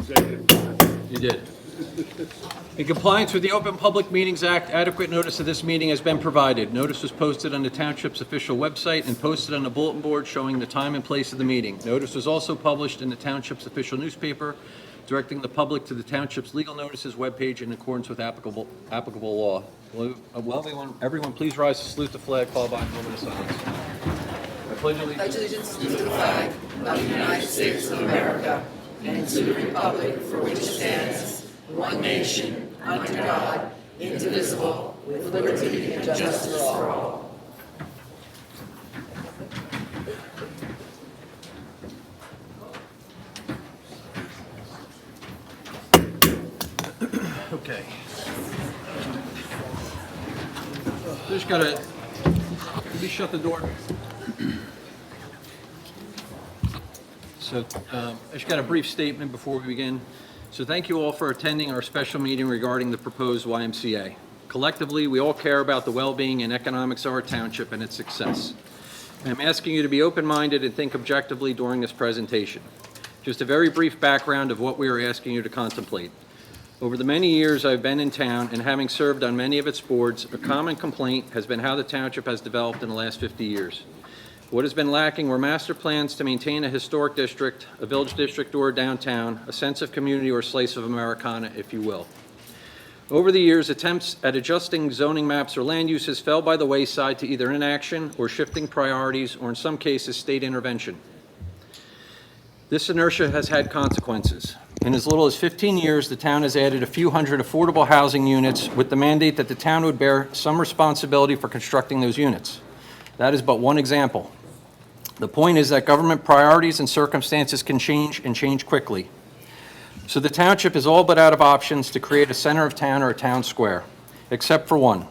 You did. In compliance with the Open Public Meetings Act, adequate notice of this meeting has been provided. Notice was posted on the Township's official website and posted on the bulletin board showing the time and place of the meeting. Notice was also published in the Township's official newspaper, directing the public to the Township's legal notices webpage in accordance with applicable law. Will everyone please rise to salute the flag, followed by a moment of silence. I pledge allegiance to the flag of the United States of America and to the republic for which it stands, one nation, under God, indivisible, with liberty and justice for all. Okay. Just gotta, can you shut the door? So, I just got a brief statement before we begin. So thank you all for attending our special meeting regarding the proposed YMCA. Collectively, we all care about the well-being and economics of our township and its success. I'm asking you to be open-minded and think objectively during this presentation. Just a very brief background of what we are asking you to contemplate. Over the many years I've been in town and having served on many of its boards, a common complaint has been how the township has developed in the last 50 years. What has been lacking were master plans to maintain a historic district, a village district or downtown, a sense of community or slice of Americana, if you will. Over the years, attempts at adjusting zoning maps or land uses fell by the wayside to either inaction or shifting priorities, or in some cases, state intervention. This inertia has had consequences. In as little as 15 years, the town has added a few hundred affordable housing units with the mandate that the town would bear some responsibility for constructing those units. That is but one example. The point is that government priorities and circumstances can change and change quickly. So the township is all but out of options to create a center of town or a town square, except for one.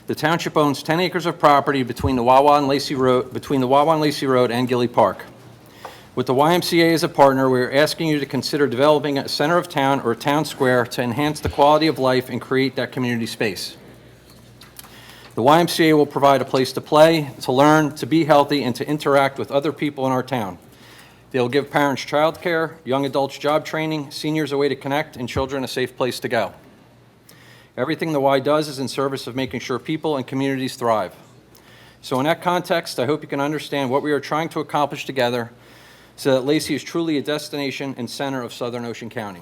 The township owns 10 acres of property between the Wawa and Lacey Road and Gilly Park. With the YMCA as a partner, we are asking you to consider developing a center of town or a town square to enhance the quality of life and create that community space. The YMCA will provide a place to play, to learn, to be healthy, and to interact with other people in our town. They'll give parents childcare, young adults job training, seniors a way to connect, and children a safe place to go. Everything the Y does is in service of making sure people and communities thrive. So in that context, I hope you can understand what we are trying to accomplish together so that Lacey is truly a destination and center of Southern Ocean County.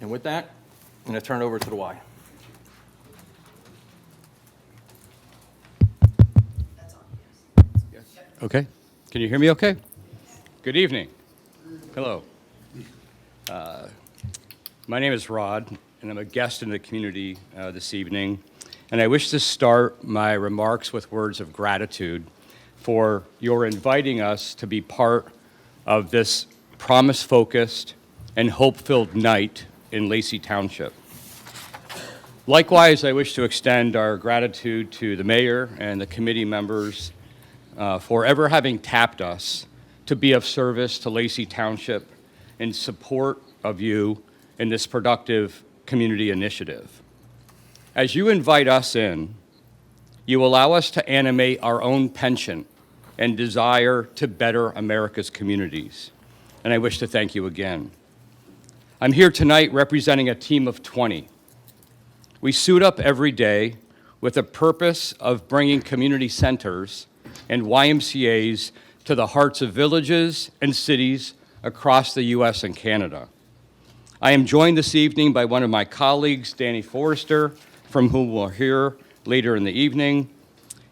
And with that, I'm going to turn it over to the Y. Okay. Can you hear me okay? Good evening. Hello. My name is Rod, and I'm a guest in the community this evening. And I wish to start my remarks with words of gratitude for your inviting us to be part of this promise-focused and hope-filled night in Lacey Township. Likewise, I wish to extend our gratitude to the mayor and the committee members for ever having tapped us to be of service to Lacey Township in support of you in this productive community initiative. As you invite us in, you allow us to animate our own penchant and desire to better America's communities. And I wish to thank you again. I'm here tonight representing a team of 20. We suit up every day with the purpose of bringing community centers and YMCAs to the hearts of villages and cities across the U.S. and Canada. I am joined this evening by one of my colleagues, Danny Forrester, from whom we'll hear later in the evening.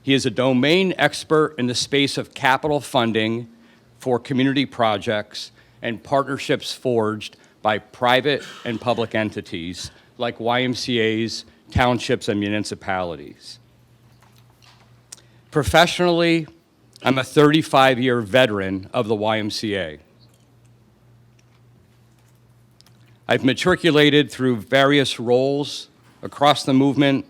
He is a domain expert in the space of capital funding for community projects and partnerships forged by private and public entities like YMCAs, townships, and municipalities. Professionally, I'm a 35-year veteran of the YMCA. I've matriculated through various roles across the movement,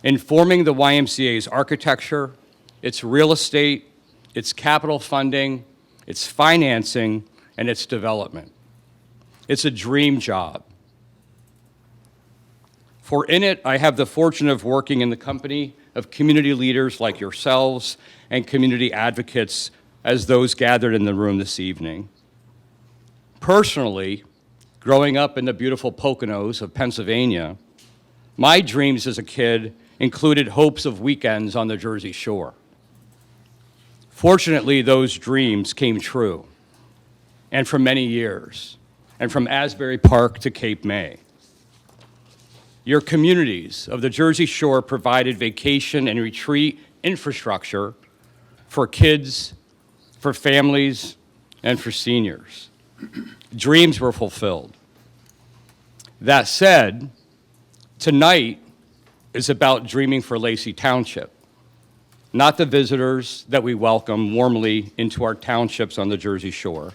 informing the YMCA's architecture, its real estate, its capital funding, its financing, and its development. It's a dream job. For in it, I have the fortune of working in the company of community leaders like yourselves and community advocates as those gathered in the room this evening. Personally, Growing up in the beautiful Poconos of Pennsylvania, my dreams as a kid included hopes of weekends on the Jersey Shore. Fortunately, those dreams came true, and for many years, and from Asbury Park to Cape May. Your communities of the Jersey Shore provided vacation and retreat infrastructure for kids, for families, and for seniors. Dreams were fulfilled. That said, tonight is about dreaming for Lacey Township, not the visitors that we welcome warmly into our townships on the Jersey Shore,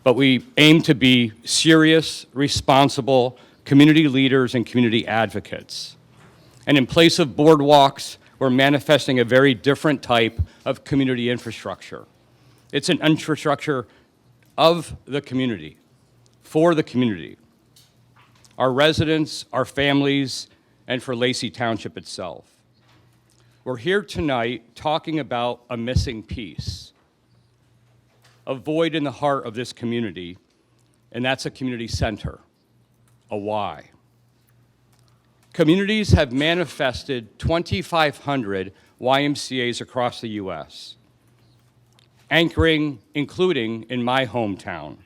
but we aim to be serious, responsible community leaders and community advocates. And in place of boardwalks, we're manifesting a very different type of community infrastructure. It's an infrastructure of the community, for the community, our residents, our families, and for Lacey Township itself. We're here tonight talking about a missing piece, a void in the heart of this community, and that's a community center, a Y. Communities have manifested 2,500 YMCAs across the U.S., including in my hometown.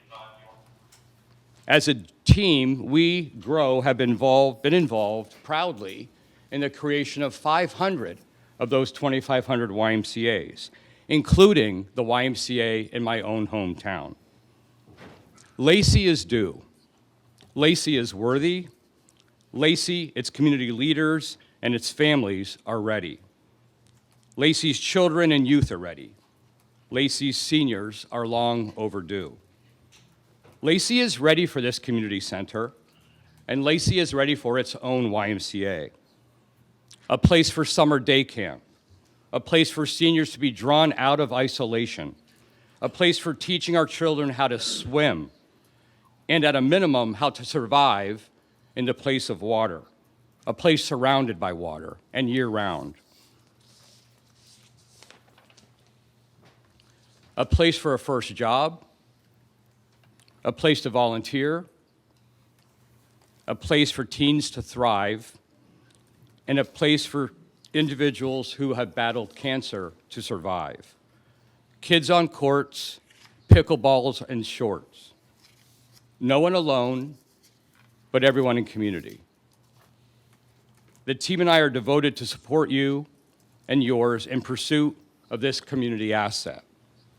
As a team, we have been involved proudly in the creation of 500 of those 2,500 YMCAs, including the YMCA in my own hometown. Lacey is due. Lacey is worthy. Lacey, its community leaders, and its families are ready. Lacey's children and youth are ready. Lacey's seniors are long overdue. Lacey is ready for this community center, and Lacey is ready for its own YMCA. A place for summer day camp, a place for seniors to be drawn out of isolation, a place for teaching our children how to swim, and at a minimum, how to survive in the place of water, a place surrounded by water and year-round. A place for a first job, a place to volunteer, a place for teens to thrive, and a place for individuals who have battled cancer to survive. Kids on courts, pickleballs, and shorts. No one alone, but everyone in community. The team and I are devoted to support you and yours in pursuit of this community asset,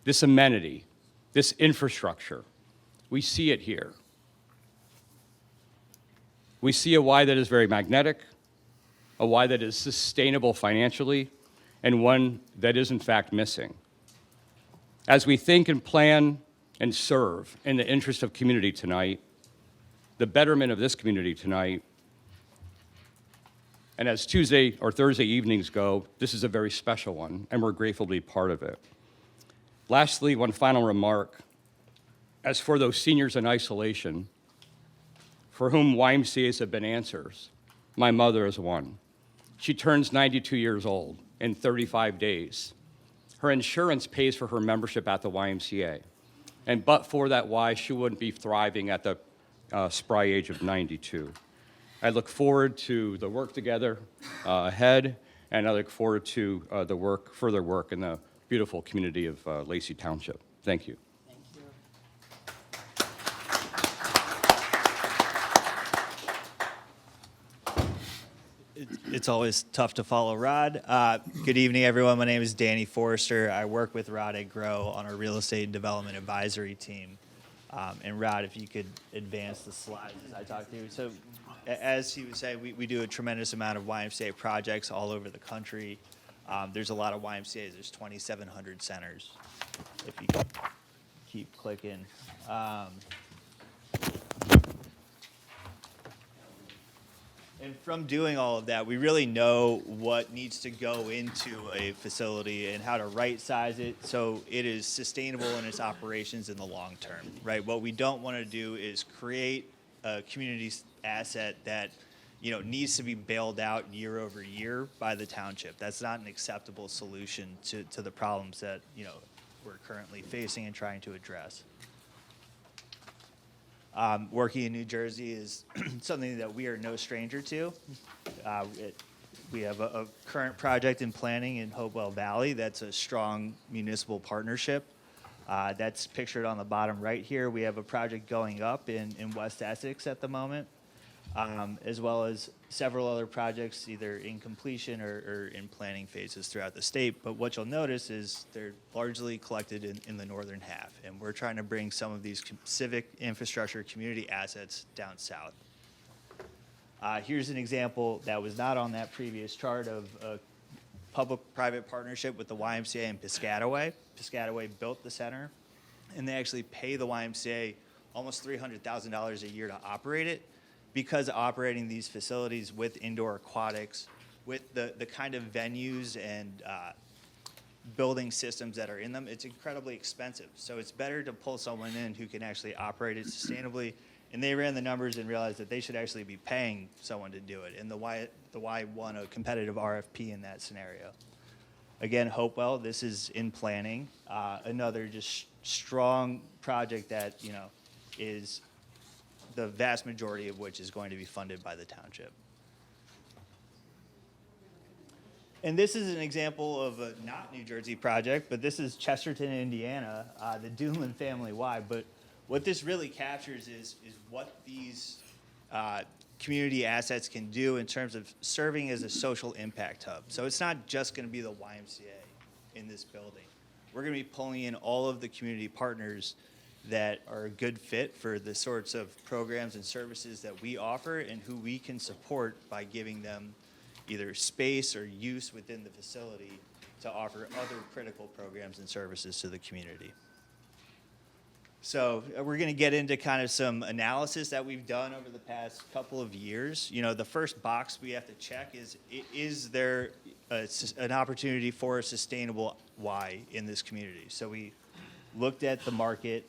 this amenity, this infrastructure. We see it here. We see a Y that is very magnetic, a Y that is sustainable financially, and one that is in fact missing. As we think and plan and serve in the interest of community tonight, the betterment of this community tonight, and as Tuesday or Thursday evenings go, this is a very special one, and we're grateful to be part of it. Lastly, one final remark. As for those seniors in isolation, for whom YMCAs have been answers, my mother is one. She turns 92 years old in 35 days. Her insurance pays for her membership at the YMCA. And but for that Y, she wouldn't be thriving at the spry age of 92. I look forward to the work together ahead, and I look forward to further work in the beautiful community of Lacey Township. Thank you. It's always tough to follow Rod. Good evening, everyone. My name is Danny Forrester. I work with Rod at Grow on our real estate and development advisory team. And Rod, if you could advance the slides as I talk to you. So as he was saying, we do a tremendous amount of YMCA projects all over the country. There's a lot of YMCAs. There's 2,700 centers, if you could keep clicking. And from doing all of that, we really know what needs to go into a facility and how to right size it so it is sustainable in its operations in the long term, right? What we don't want to do is create a community asset that, needs to be bailed out year over year by the township. That's not an acceptable solution to the problems that, we're currently facing and trying to address. Working in New Jersey is something that we are no stranger to. We have a current project in planning in Hopewell Valley that's a strong municipal partnership. That's pictured on the bottom right here. We have a project going up in West Essex at the moment, as well as several other projects either in completion or in planning phases throughout the state. But what you'll notice is they're largely collected in the northern half, and we're trying to bring some of these civic infrastructure community assets down south. Here's an example that was not on that previous chart of a public-private partnership with the YMCA and Piscataway. Piscataway built the center, and they actually pay the YMCA almost $300,000 a year to operate it, because operating these facilities with indoor aquatics, with the kind of venues and building systems that are in them, it's incredibly expensive. So it's better to pull someone in who can actually operate it sustainably. And they ran the numbers and realized that they should actually be paying someone to do it. And the Y won a competitive RFP in that scenario. Again, Hopewell, this is in planning. Another just strong project that, is the vast majority of which is going to be funded by the township. And this is an example of a not New Jersey project, but this is Chesterton, Indiana, the Dunlin Family Y. But what this really captures is what these community assets can do in terms of serving as a social impact hub. So it's not just going to be the YMCA in this building. We're going to be pulling in all of the community partners that are a good fit for the sorts of programs and services that we offer and who we can support by giving them either space or use within the facility to offer other critical programs and services to the community. So we're going to get into kind of some analysis that we've done over the past couple of years. The first box we have to check is there an opportunity for a sustainable Y in this community? So we looked at the market.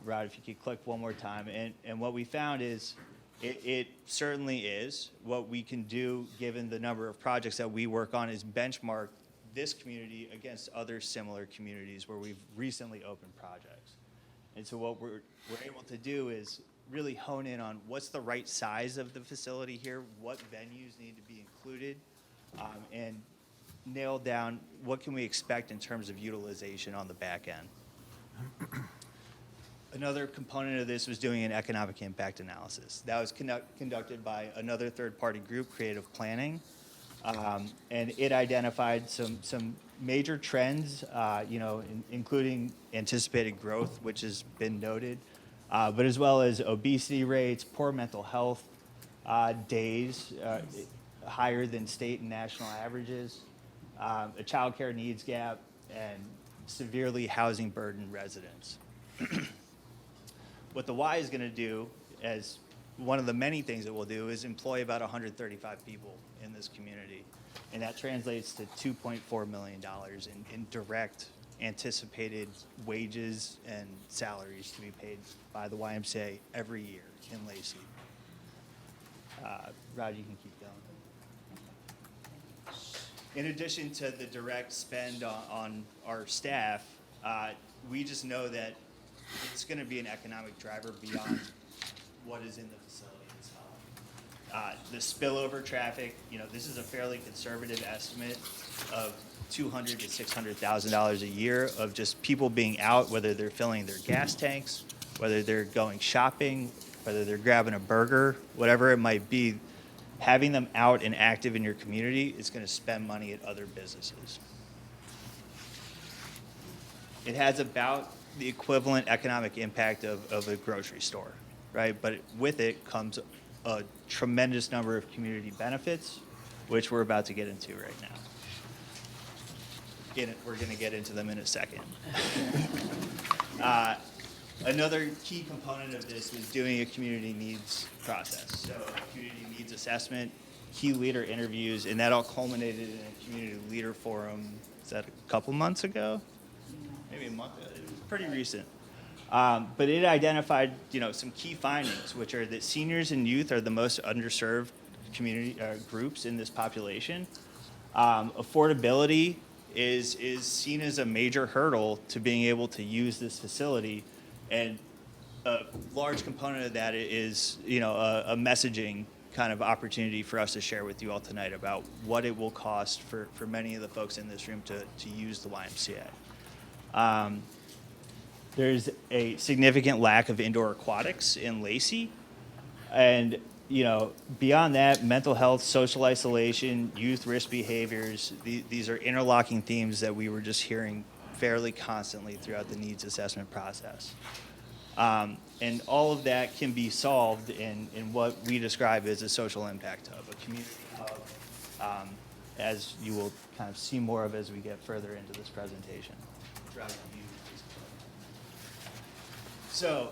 Rod, if you could click one more time. And what we found is it certainly is. What we can do, given the number of projects that we work on, is benchmark this community against other similar communities where we've recently opened projects. And so what we're able to do is really hone in on what's the right size of the facility here, what venues need to be included, and nail down what can we expect in terms of utilization on the back end. Another component of this was doing an economic impact analysis. That was conducted by another third-party group, Creative Planning, and it identified some major trends, including anticipated growth, which has been noted, but as well as obesity rates, poor mental health days, higher than state and national averages, a child care needs gap, and severely housing burdened residents. What the Y is going to do, as one of the many things it will do, is employ about 135 people in this community. And that translates to $2.4 million in direct anticipated wages and salaries to be paid by the YMCA every year in Lacey. Rod, you can keep going. In addition to the direct spend on our staff, we just know that it's going to be an economic driver beyond what is in the facility itself. The spillover traffic, this is a fairly conservative estimate of $200,000 to $600,000 a year of just people being out, whether they're filling their gas tanks, whether they're going shopping, whether they're grabbing a burger, whatever it might be. Having them out and active in your community is going to spend money at other businesses. It has about the equivalent economic impact of a grocery store, right? But with it comes a tremendous number of community benefits, which we're about to get into right now. We're going to get into them in a second. Another key component of this was doing a community needs process. So a community needs assessment, key leader interviews, and that all culminated in a community leader forum. Is that a couple months ago? Maybe a month ago. It was pretty recent. But it identified, some key findings, which are that seniors and youth are the most underserved community groups in this population. Affordability is seen as a major hurdle to being able to use this facility, and a large component of that is, a messaging kind of opportunity for us to share with you all tonight about what it will cost for many of the folks in this room to use the YMCA. There's a significant lack of indoor aquatics in Lacey. And, beyond that, mental health, social isolation, youth risk behaviors, these are interlocking themes that we were just hearing fairly constantly throughout the needs assessment process. And all of that can be solved in what we describe as a social impact hub, a community hub, as you will kind of see more of as we get further into this presentation. So,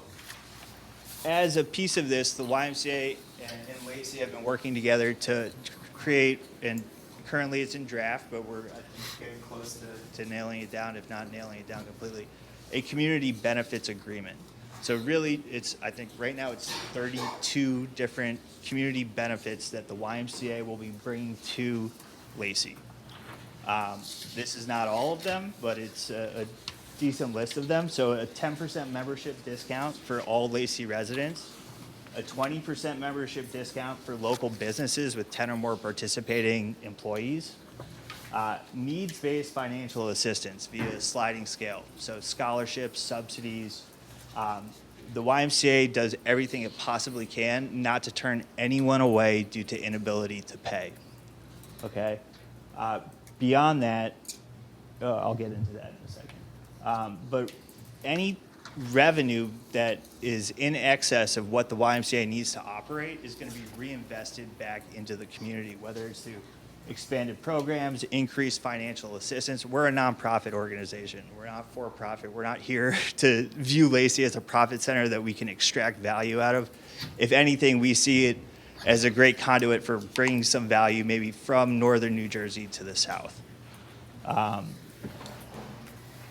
as a piece of this, the YMCA and Lacey have been working together to create, and currently it's in draft, but we're I think, getting close to nailing it down, if not nailing it down completely, a community benefits agreement. So really, I think right now it's 32 different community benefits that the YMCA will be bringing to Lacey. This is not all of them, but it's a decent list of them. So a 10% membership discount for all Lacey residents, a 20% membership discount for local businesses with 10 or more participating employees, needs-based financial assistance via a sliding scale, so scholarships, subsidies. The YMCA does everything it possibly can not to turn anyone away due to inability to pay. Okay? Beyond that, I'll get into that in a second. But any revenue that is in excess of what the YMCA needs to operate is going to be reinvested back into the community, whether it's through expanded programs, increased financial assistance. We're a nonprofit organization. We're not for-profit. We're not here to view Lacey as a profit center that we can extract value out of. If anything, we see it as a great conduit for bringing some value maybe from northern New Jersey to the south.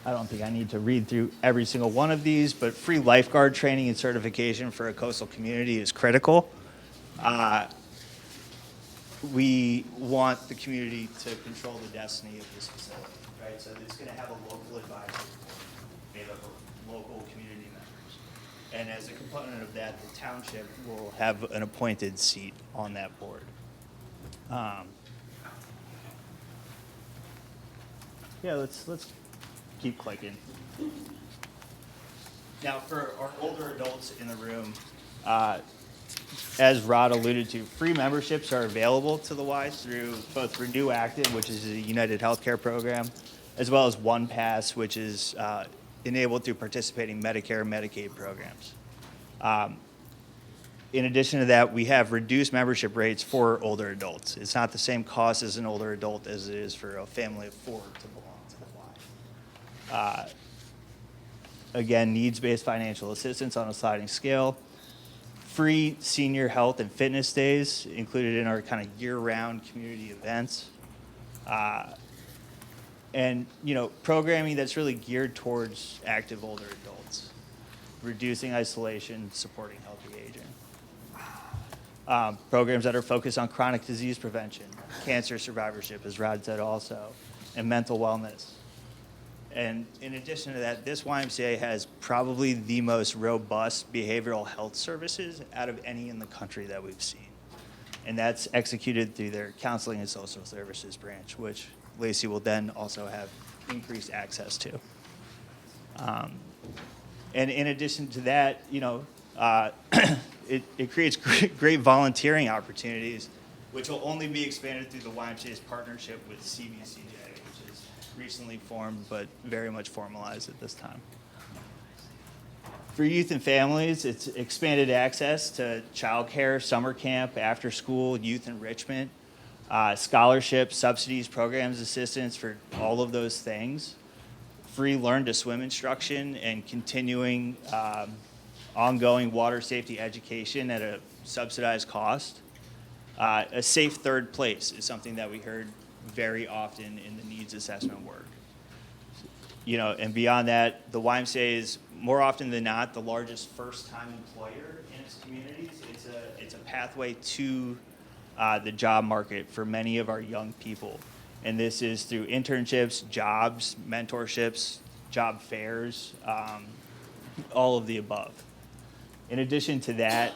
I don't think I need to read through every single one of these, but free lifeguard training and certification for a coastal community is critical. We want the community to control the destiny of this facility, right? So it's going to have a local advisory board made up of local community members. And as a component of that, the township will have an appointed seat on that board. Yeah, let's keep clicking. Now, for our older adults in the room, as Rod alluded to, free memberships are available to the Y through both Renew Active, which is a United Healthcare program, as well as One Pass, which is enabled through participating Medicare and Medicaid programs. In addition to that, we have reduced membership rates for older adults. It's not the same cost as an older adult as it is for a family of four to belong to the Y. Again, needs-based financial assistance on a sliding scale. Free senior health and fitness days included in our kind of year-round community events. And, programming that's really geared towards active older adults, reducing isolation, supporting healthy aging. Programs that are focused on chronic disease prevention, cancer survivorship, as Rod said also, and mental wellness. And in addition to that, this YMCA has probably the most robust behavioral health services out of any in the country that we've seen. And that's executed through their counseling and social services branch, which Lacey will then also have increased access to. And in addition to that, it creates great volunteering opportunities, which will only be expanded through the YMCA's partnership with CBCJ, which is recently formed but very much formalized at this time. For youth and families, it's expanded access to childcare, summer camp, after school, youth enrichment, scholarships, subsidies, programs, assistance for all of those things. Free learn to swim instruction and continuing ongoing water safety education at a subsidized cost. A safe third place is something that we heard very often in the needs assessment work. And beyond that, the YMCA is more often than not the largest first-time employer in its communities. It's a pathway to the job market for many of our young people. And this is through internships, jobs, mentorships, job fairs, all of the above. In addition to that,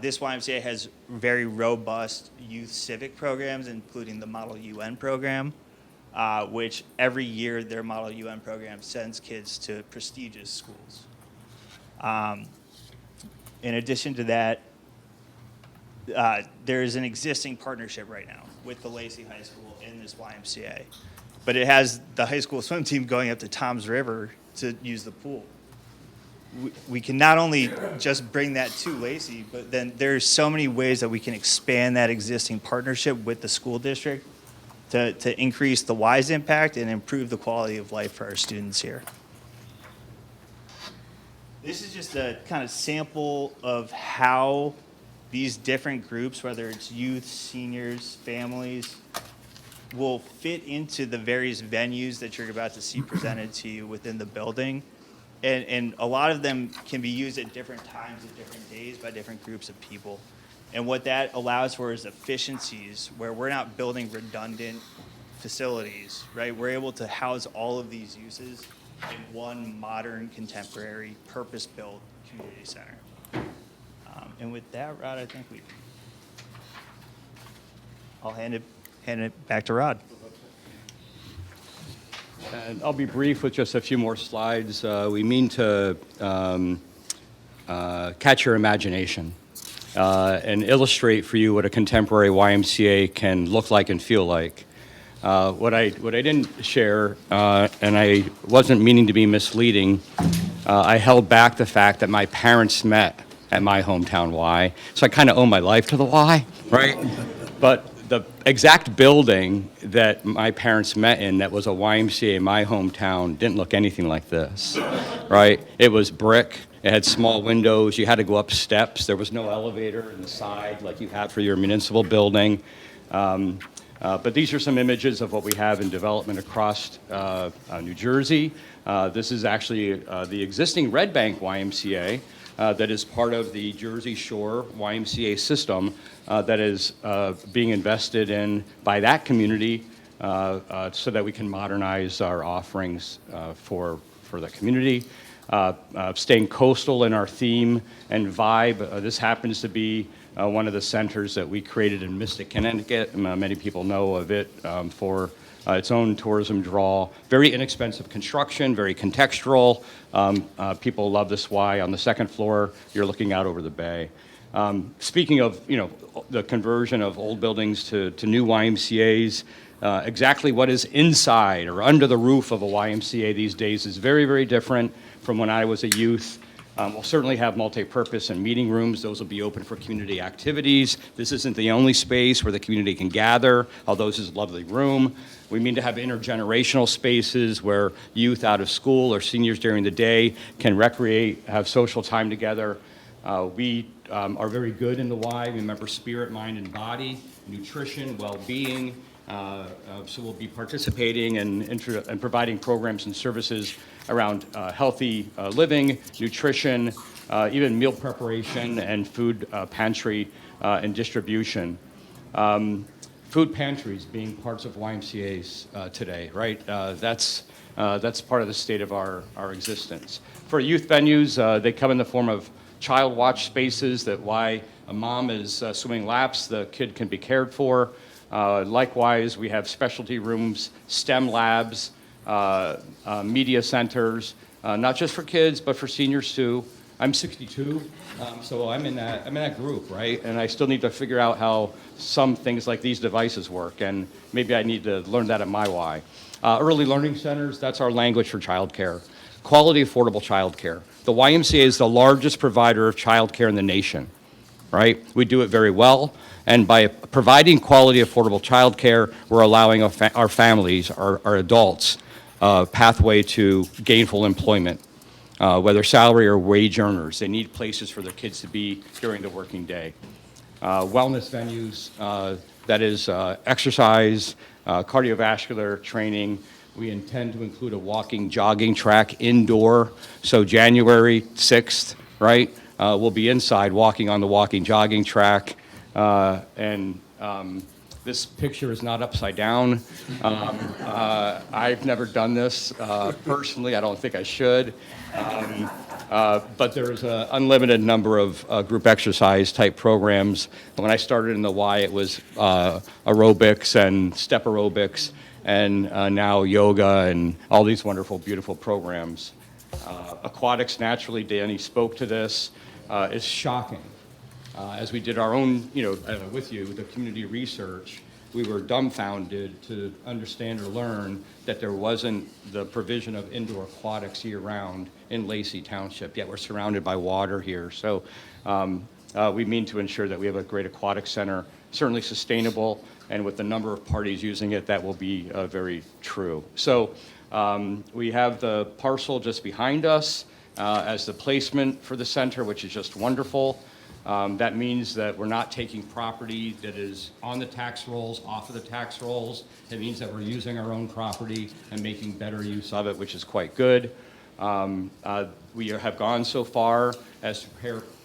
this YMCA has very robust youth civic programs, including the Model UN program, which every year their Model UN program sends kids to prestigious schools. In addition to that, there is an existing partnership right now with the Lacey High School in this YMCA. But it has the high school swim team going up to Tom's River to use the pool. We can not only just bring that to Lacey, but then there's so many ways that we can expand that existing partnership with the school district to increase the WISE impact and improve the quality of life for our students here. This is just a kind of sample of how these different groups, whether it's youth, seniors, families, will fit into the various venues that you're about to see presented to you within the building. And a lot of them can be used at different times, at different days, by different groups of people. And what that allows for is efficiencies, where we're not building redundant facilities, right? We're able to house all of these uses in one modern, contemporary, purpose-built community center. And with that, Rod, I think I'll hand it back to Rod. And I'll be brief with just a few more slides. We mean to catch your imagination and illustrate for you what a contemporary YMCA can look like and feel like. What I didn't share, and I wasn't meaning to be misleading, I held back the fact that my parents met at my hometown Y, so I kind of owe my life to the Y, right? But the exact building that my parents met in that was a YMCA in my hometown didn't look anything like this, right? It was brick. It had small windows. You had to go up steps. There was no elevator in the side like you have for your municipal building. But these are some images of what we have in development across New Jersey. This is actually the existing Red Bank YMCA that is part of the Jersey Shore YMCA system that is being invested in by that community so that we can modernize our offerings for the community. Staying coastal in our theme and vibe. This happens to be one of the centers that we created in Mystic, Connecticut. Many people know of it for its own tourism draw. Very inexpensive construction, very contextual. People love this Y. On the second floor, you're looking out over the bay. Speaking of, the conversion of old buildings to new YMCA's, exactly what is inside or under the roof of a YMCA these days is very, very different from when I was a youth. We'll certainly have multi-purpose and meeting rooms. Those will be open for community activities. This isn't the only space where the community can gather, although this is a lovely room. We mean to have intergenerational spaces where youth out of school or seniors during the day can recreate, have social time together. We are very good in the Y. We remember spirit, mind, and body, nutrition, well-being. So we'll be participating and providing programs and services around healthy living, nutrition, even meal preparation and food pantry and distribution. Food pantries being parts of YMCA's today, right? That's part of the state of our existence. For youth venues, they come in the form of child watch spaces that while a mom is swimming laps, the kid can be cared for. Likewise, we have specialty rooms, STEM labs, media centers, not just for kids, but for seniors too. I'm 62, so I'm in that group, right? And I still need to figure out how some things like these devices work, and maybe I need to learn that at my Y. Early learning centers, that's our language for childcare. Quality, affordable childcare. The YMCA is the largest provider of childcare in the nation, right? We do it very well. And by providing quality, affordable childcare, we're allowing our families, our adults, a pathway to gainful employment, whether salary or wage earners. They need places for their kids to be during the working day. Wellness venues, that is exercise, cardiovascular training. We intend to include a walking, jogging track indoor. So January 6th, right, we'll be inside walking on the walking, jogging track. This picture is not upside down. I've never done this personally. I don't think I should. But there's an unlimited number of group exercise type programs. When I started in the Y, it was aerobics and step aerobics, and now yoga and all these wonderful, beautiful programs. Aquatics, naturally, Danny spoke to this, is shocking. As we did our own, with you, the community research, we were dumbfounded to understand or learn that there wasn't the provision of indoor aquatics year-round in Lacey Township, yet we're surrounded by water here. So we mean to ensure that we have a great aquatic center, certainly sustainable, and with the number of parties using it, that will be very true. So we have the parcel just behind us as the placement for the center, which is just wonderful. That means that we're not taking property that is on the tax rolls, off of the tax rolls. It means that we're using our own property and making better use of it, which is quite good. We have gone so far as to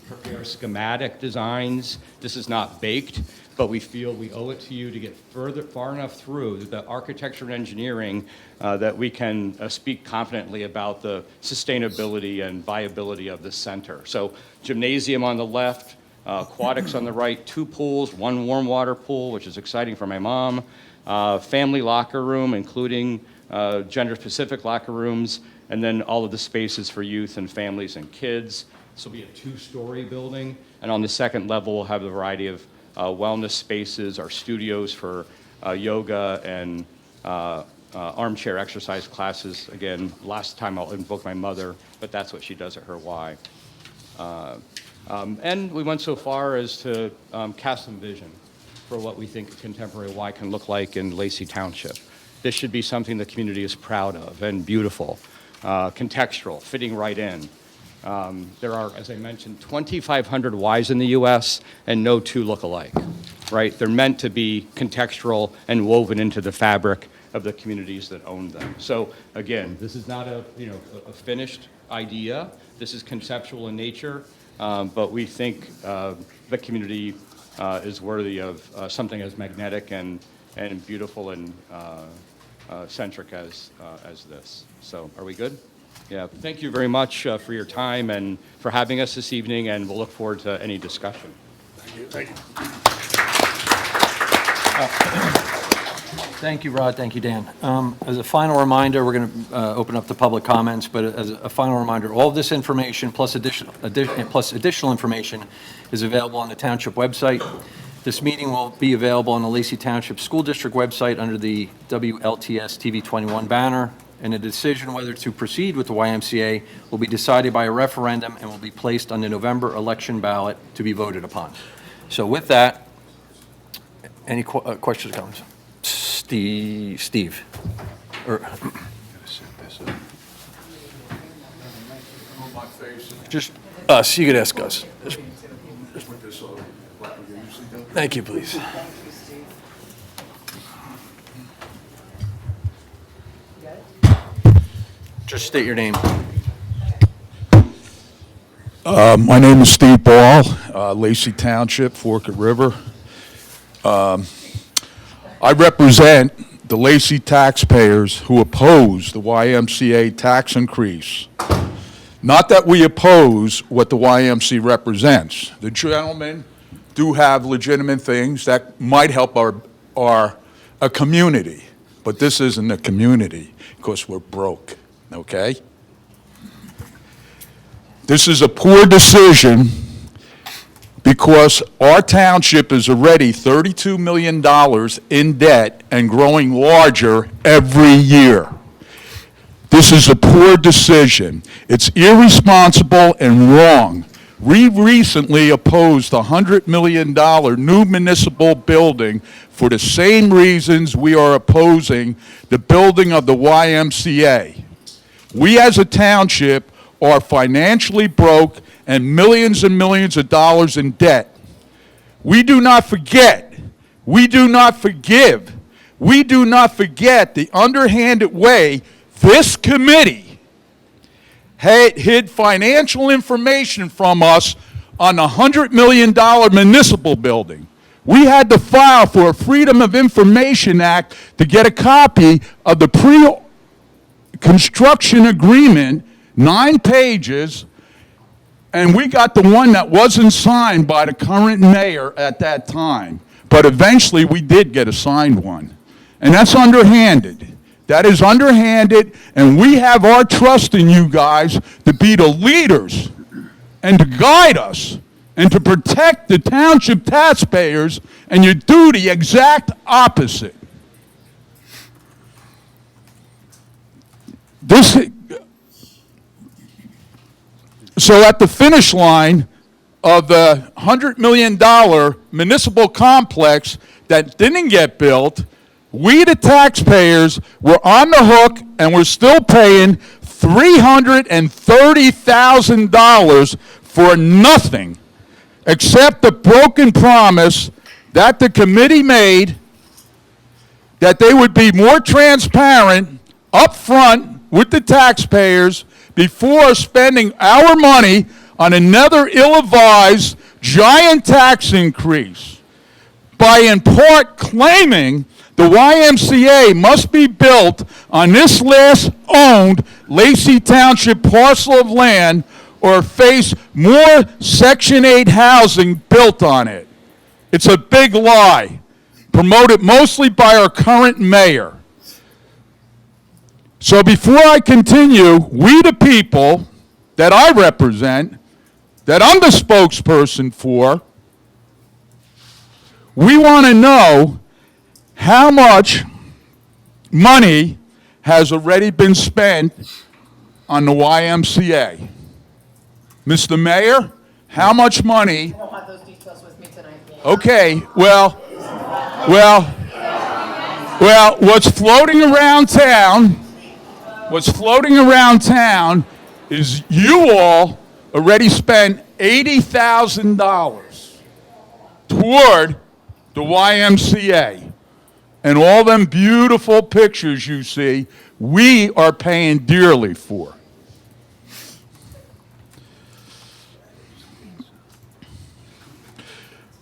prepare schematic designs. This is not baked, but we feel we owe it to you to get far enough through the architecture and engineering that we can speak confidently about the sustainability and viability of the center. So gymnasium on the left, aquatics on the right, 2 pools, 1 warm water pool, which is exciting for my mom, family locker room, including gender-specific locker rooms, and then all of the spaces for youth and families and kids. This will be a 2-story building, and on the second level, we'll have a variety of wellness spaces, our studios for yoga and armchair exercise classes. Again, last time I'll invoke my mother, but that's what she does at her Y. And we went so far as to cast some vision for what we think a contemporary Y can look like in Lacey Township. This should be something the community is proud of and beautiful, contextual, fitting right in. There are, as I mentioned, 2,500 Ys in the U.S. and no 2 look alike, right? They're meant to be contextual and woven into the fabric of the communities that own them. So again, this is not a finished idea. This is conceptual in nature, but we think the community is worthy of something as magnetic and beautiful and centric as this. So are we good? Yeah, thank you very much for your time and for having us this evening, and we'll look forward to any discussion. Thank you. Thank you, Rod. Thank you, Dan. As a final reminder, we're going to open up the public comments, but as a final reminder, all of this information plus additional information is available on the township website. This meeting will be available on the Lacey Township School District website under the WLTS TV 21 banner, and a decision whether to proceed with the YMCA will be decided by a referendum and will be placed on the November election ballot to be voted upon. So with that, any questions or comments? Steve. Just us. You could ask us. Thank you, please. Just state your name. My name is Steve Ball, Lacey Township, Forked River. I represent the Lacey taxpayers who oppose the YMCA tax increase. Not that we oppose what the YMCA represents. The gentlemen do have legitimate things that might help a community, but this isn't a community because we're broke, okay? This is a poor decision because our township is already $32 million in debt and growing larger every year. This is a poor decision. It's irresponsible and wrong. We recently opposed the $100 million new municipal building for the same reasons we are opposing the building of the YMCA. We as a township are financially broke and millions of dollars in debt. We do not forget, we do not forgive, we do not forget the underhanded way this committee hid financial information from us on a $100 million municipal building. We had to file for a Freedom of Information Act to get a copy of the pre-construction agreement, 9 pages, And we got the one that wasn't signed by the current mayor at that time. But eventually, we did get a signed one. And that's underhanded. That is underhanded, and we have our trust in you guys to be the leaders and to guide us and to protect the township taxpayers, and you do the exact opposite. So at the finish line of the $100 million municipal complex that didn't get built, we, the taxpayers, were on the hook and we're still paying $330,000 for nothing except the broken promise that the committee made that they would be more transparent up front with the taxpayers before spending our money on another ill-advised giant tax increase by in part claiming the YMCA must be built on this last owned Lacey Township parcel of land or face more Section 8 housing built on it. It's a big lie, promoted mostly by our current mayor. So before I continue, we the people that I represent, that I'm the spokesperson for, we want to know how much money has already been spent on the YMCA. Mr. Mayor, how much money? I don't have those details with me tonight. Okay, well, what's floating around town is you all already spent $80,000 toward the YMCA. And all them beautiful pictures you see, we are paying dearly for.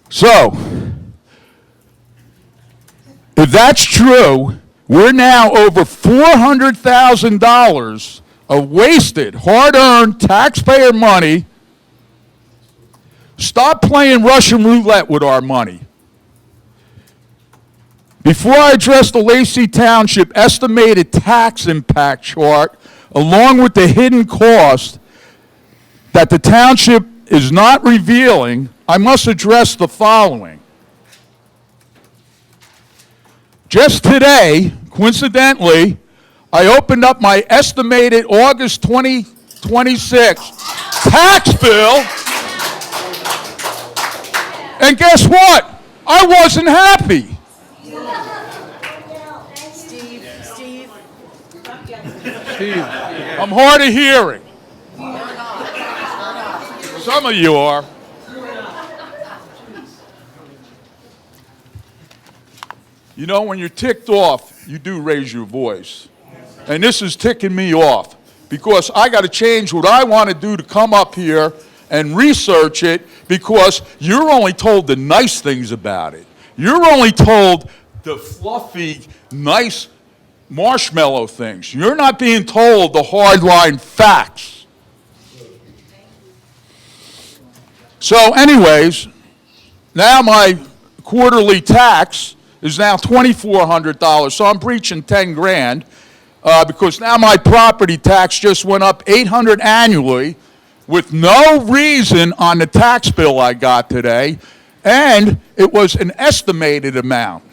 So, if that's true, we're now over $400,000 of wasted, hard-earned taxpayer money. Stop playing Russian roulette with our money. Before I address the Lacey Township estimated tax impact chart, along with the hidden cost that the township is not revealing, I must address the following. Just today, coincidentally, I opened up my estimated August 2026 tax bill, and guess what? I wasn't happy. Steve. I'm hard of hearing. Some of you are. You know, when you're ticked off, you do raise your voice. And this is ticking me off because I got to change what I want to do to come up here and research it because you're only told the nice things about it. You're only told the fluffy, nice marshmallow things. You're not being told the hardline facts. So anyways, now my quarterly tax is now $2,400, so I'm breaching 10 grand because now my property tax just went up $800 annually with no reason on the tax bill I got today, and it was an estimated amount.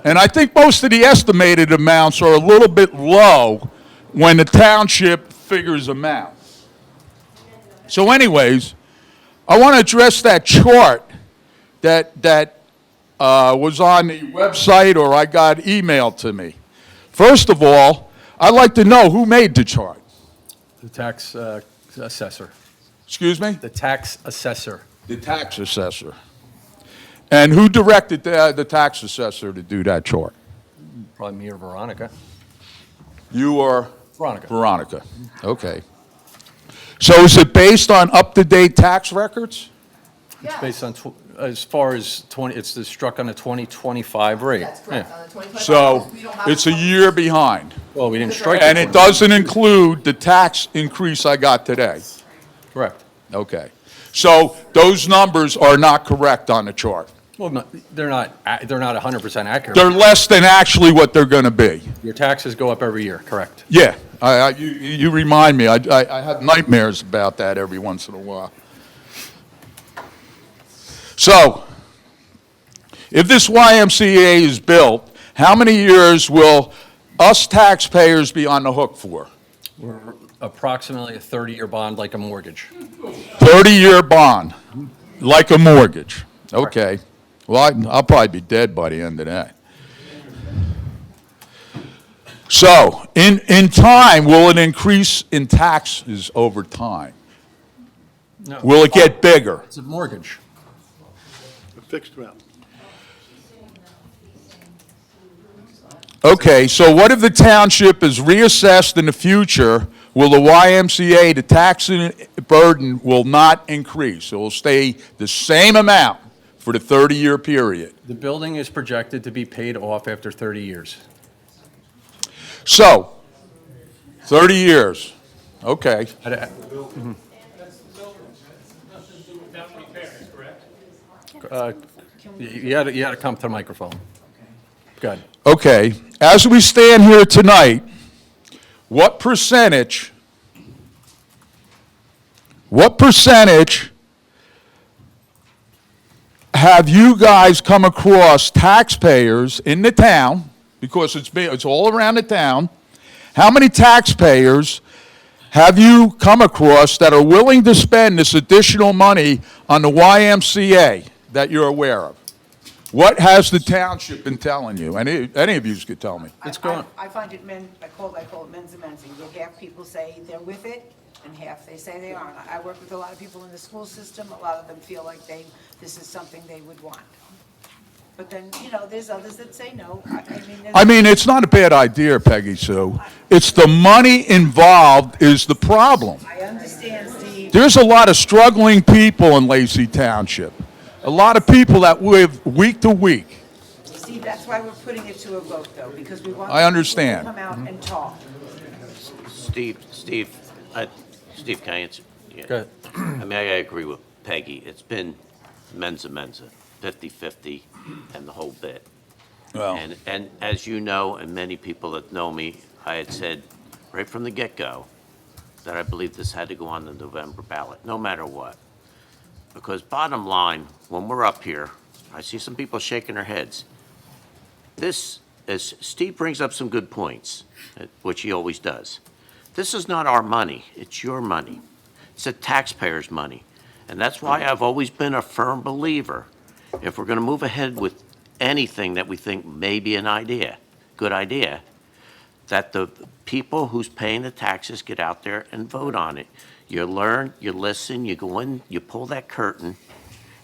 And I think most of the estimated amounts are a little bit low when the township figures them out. So anyways, I want to address that chart that was on the website or I got emailed to me. First of all, I'd like to know who made the chart. The tax assessor. Excuse me? The tax assessor. The tax assessor. And who directed the tax assessor to do that chart? Probably me or Veronica. You or? Veronica. Veronica. Okay. So is it based on up-to-date tax records? It's based on, as far as it's struck on the 2025 rate. That's correct. Yeah. On the 25 So we don't have it's a the- year behind. Well, we didn't strike it. And it doesn't include the tax increase I got today. Correct. Okay. So those numbers are not correct on the chart. Well, no, they're not 100% accurate. They're less than actually what they're going to be. Your taxes go up every year, correct? Yeah, you remind me. I have nightmares about that every once in a while. So, if this YMCA is built, how many years will us taxpayers be on the hook for? We're approximately a 30-year bond like a mortgage. 30-year bond, like a mortgage. Okay. Well, I'll probably be dead by the end of that. So, in time, will it increase in taxes over time? No, Will it get bigger? it's a mortgage. A fixed amount. Okay, so what if the township is reassessed in the future? Will the YMCA, the tax burden will not increase? It will stay the same amount for the 30-year period. The building is projected to be paid off after 30 years. So, 30 years, okay. You had to come to the microphone. Good. Okay, as we stand here tonight, what percentage have you guys come across taxpayers in the town, because it's all around the town, how many taxpayers have you come across that are willing to spend this additional money on the YMCA that you're aware of? What has the township been telling you? Any of you could tell me. It's going. I find it I call it men's and men's. You get half people say they're with it, and half they say they aren't. I work with a lot of people in the school system. A lot of them feel like this is something they would want. But then, there's others that say no. I mean, it's not a bad idea, Peggy Sue. It's the money involved is the problem. I understand, Steve. There's a lot of struggling people in Lacey Township. A lot of people that live week to week. Steve, that's why we're putting it to a vote, though, because we want I understand. people to come out and talk. Steve, can I answer? Yeah. Go ahead. I mean, I agree with Peggy. It's been mensa, 50-50, and the whole bit. Well, And as you know, and many people that know me, I had said right from the get-go that I believe this had to go on the November ballot, no matter what. Because bottom line, when we're up here, I see some people shaking their heads. This, as Steve brings up some good points, which he always does. This is not our money, it's your money. It's the taxpayers' money. And that's why I've always been a firm believer, if we're gonna move ahead with anything that we think may be good idea, that the people who's paying the taxes get out there and vote on it. You learn, you listen, you go in, you pull that curtain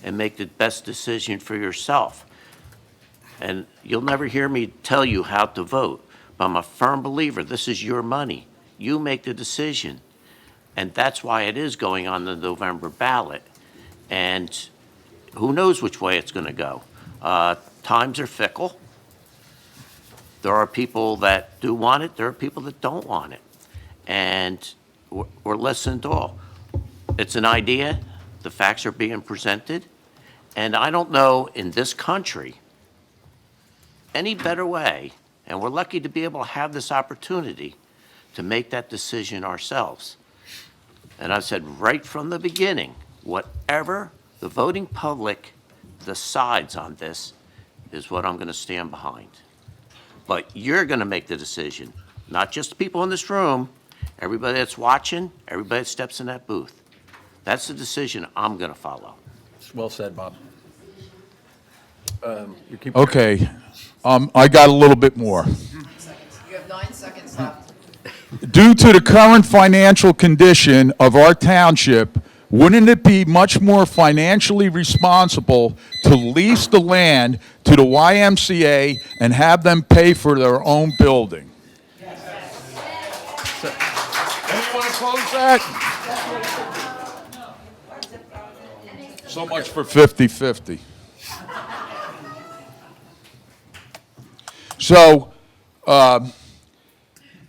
and make the best decision for yourself. And you'll never hear me tell you how to vote, but I'm a firm believer, this is your money. You make the decision. And that's why it is going on the November ballot. And who knows which way it's gonna go. Times are fickle. There are people that do want it, there are people that don't want it. And we're listening to all. It's an idea, the facts are being presented, and I don't know in this country any better way, and we're lucky to be able to have this opportunity to make that decision ourselves. And I've said right from the beginning, whatever the voting public decides on this is what I'm going to stand behind. But you're going to make the decision, not just the people in this room, everybody that's watching, everybody that steps in that booth. That's the decision I'm going to follow. Well said, Bob. You keep- okay, I got a little bit more. You have 9 seconds left. Due to the current financial condition of our township, wouldn't it be much more financially responsible to lease the land to the YMCA and have them pay for their own building? Anyone oppose that? So much for 50-50. So,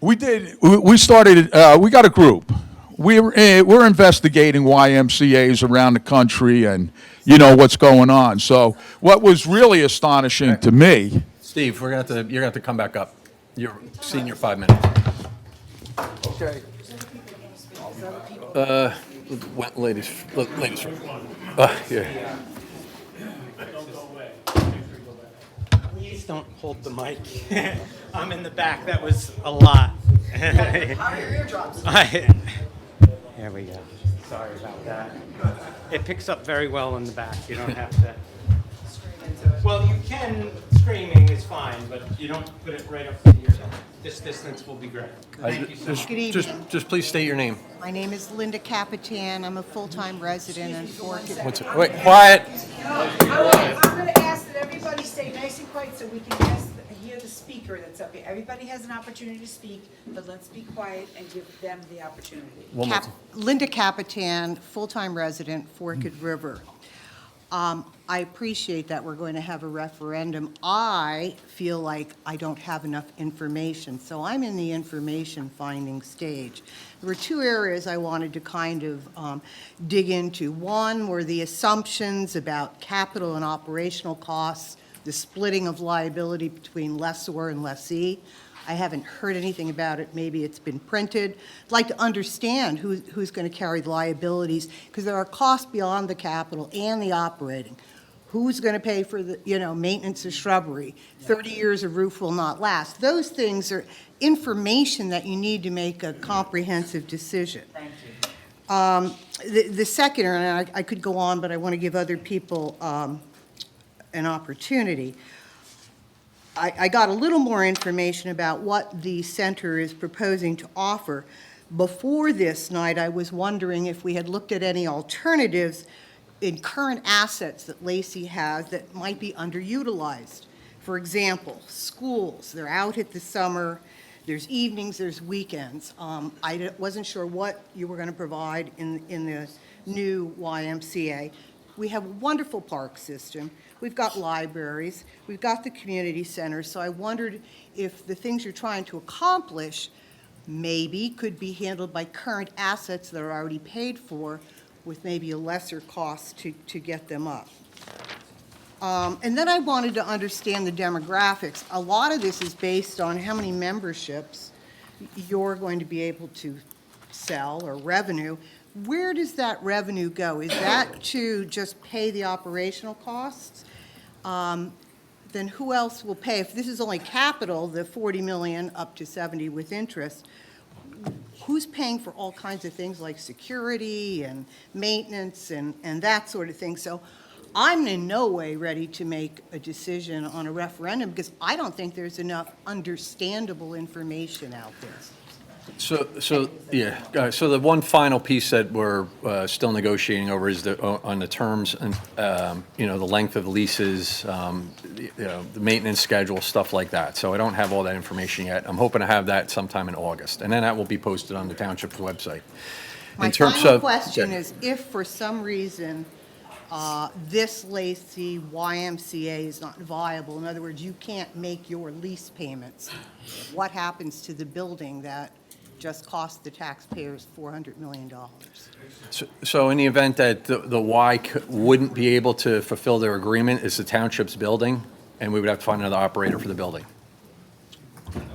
we got a group. we're investigating YMCA's around the country and, what's going on. So what was really astonishing to me, Steve, you're going to have to come back up. You're senior 5 minutes. okay, Ladies, ladies. Yeah. Please don't hold the mic. I'm in the back. That was a lot. How are your eardrums? There we go. Sorry about that. It picks up very well in the back. You don't have to. Well, you can. Screaming is fine, but you don't put it right up to your. This distance will be great. Thank you so much. Good evening. Just please state your name. My name is Linda Capitan. I'm a full-time resident in Forkett. Wait, quiet. I'm going to ask that everybody stay nice and quiet so we can hear the speaker that's up here. Everybody has an opportunity to speak, but let's be quiet and give them the opportunity. Linda Capitan, full-time resident, Forkett River. I appreciate that we're going to have a referendum. I feel like I don't have enough information, so I'm in the information finding stage. There were two areas I wanted to kind of dig into. One were the assumptions about capital and operational costs, the splitting of liability between lessor and lessee. I haven't heard anything about it. Maybe it's been printed. I'd like to understand who's going to carry the liabilities, because there are costs beyond the capital and the operating. Who's going to pay for the, maintenance of shrubbery? 30 years a roof will not last. Those things are information that you need to make a comprehensive decision. Thank you. The second, and I could go on, but I want to give other people an opportunity. I got a little more information about what the center is proposing to offer. Before this night, I was wondering if we had looked at any alternatives in current assets that Lacey has that might be underutilized. For example, schools, they're out at the summer, there's evenings, there's weekends. I wasn't sure what you were going to provide in the new YMCA. We have a wonderful park system. We've got libraries. We've got the community center. So I wondered if the things you're trying to accomplish maybe could be handled by current assets that are already paid for with maybe a lesser cost to get them up. And then I wanted to understand the demographics. A lot of this is based on how many memberships you're going to be able to sell or revenue. Where does that revenue go? Is that to just pay the operational costs? Then who else will pay? If this is only capital, the 40 million up to 70 with interest, who's paying for all kinds of things like security and maintenance and that sort of thing? So I'm in no way ready to make a decision on a referendum because I don't think there's enough understandable information out there. So the one final piece that we're still negotiating over is on the terms and, the length of leases, the maintenance schedule, stuff like that. So I don't have all that information yet. I'm hoping to have that sometime in August, and then that will be posted on the township's website. My final question is, if for some reason this Lacey YMCA is not viable, in other words, you can't make your lease payments, what happens to the building that just cost the taxpayers $400 million? So in the event that the Y wouldn't be able to fulfill their agreement, it's the township's building, and we would have to find another operator for the building.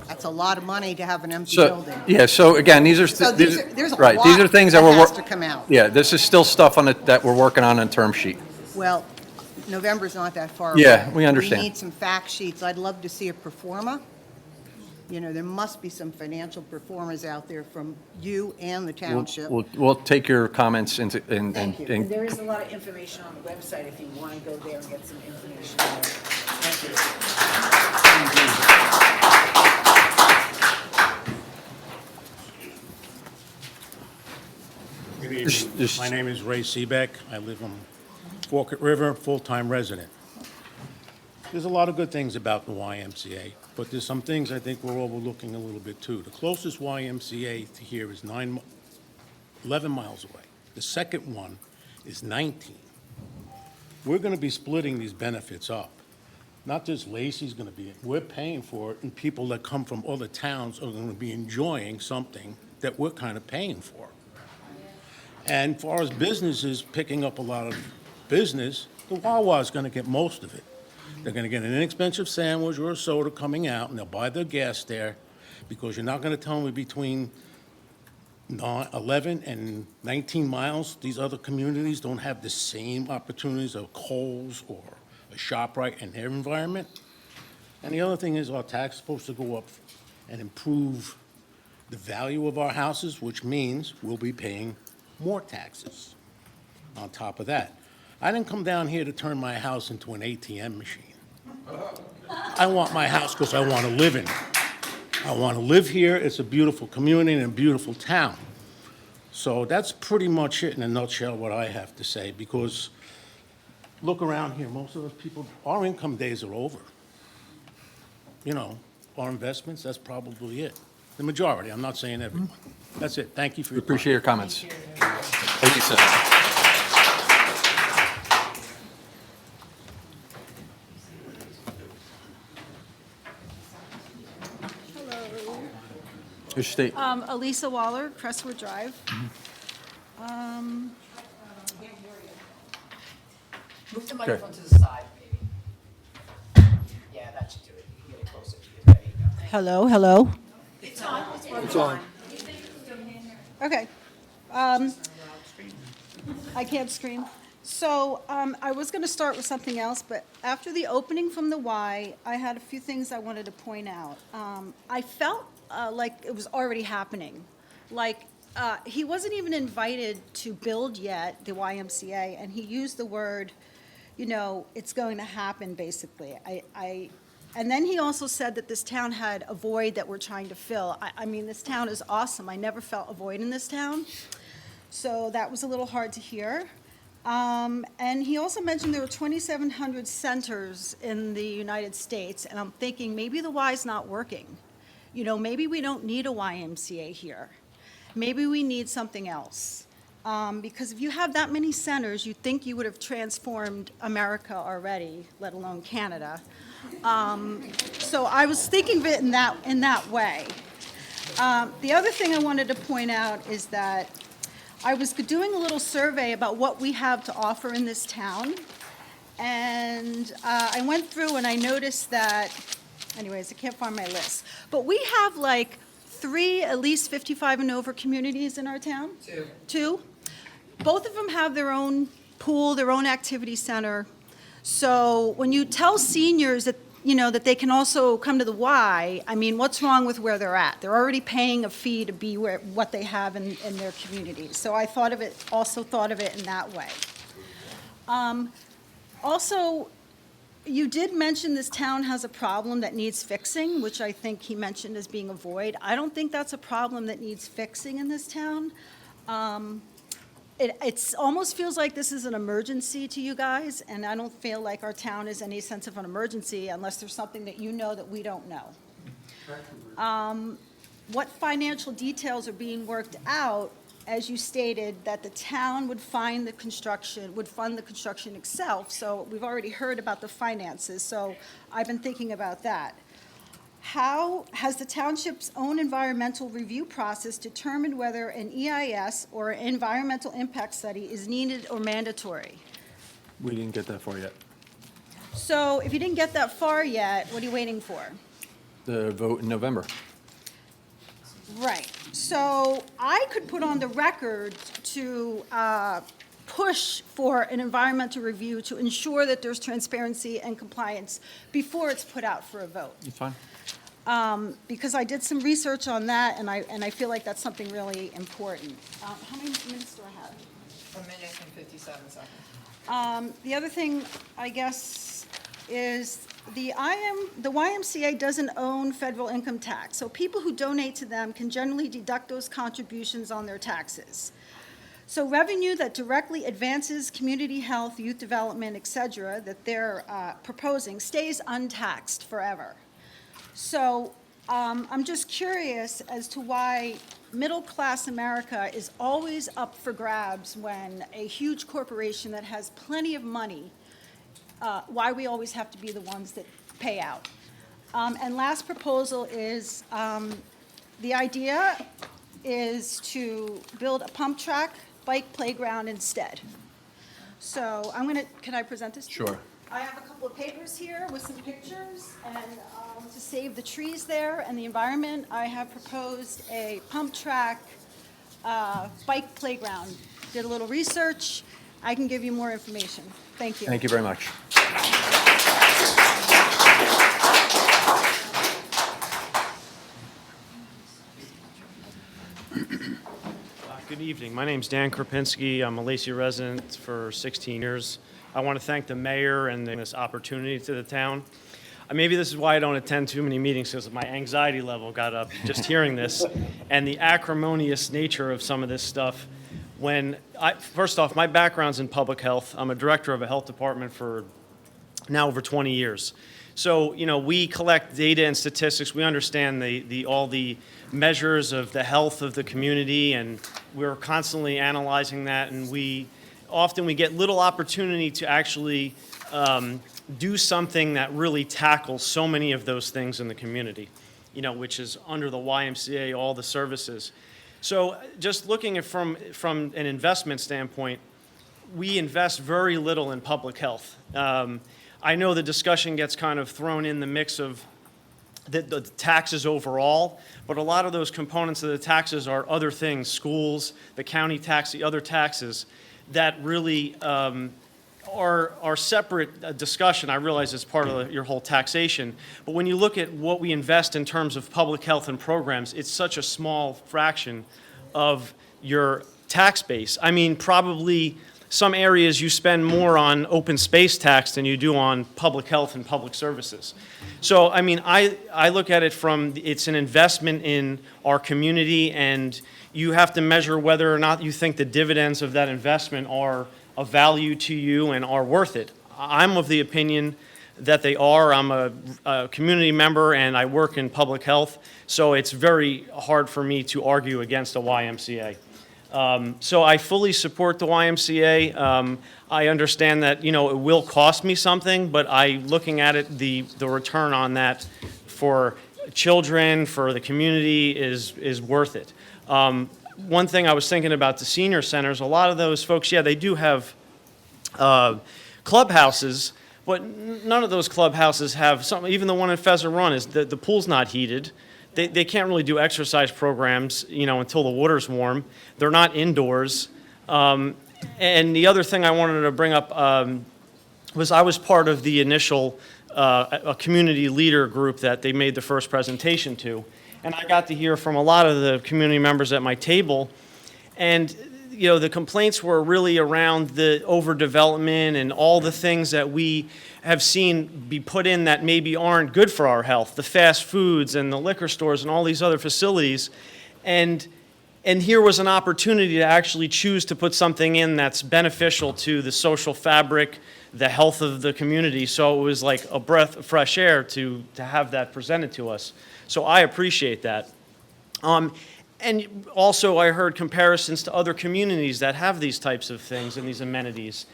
That's a lot of money to have an empty So, building. yeah, so again, these are. So there's a right, lot these are things that that we're. has to come out. Yeah, this is still stuff that we're working on term sheet. Well, November's not that far away. Yeah, we understand. We need some fact sheets. I'd love to see a pro forma. There must be some financial performers out there from you and the township. We'll take your comments into, and Thank you. And there is a lot of information on the website if you want to go there and get some information. Thank you. Good evening. My name is Ray Seebeck. I live on Forkett River, full-time resident. There's a lot of good things about the YMCA, but there's some things I think we're overlooking a little bit too. The closest YMCA to here is 11 miles away. The second one is 19. We're going to be splitting these benefits up. Not just Lacey's going to be, we're paying for it, and people that come from other towns are going to be enjoying something that we're kind of paying for. And far as businesses picking up a lot of business, the Wawa's going to get most of it. They're going to get an inexpensive sandwich or a soda coming out, and they'll buy their gas there, because you're not going to tell me between 11 and 19 miles, these other communities don't have the same opportunities of Kohl's or a ShopRite in their environment. And the other thing is, our tax is supposed to go up and improve the value of our houses, which means we'll be paying more taxes on top of that. I didn't come down here to turn my house into an ATM machine. I want my house because I want to live in it. I want to live here. It's a beautiful community and a beautiful town. So that's pretty much it in a nutshell what I have to say, because look around here, most of those people, our income days are over. You know, our investments, that's probably it. The majority, I'm not saying everyone. That's it. Thank you for We your time. appreciate your comments. Lisa. Your state. Elisa Waller, Crestwood Drive. Move the microphone to the side, maybe. Yeah, that should do it. You can get it closer to you. There you go. Hello, hello. It's on. It's on. Okay. I can't scream. So I was going to start with something else, but after the opening from the Y, I had a few things I wanted to point out. I felt like it was already happening. Like, he wasn't even invited to build yet, the YMCA, and he used the word, you know, it's going to happen, basically. And then he also said that this town had a void that we're trying to fill. I mean, this town is awesome. I never felt a void in this town. So that was a little hard to hear. And he also mentioned there were 2,700 centers in the United States, and I'm thinking maybe the Y's not working. You know, maybe we don't need a YMCA here. Maybe we need something else. Because if you have that many centers, you'd think you would have transformed America already, let alone Canada. So I was thinking of it in that way. The other thing I wanted to point out is that I was doing a little survey about what we have to offer in this town. And I went through and I noticed that, anyways, I can't find my list. But we have like 3 at least 55 and over communities in our town. 2. Both of them have their own pool, their own activity center. So when you tell seniors that, you know, that they can also come to the Y, I mean, what's wrong with where they're at? They're already paying a fee to be what they have in their communities. So I thought of it in that way. Also, you did mention this town has a problem that needs fixing, which I think he mentioned as being a void. I don't think that's a problem that needs fixing in this town. It almost feels like this is an emergency to you guys, and I don't feel like our town is any sense of an emergency unless there's something that you know that we don't know. What financial details are being worked out, as you stated, that the town would fund the construction itself, so we've already heard about the finances, so I've been thinking about that. How has the township's own environmental review process determined whether an EIS or an environmental impact study is needed or mandatory? We didn't get that far yet. So if you didn't get that far yet, what are you waiting for? The vote in November. Right. So I could put on the record to push for an environmental review to ensure that there's transparency and compliance before it's put out for a vote. You fine? Because I did some research on that, and I feel like that's something really important. How many minutes do I have? 1 minute and 57 seconds. The other thing, I guess, is the YMCA doesn't own federal income tax, so people who donate to them can generally deduct those contributions on their taxes. So revenue that directly advances community health, youth development, et cetera, that they're proposing stays untaxed forever. So I'm just curious as to why middle-class America is always up for grabs when a huge corporation that has plenty of money, why we always have to be the ones that pay out. And last proposal is, the idea is to build a pump track bike playground instead. So can I present this to you? Sure. I have a couple of papers here with some pictures, and to save the trees there and the environment, I have proposed a pump track bike playground. Did a little research. I can give you more information. Thank you. Thank you very much. Good evening. My name's Dan Kropinski. I'm a Lacey resident for 16 years. I want to thank the mayor and this opportunity to the town. Maybe this is why I don't attend too many meetings, because my anxiety level got up just hearing this and the acrimonious nature of some of this stuff. First off, my background's in public health. I'm a director of a health department for now over 20 years. So, we collect data and statistics. We understand all the measures of the health of the community, and we're constantly analyzing that, and we get little opportunity to actually do something that really tackles so many of those things in the community, which is under the YMCA, all the services. So just looking at from an investment standpoint, we invest very little in public health. I know the discussion gets kind of thrown in the mix of the taxes overall, but a lot of those components of the taxes are other things, schools, the county tax, the other taxes, that really are separate discussion. I realize it's part of your whole taxation, but when you look at what we invest in terms of public health and programs, it's such a small fraction of your tax base. I mean, probably some areas you spend more on open space tax than you do on public health and public services. So, I mean, I look at it from, it's an investment in our community, and you have to measure whether or not you think the dividends of that investment are of value to you and are worth it. I'm of the opinion that they are. I'm a community member and I work in public health, so it's very hard for me to argue against a YMCA. So I fully support the YMCA. I understand that, it will cost me something, but looking at it, the return on that for children, for the community is worth it. One thing I was thinking about the senior centers, a lot of those folks, they do have clubhouses, but none of those clubhouses have something. Even the one in Pheasant Run, the pool's not heated. They can't really do exercise programs, until the water's warm. They're not indoors. And the other thing I wanted to bring up was I was part of the initial a community leader group that they made the first presentation to. And I got to hear from a lot of the community members at my table. And, the complaints were really around the overdevelopment and all the things that we have seen be put in that maybe aren't good for our health, the fast foods and the liquor stores and all these other facilities. And here was an opportunity to actually choose to put something in that's beneficial to the social fabric, the health of the community. So it was like a breath of fresh air to have that presented to us. So I appreciate that. And also I heard comparisons to other communities that have these types of things and these amenities.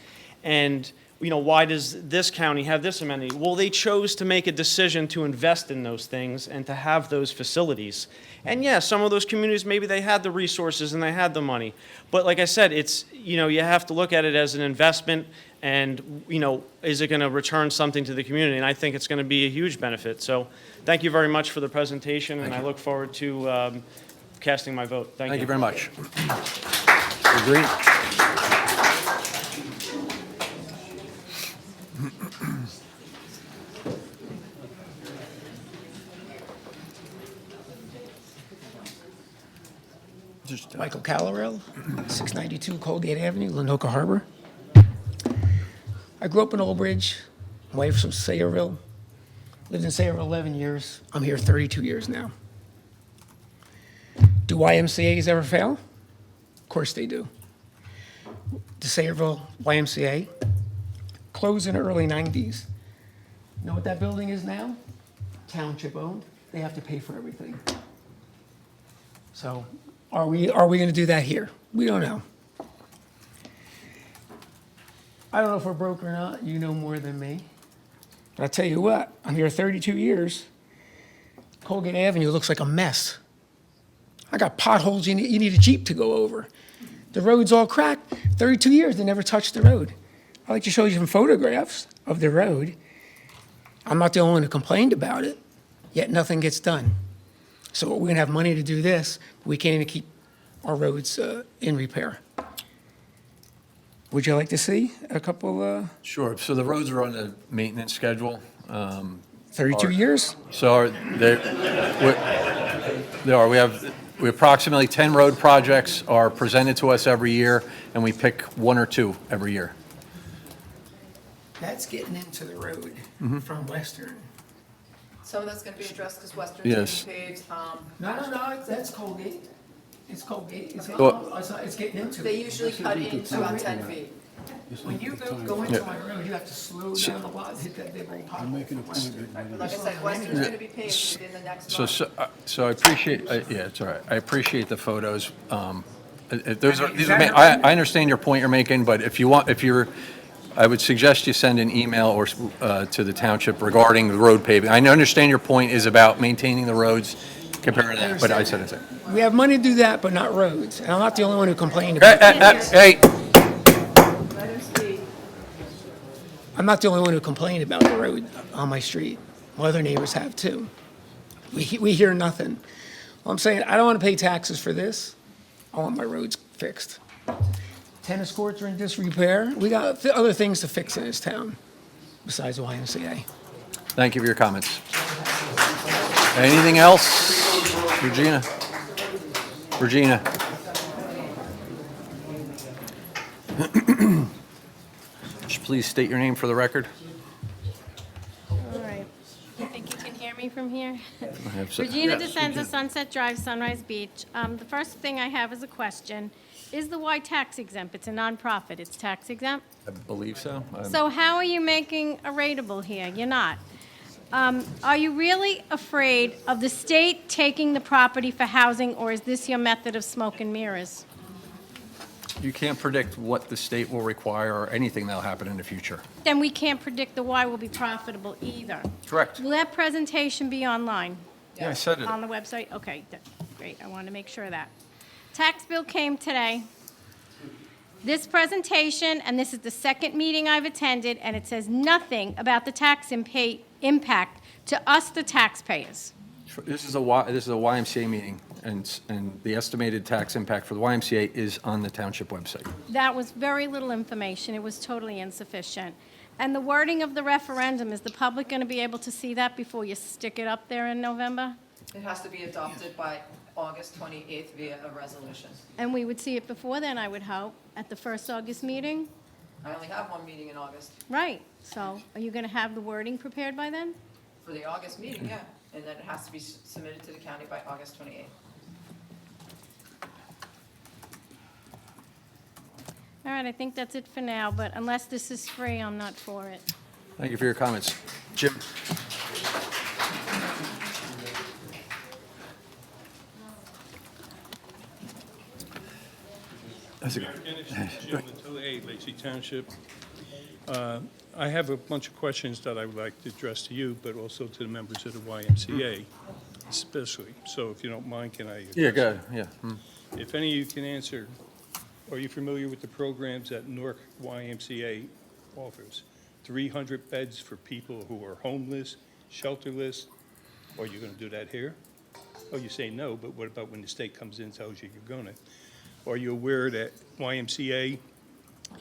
And, why does this county have this amenity? Well, they chose to make a decision to invest in those things and to have those facilities. And yeah, some of those communities, maybe they had the resources and they had the money. But like I said, it's, you have to look at it as an investment and, is it going to return something to the community? And I think it's going to be a huge benefit. So thank you very much for the presentation, and I look forward to casting my vote. Thank you. Thank you very much. Agree? Michael Callarell, 692 Colgate Avenue, Lanoka Harbor. I grew up in Old Bridge. My wife's from Sayreville. Lived in Sayreville 11 years. I'm here 32 years now. Do YMCAs ever fail? Of course they do. The Sayreville YMCA closed in the early 90s. You know what that building is now? Township owned. They have to pay for everything. So are we going to do that here? We don't know. I don't know if we're broke or not. You know more than me. But I tell you what, I'm here 32 years. Colgate Avenue looks like a mess. I got potholes you need a Jeep to go over. The road's all cracked. 32 years, they never touched the road. I'd like to show you some photographs of the road. I'm not the only one who complained about it, yet nothing gets done. So we're gonna have money to do this, but we can't even keep our roads in repair. Would you like to see a couple, Sure. So the roads are on the maintenance schedule. 32 years? So they are. We approximately 10 road projects are presented to us every year, and we pick one or two every year. That's getting into the road from Western. Some of that's gonna be addressed because Western's Yes. getting paved. No, that's Colgate. It's Colgate. Well- It's getting into They it. usually cut into about 10 feet. When you go into my road, you have to slow down a lot, hit that big old pothole. Like I said, Western's gonna be paved within the next So, month. so I appreciate, yeah, it's all right. I appreciate the photos. These Is are, that- I understand your point you're making, but if you're, I would suggest you send an email or, to the township regarding the road paving. I understand your point is about maintaining the roads compared to that, but I said it's. We have money to do that, but not roads. And I'm not the only one who complained about it. Hey, Let him speak. I'm not the only one who complained about the road on my street. My other neighbors have too. We hear nothing. Well, I'm saying, I don't want to pay taxes for this. I want my roads fixed. Tennis courts are in disrepair. We got other things to fix in this town besides the YMCA. thank you for your comments. Anything else? Regina? Regina? Just please state your name for the record. All right. I think you can hear me from here. have so- Regina Yes, DeSenza, Sunset Drive, Sunrise Beach. The first thing I have is a question. Is the Y tax exempt? It's a nonprofit. It's tax exempt? I believe so. So how are you making a rateable here? You're not. Are you really afraid of the state taking the property for housing, or is this your method of smoke and mirrors? You can't predict what the state will require or anything that'll happen in the future. Then we can't predict the Y will be profitable either. Correct. Will that presentation be online? Yeah, I said it. On the website? Okay, great, I want to make sure of that. Tax bill came today. This presentation, and this is the second meeting I've attended, and it says nothing about the tax impact to us, the taxpayers. This is a YMCA meeting, and the estimated tax impact for the YMCA is on the township website. That was very little information. It was totally insufficient. And the wording of the referendum, is the public going to be able to see that before you stick it up there in November? It has to be adopted by August 28th via a resolution. And we would see it before then, I would hope, at the first August meeting? I only have one meeting in August. Right, so are you going to have the wording prepared by then? For the August meeting, yeah. And then it has to be submitted to the county by August 28th. All right, I think that's it for now, but unless this is free, I'm not for it. Thank you for your comments. Jim? That's a good. Jim Matilli, Lacey Township. I have a bunch of questions that I would like to address to you, but also to the members of the YMCA especially. So if you don't mind, can I? Yeah, go ahead, yeah. If any of you can answer, are you familiar with the programs that Newark YMCA offers? 300 beds for people who are homeless, shelterless. Are you going to do that here? Oh, you say no, but what about when the state comes in and tells you you're going to? Are you aware that YMCA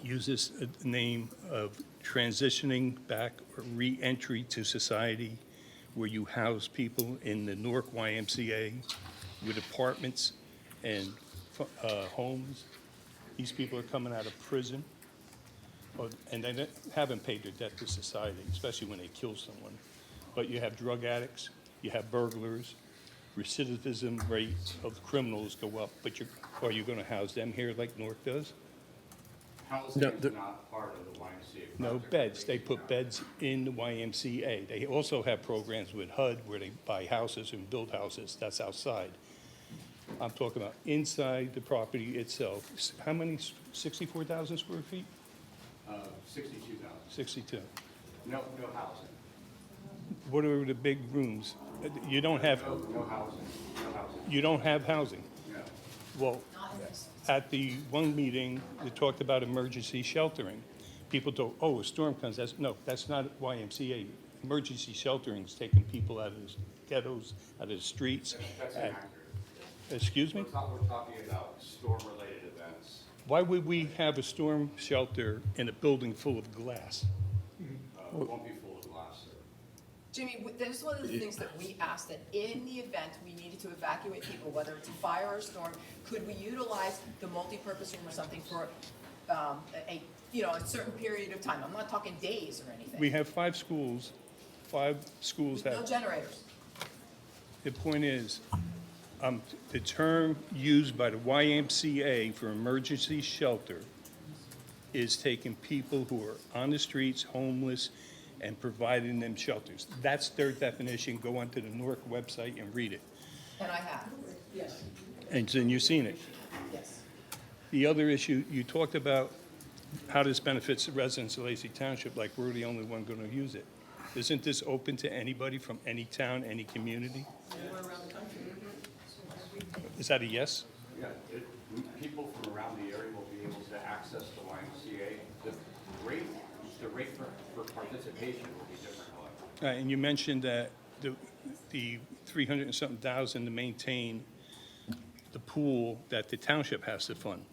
uses a name of transitioning back or re-entry to society, where you house people in the Newark YMCA with apartments and homes? These people are coming out of prison, and they haven't paid their debt to society, especially when they kill someone. But you have drug addicts, you have burglars, recidivism rates of criminals go up, but are you going to house them here like Newark does? Housing No, is the- not part of the YMCA. No beds. They put beds in the YMCA. They also have programs with HUD where they buy houses and build houses. That's outside. I'm talking about inside the property itself. How many, 64,000 square feet? 62,000. 62. No housing. What are the big rooms? You don't have, No housing. No housing. you don't have housing. No. Well, at the one meeting, they talked about emergency sheltering. People thought, oh, a storm comes, that's not YMCA. Emergency sheltering is taking people out of the ghettos, out of the streets. And- Excuse me? We're talking about storm-related events. Why would we have a storm shelter in a building full of glass? It won't be full of glass, sir. Jimmy, this is one of the things that we asked, that in the event we needed to evacuate people, whether it's a fire or a storm, could we utilize the multipurpose room or something for a certain period of time? I'm not talking days or anything. We have 5 schools No that, generators. the point is, the term used by the YMCA for emergency shelter is taking people who are on the streets, homeless, and providing them shelters. That's their definition. Go onto the NORC website and read it. And I have. Yes. And then you've seen it. Yes. The other issue, you talked about how this benefits the residents of Lacey Township, like we're the only one going to use it. Isn't this open to anybody from any town, any community? Anywhere around the country. Is that a yes? Yeah, people from around the area will be able to access the YMCA. The rate for participation will be different, however. And you mentioned that the 300 and something thousand to maintain the pool that the township has to fund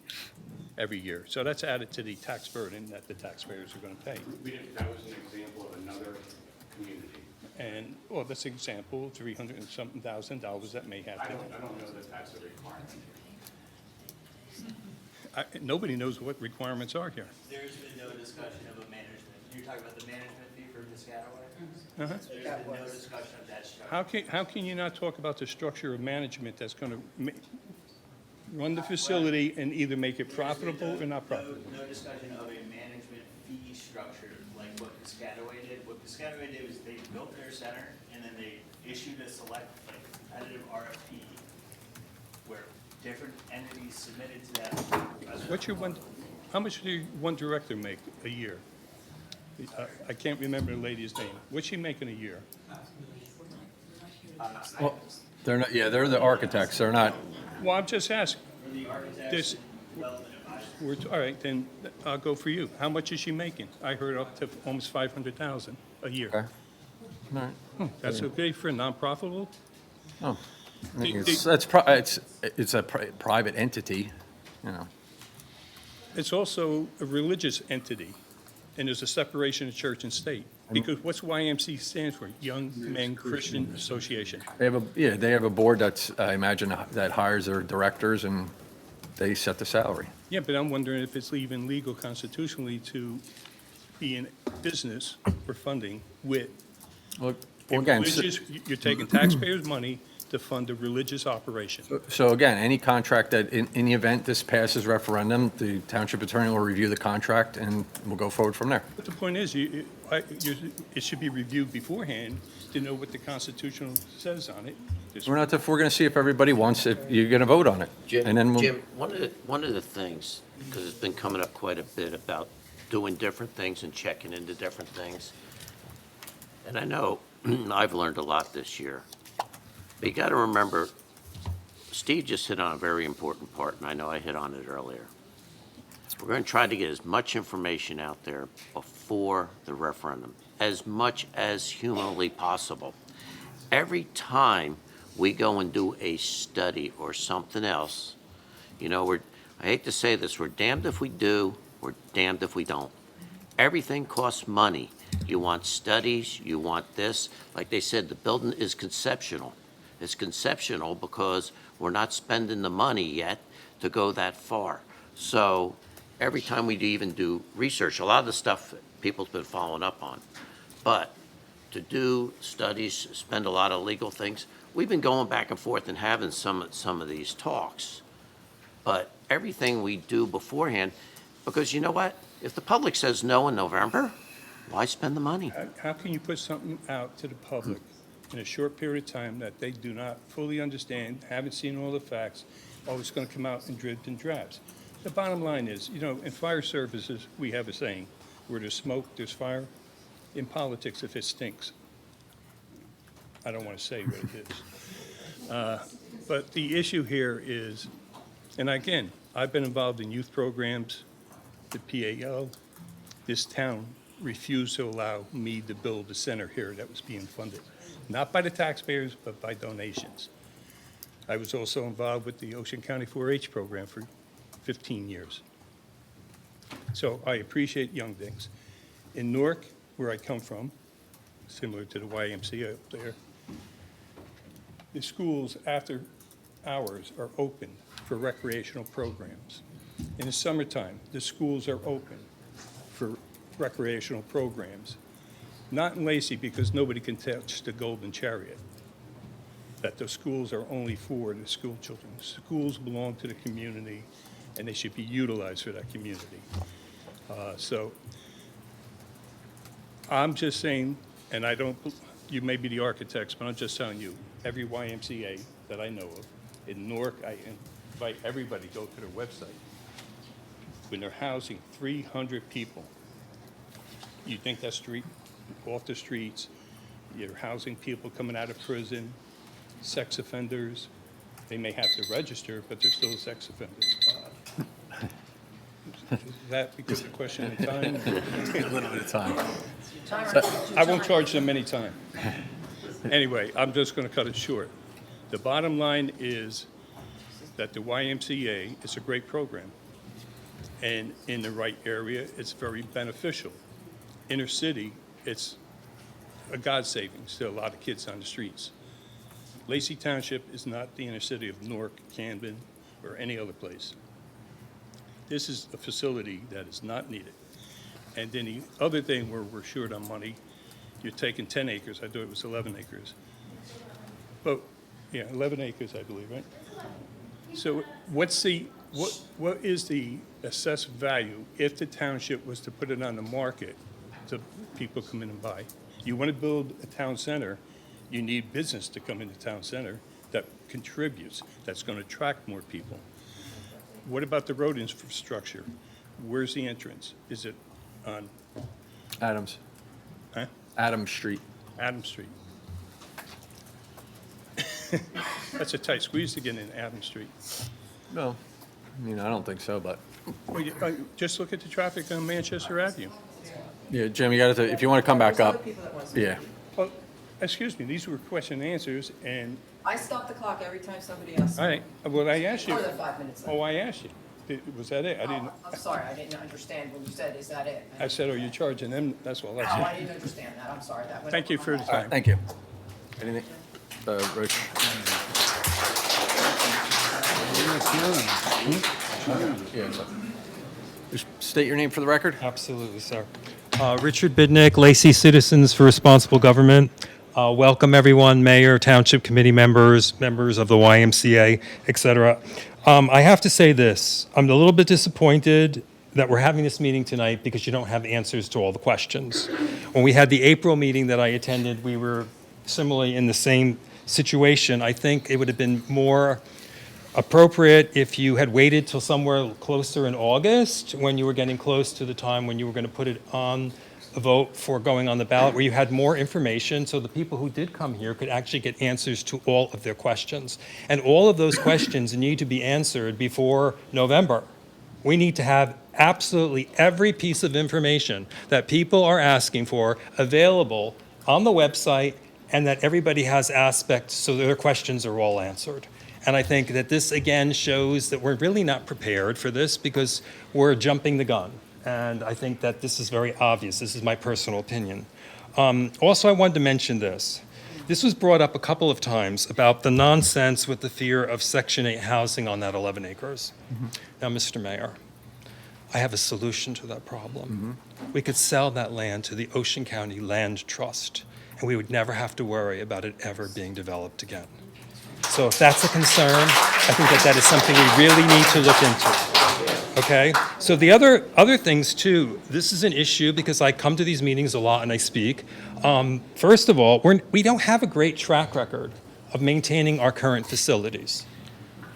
every year. So that's added to the tax burden that the taxpayers are going to pay. That was an example of another community. And, well, that's an example, 300 and something thousand dollars that may have I to. don't know that that's a requirement. Nobody knows what requirements are here. There's been no discussion of a management. You're talking about the management fee for Piscataway? Uh-huh. There's been no discussion of that structure. How can you not talk about the structure of management that's going to run the facility and either make it profitable or not profitable? No discussion of a management fee structure like what Piscataway did. What Piscataway did was they built their center and then they issued a competitive RFP where different entities submitted to that. How much do one director make a year? I can't remember the lady's name. What's she making a year? Well, they're not, yeah, they're the architects, they're not, Well, I'm just asking. The architects, This, development advisors. all right, then I'll go for you. How much is she making? I heard up to almost 500,000 a year. okay. All right. That's okay for a non-profitable? Oh, I think The- it's a private entity, you know. It's also a religious entity, and there's a separation of church and state. Because what's YMC stands for? Young Men Christian Association. They have a board that's, I imagine, that hires their directors and they set the salary. Yeah, but I'm wondering if it's even legal constitutionally to be in business or funding with Well, a again, religious, you're taking taxpayers' money to fund a religious operation. so again, any contract that, in the event this passes referendum, the township attorney will review the contract and we'll go forward from there. But the point is, it should be reviewed beforehand to know what the Constitution says on it. We're going to see if everybody wants it, you're going to vote on it. And then Jim, one of the things, because it's been coming up quite a bit about doing different things and checking into different things, and I know I've learned a lot this year. But you got to remember, Steve just hit on a very important part, and I know I hit on it earlier. We're going to try to get as much information out there before the referendum, as much as humanly possible. Every time we go and do a study or something else, you know, I hate to say this, we're damned if we do, we're damned if we don't. Everything costs money. You want studies, you want this. Like they said, the building is conceptual. It's conceptual because we're not spending the money yet to go that far. So every time we even do research, a lot of the stuff people's been following up on. But to do studies, spend a lot of legal things, we've been going back and forth and having some of these talks. But everything we do beforehand, because you know what? If the public says no in November, why spend the money? How can you put something out to the public in a short period of time that they do not fully understand, haven't seen all the facts, it's going to come out in dribs and drabs? The bottom line is, you know, in fire services, we have a saying, where there's smoke, there's fire. In politics, if it stinks, I don't want to say what it is. But the issue here is And again, I've been involved in youth programs, the PAO. This town refused to allow me to build a center here that was being funded, not by the taxpayers, but by donations. I was also involved with the Ocean County 4-H program for 15 years. So I appreciate young things. In Newark, where I come from, similar to the YMCA up there, the schools after hours are open for recreational programs. In the summertime, the schools are open for recreational programs. Not in Lacey, because nobody can touch the Golden Chariot. That the schools are only for the school children. Schools belong to the community, and they should be utilized for that community. So I'm just saying, and I don't, you may be the architects, but I'm just telling you, every YMCA that I know of, in Newark, I invite everybody to go to their website. When they're housing 300 people, you think that's off the streets, you're housing people coming out of prison, sex offenders. They may have to register, but they're still sex offenders. Is that because of question of time? A little bit of time. I won't charge them any time. Anyway, I'm just going to cut it short. The bottom line is that the YMCA is a great program. And in the right area, it's very beneficial. Inner city, it's a God savings to a lot of kids on the streets. Lacey Township is not the inner city of Newark, Camden, or any other place. This is a facility that is not needed. And then the other thing where we're short on money, you're taking 10 acres. I thought it was 11 acres. But, yeah, 11 acres, I believe, right? So what is the assessed value if the township was to put it on the market to people come in and buy? You want to build a town center, you need business to come into town center that contributes, that's going to attract more people. What about the road infrastructure? Where's the entrance? Is it on Adams. Huh? Adams Street. Adams Street? That's a tight squeeze to get in Adams Street. No, I mean, I don't think so, but. Well, just look at the traffic on Manchester Avenue. Yeah, Jim, you got to, if you want to come back up. Yeah. Well, excuse me, these were question and answers, and, I stop the clock every time somebody asks. all right, well, I asked you. More than 5 minutes. Oh, I asked you. Was that it? I didn't, I'm sorry, I didn't understand when you said, is that it? I said, are you charging them? That's all I Oh, said. I didn't understand that, I'm sorry, that went Thank over you my for the head. All right, time. thank you. Anything? Roach? Yeah. Just state your name for the record. Absolutely, sir. Richard Bidnick, Lacey Citizens for Responsible Government. Welcome, everyone, mayor, township committee members, members of the YMCA, et cetera. I have to say this. I'm a little bit disappointed that we're having this meeting tonight because you don't have answers to all the questions. When we had the April meeting that I attended, we were similarly in the same situation. I think it would have been more appropriate if you had waited till somewhere closer in August, when you were getting close to the time when you were going to put it on a vote for going on the ballot, where you had more information so the people who did come here could actually get answers to all of their questions. And all of those questions need to be answered before November. We need to have absolutely every piece of information that people are asking for available on the website, and that everybody has aspects so their questions are all answered. And I think that this, again, shows that we're really not prepared for this because we're jumping the gun. And I think that this is very obvious. This is my personal opinion. Also, I wanted to mention this. This was brought up a couple of times about the nonsense with the fear of Section 8 housing on that 11 acres. Now, Mr. Mayor, I have a solution to that problem. We could sell that land to the Ocean County Land Trust, and we would never have to worry about it ever being developed again. So if that's a concern, I think that that is something we really need to look into. Okay? So the other things too, this is an issue because I come to these meetings a lot and I speak. First of all, we don't have a great track record of maintaining our current facilities.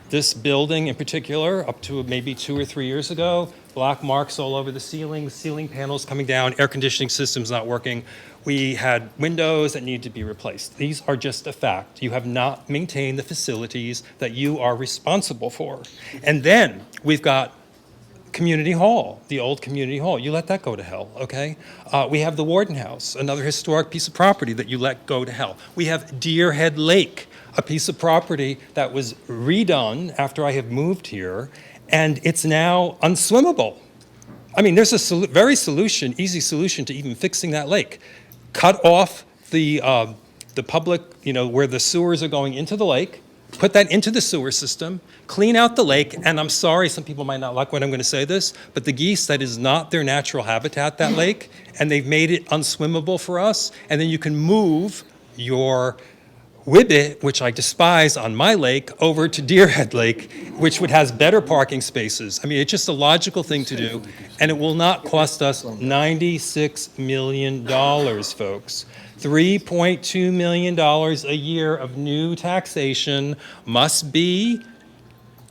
This building in particular, up to maybe 2 or 3 years ago, black marks all over the ceiling panels coming down, air conditioning system's not working. We had windows that needed to be replaced. These are just a fact. You have not maintained the facilities that you are responsible for. And then we've got Community Hall, the old Community Hall. You let that go to hell, okay? We have the Warden House, another historic piece of property that you let go to hell. We have Deer Head Lake, a piece of property that was redone after I have moved here, and it's now unswimmable. I mean, there's a easy solution to even fixing that lake. Cut off the public, where the sewers are going into the lake, put that into the sewer system, clean out the lake, and I'm sorry, some people might not like when I'm going to say this, but the geese, that is not their natural habitat, that lake, and they've made it unswimmable for us, and then you can move your Whibbit, which I despise on my lake, over to Deer Head Lake, which has better parking spaces. I mean, it's just a logical thing to do, and it will not cost us $96 million, folks. $3.2 million a year of new taxation must be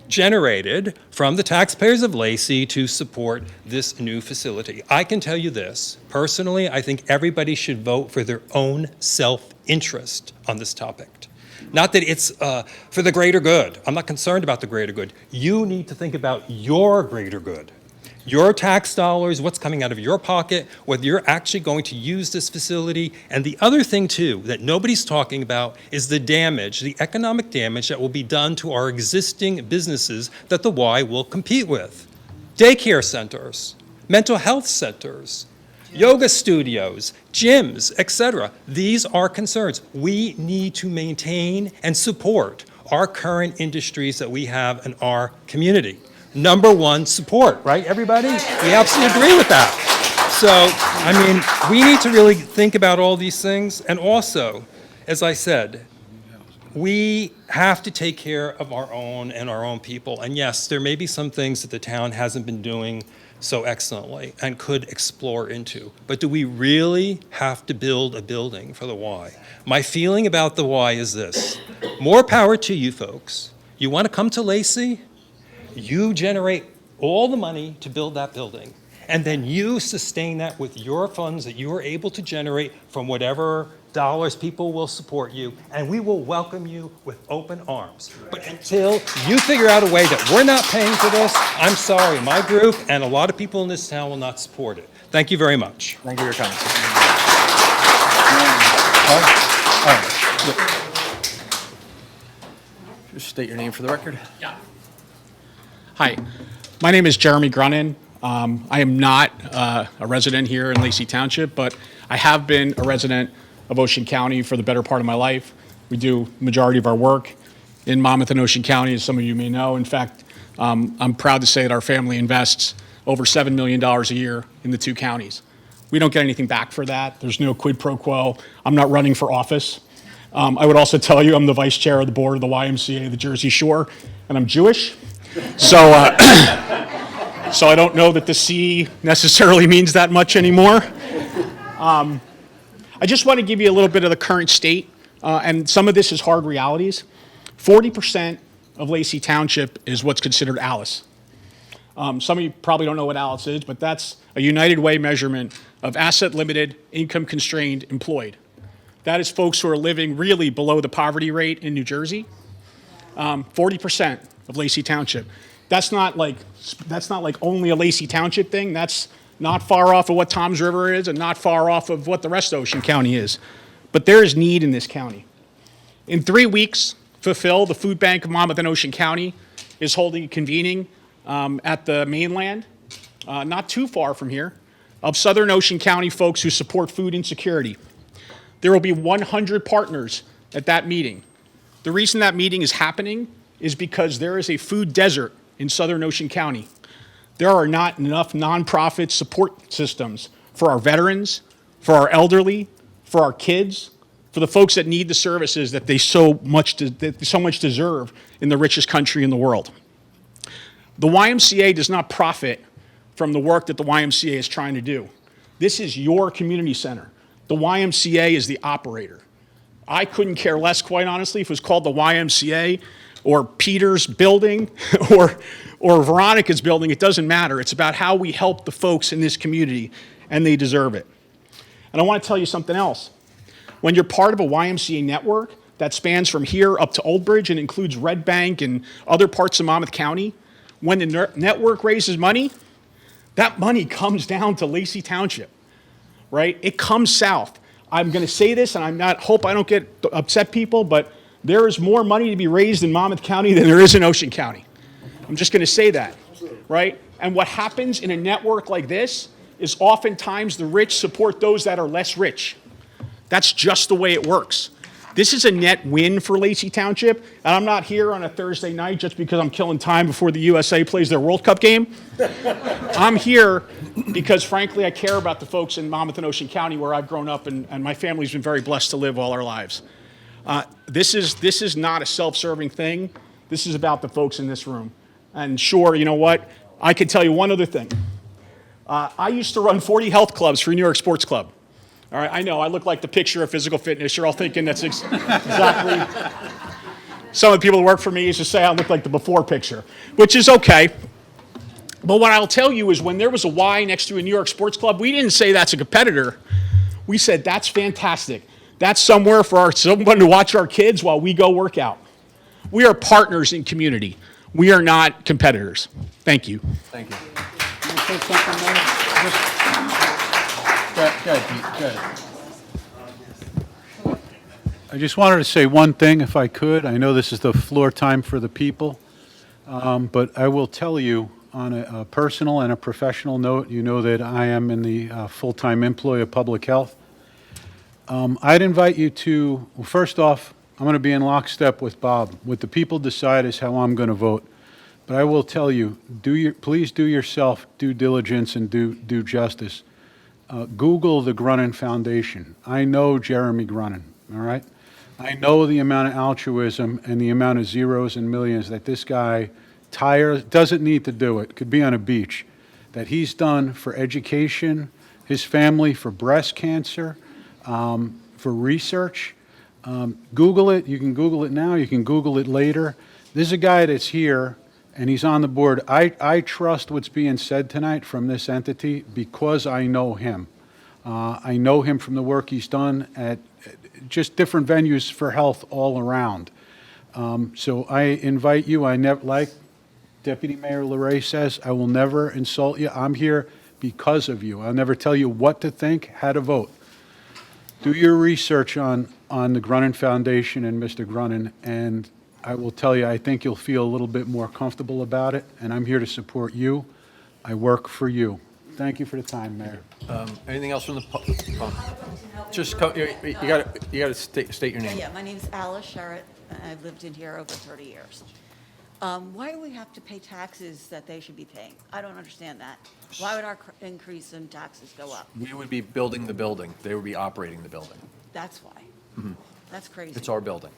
generated from the taxpayers of Lacey to support this new facility. I can tell you this, personally, I think everybody should vote for their own self-interest on this topic. Not that it's for the greater good. I'm not concerned about the greater good. You need to think about your greater good. Your tax dollars, what's coming out of your pocket, whether you're actually going to use this facility. And the other thing, too, that nobody's talking about is the damage, the economic damage that will be done to our existing businesses that the Y will compete with. Daycare centers, mental health centers, yoga studios, gyms, etc. These are concerns. We need to maintain and support our current industries that we have in our community. Number one, support, right, everybody? We absolutely agree with that. So, I mean, we need to really think about all these things. And also, as I said, we have to take care of our own and our own people. And yes, there may be some things that the town hasn't been doing so excellently and could explore into. But do we really have to build a building for the Y? My feeling about the Y is this. More power to you folks. You want to come to Lacey? You generate all the money to build that building, and then you sustain that with your funds that you are able to generate from whatever dollars people will support you, and we will welcome you with open arms. But until you figure out a way that we're not paying for this, I'm sorry, my group and a lot of people in this town will not support it. Thank you very much. Thank you for your comments. Just state your name for the record. Yeah. Hi, my name is Jeremy Grunin. I am not a resident here in Lacey Township, but I have been a resident of Ocean County for the better part of my life. We do the majority of our work in Monmouth and Ocean County, as some of you may know. In fact, I'm proud to say that our family invests over $7 million a year in the two counties. We don't get anything back for that. There's no quid pro quo. I'm not running for office. I would also tell you I'm the vice chair of the board of the YMCA of the Jersey Shore, and I'm Jewish. So, so I don't know that the C necessarily means that much anymore. I just want to give you a little bit of the current state, and some of this is hard realities. 40% of Lacey Township is what's considered ALICE. Some of you probably don't know what ALICE is, but that's a United Way measurement of asset-limited, income-constrained employed. That is folks who are living really below the poverty rate in New Jersey. 40% of Lacey Township. That's not like only a Lacey Township thing. That's not far off of what Toms River is and not far off of what the rest of Ocean County is. But there is need in this county. In 3 weeks, Fulfill, the food bank of Monmouth and Ocean County, is holding a convening at the mainland, not too far from here, of Southern Ocean County folks who support food insecurity. There will be 100 partners at that meeting. The reason that meeting is happening is because there is a food desert in Southern Ocean County. There are not enough nonprofit support systems for our veterans, for our elderly, for our kids, for the folks that need the services that they so much deserve in the richest country in the world. The YMCA does not profit from the work that the YMCA is trying to do. This is your community center. The YMCA is the operator. I couldn't care less, quite honestly, if it was called the YMCA or Peter's building or Veronica's building. It doesn't matter. It's about how we help the folks in this community, and they deserve it. And I want to tell you something else. When you're part of a YMCA network that spans from here up to Old Bridge and includes Red Bank and other parts of Monmouth County, when the network raises money, that money comes down to Lacey Township, right? It comes south. I'm going to say this, and hope I don't get upset people, but there is more money to be raised in Monmouth County than there is in Ocean County. I'm just going to say that, right? And what happens in a network like this is oftentimes the rich support those that are less rich. That's just the way it works. This is a net win for Lacey Township, and I'm not here on a Thursday night just because I'm killing time before the USA plays their World Cup game. I'm here because, frankly, I care about the folks in Monmouth and Ocean County where I've grown up, and my family's been very blessed to live all our lives. This is not a self-serving thing. This is about the folks in this room. And sure, you know what? I can tell you one other thing. I used to run 40 health clubs for New York Sports Club. All right, I know, I look like the picture of physical fitness. You're all thinking that's exactly. Some of the people that work for me used to say I look like the before picture, which is okay. But what I'll tell you is when there was a Y next to a New York Sports Club, we didn't say that's a competitor. We said that's fantastic. That's somewhere for someone to watch our kids while we go work out. We are partners in community. We are not competitors. Thank you. Thank you. Can I say something, Mayor? Go ahead, Pete. Go ahead. I just wanted to say one thing, if I could. I know this is the floor time for the people, but I will tell you on a personal and a professional note, you know that I am in the full-time employ of public health. I'd invite you to, well, first off, I'm going to be in lockstep with Bob. What the people decide is how I'm going to vote. But I will tell you, please do yourself due diligence and do justice. Google the Grunin Foundation. I know Jeremy Grunin, all right? I know the amount of altruism and the amount of zeros and millions that this guy doesn't need to do it, could be on a beach, that he's done for education, his family, for breast cancer, for research. Google it. You can Google it now. You can Google it later. This is a guy that's here, and he's on the board. I trust what's being said tonight from this entity because I know him. I know him from the work he's done at just different venues for health all around. So I invite you. I never, like Deputy Mayor LaRae says, I will never insult you. I'm here because of you. I'll never tell you what to think, how to vote. Do your research on the Grunin Foundation and Mr. Grunin, and I will tell you, I think you'll feel a little bit more comfortable about it, and I'm here to support you. I work for you. Thank you for the time, Mayor. Anything else from the public? Just, you got to state your name. Yeah, my name's Alice Sherritt, and I've lived in here over 30 years. Why do we have to pay taxes that they should be paying? I don't understand that. Why would our increase in taxes go up? We would be building the building. They would be operating the building. That's why. That's crazy. It's our building.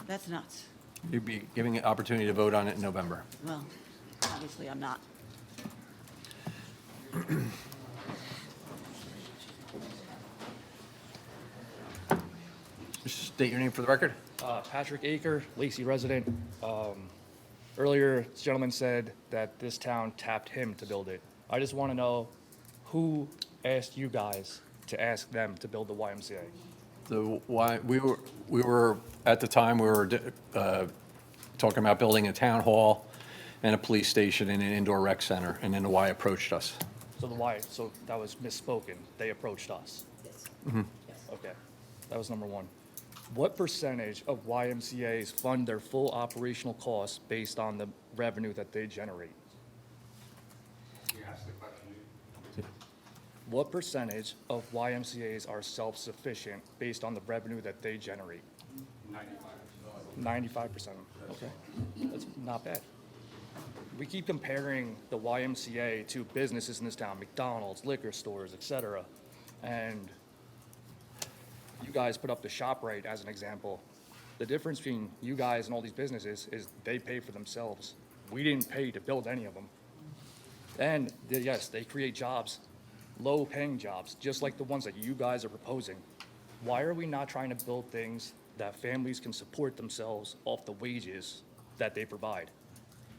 That's nuts. You'd be giving an opportunity to vote on it in November. Well, obviously I'm not. Just state your name for the record. Patrick Aker, Lacey resident. Earlier, this gentleman said that this town tapped him to build it. I just want to know who asked you guys to ask them to build the YMCA? We were at the time we were talking about building a town hall and a police station and an indoor rec center, and then the Y approached us. So that was misspoken. They approached us. Yes. Okay, that was number one. What percentage of YMCA's fund their full operational costs based on the revenue that they generate? What percentage of YMCA's are self-sufficient based on the revenue that they generate? 95%. Okay, that's not bad. We keep comparing the YMCA to businesses in this town, McDonald's, liquor stores, etc. And you guys put up the ShopRite as an example. The difference between you guys and all these businesses is they pay for themselves. We didn't pay to build any of them. And yes, they create jobs, low-paying jobs, just like the ones that you guys are proposing. Why are we not trying to build things that families can support themselves off the wages that they provide?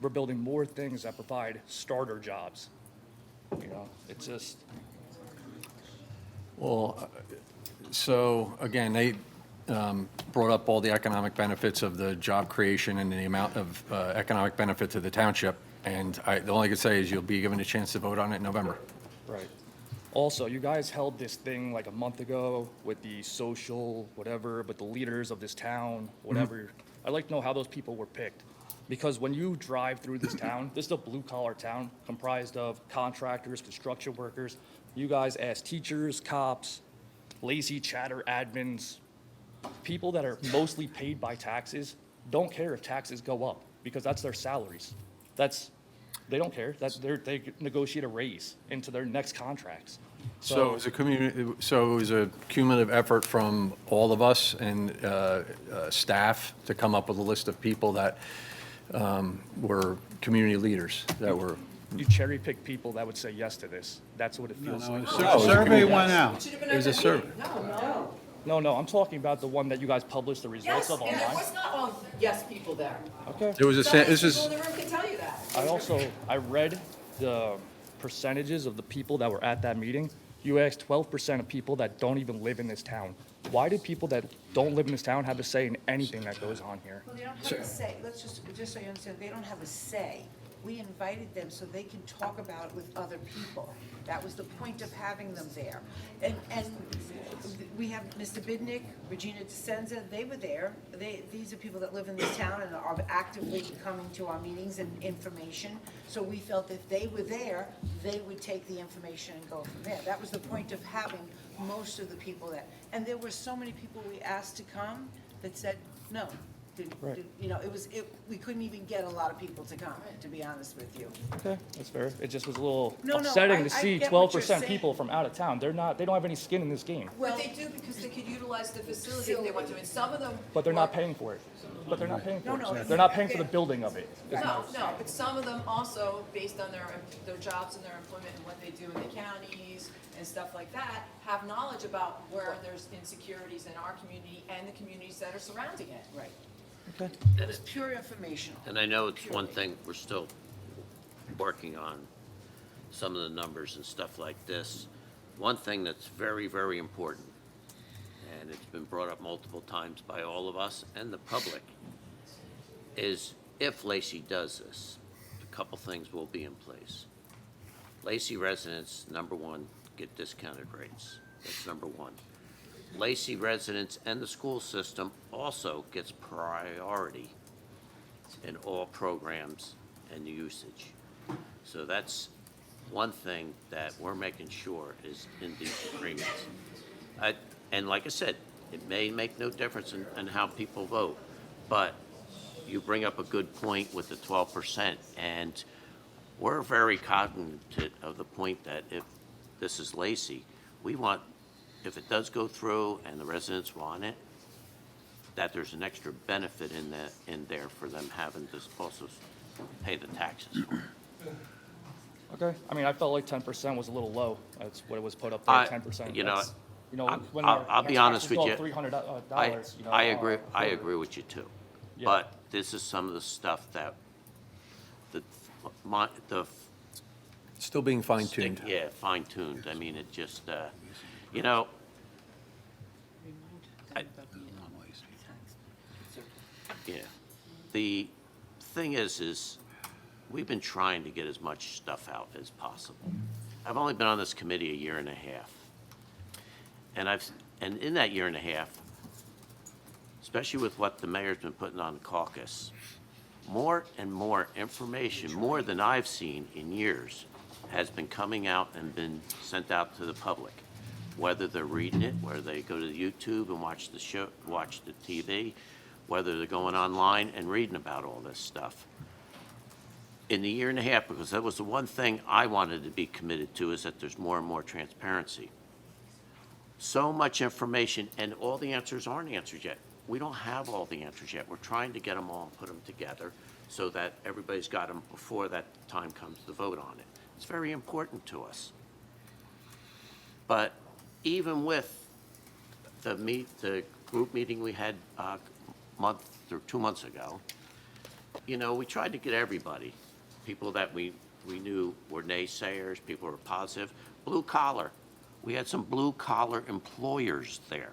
We're building more things that provide starter jobs. You know, it's just, Well, so again, they brought up all the economic benefits of the job creation and the amount of economic benefit to the township. And the only I could say is you'll be given a chance to vote on it in November. right. Also, you guys held this thing like a month ago with the social whatever, but the leaders of this town, whatever. I'd like to know how those people were picked. Because when you drive through this town, this is a blue-collar town comprised of contractors, construction workers. You guys ask teachers, cops, lazy chatter admins, people that are mostly paid by taxes, don't care if taxes go up because that's their salaries. They don't care. They negotiate a raise into their next contracts. So it was a so it was a cumulative effort from all of us and staff to come up with a list of people that were community leaders that were. You cherry pick people that would say yes to this. That's what it feels like. Survey went out. It was a survey. No, I'm talking about the one that you guys published the results Yes, of and online. there was not all yes people there. Okay. There was a, Some this people is, in the room can tell you that. I read the percentages of the people that were at that meeting. You asked 12% of people that don't even live in this town. Why do people that don't live in this town have a say in anything that goes on here? Well, they don't have a say, let's just so you understand, they don't have a say. We invited them so they can talk about it with other people. That was the point of having them there. And we have Mr. Bidnick, Regina DeSenza, they were there. These are people that live in this town and are actively coming to our meetings and information. So we felt if they were there, they would take the information and go from there. That was the point of having most of the people there. And there were so many people we asked to come that said no. You know, we couldn't even get a lot of people to come, to be honest with you. Okay, that's fair. It just was a little No, upsetting to I see get what you're 12% saying. people from out of town. They don't have any skin in this game. But they do because they could utilize the facility if they want to, and some of them. But they're not paying for it. They're not paying No, They're not paying for the building of it. No, but some of them also, based on their jobs and their employment and what they do in the counties and stuff like that, have knowledge about where there's insecurities in our community and the communities that are surrounding it. Right. Okay. It was pure informational. And I know it's one thing, we're still working on some of the numbers and stuff like this. One thing that's very, very important, and it's been brought up multiple times by all of us and the public, is if Lacey does this, a couple things will be in place. Lacey residents, number one, get discounted rates. That's number one. Lacey residents and the school system also gets priority in all programs and usage. So that's one thing that we're making sure is in these agreements. And like I said, it may make no difference in how people vote, but you bring up a good point with the 12%, and we're very cognizant of the point that if this is Lacey, we want, if it does go through and the residents want it, that there's an extra benefit in there for them having to also pay the taxes for it. Okay. I mean, I felt like 10% was a little low. That's what it was put up there, 10%. When I'll be honest with you. $300, you know. I agree with you too. Yeah. But this is some of the stuff that the still being fine-tuned. Yeah, fine-tuned. I mean, it just, you know, yeah. The thing is we've been trying to get as much stuff out as possible. I've only been on this committee a year and a half. And in that year and a half, especially with what the mayor's been putting on the caucus, more and more information, more than I've seen in years, has been coming out and been sent out to the public. Whether they're reading it, whether they go to YouTube and watch the show, watch the TV, whether they're going online and reading about all this stuff. In the year and a half, because that was the one thing I wanted to be committed to, is that there's more and more transparency. So much information, and all the answers aren't answered yet. We don't have all the answers yet. We're trying to get them all and put them together so that everybody's got them before that time comes to vote on it. It's very important to us. But even with the group meeting we had a month or 2 months ago, you know, we tried to get everybody, people that we knew were naysayers, people who were positive, blue collar. We had some blue collar employers there,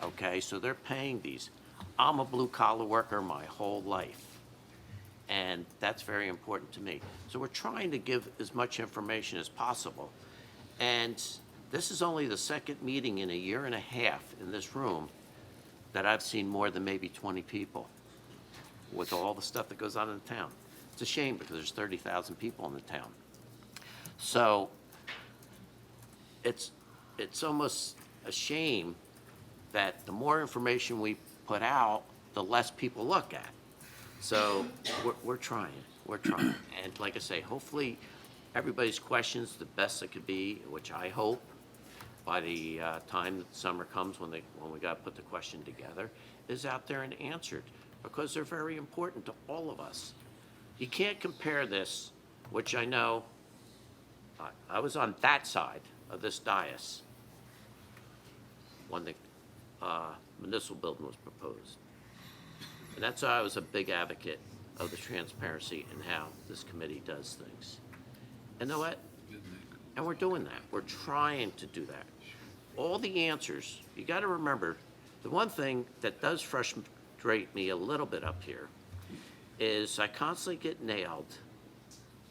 okay? So they're paying these. I'm a blue collar worker my whole life, and that's very important to me. So we're trying to give as much information as possible. And this is only the second meeting in a year and a half in this room that I've seen more than maybe 20 people with all the stuff that goes on in the town. It's a shame because there's 30,000 people in the town. So it's almost a shame that the more information we put out, the less people look at. So we're trying. And like I say, hopefully everybody's questions the best it could be, which I hope by the time that summer comes when we got to put the question together, is out there and answered, because they're very important to all of us. You can't compare this, which I know, I was on that side of this dais when the municipal building was proposed. And that's why I was a big advocate of the transparency and how this committee does things. And you know what? And we're doing that. We're trying to do that. All the answers, you got to remember, the one thing that does frustrate me a little bit up here is I constantly get nailed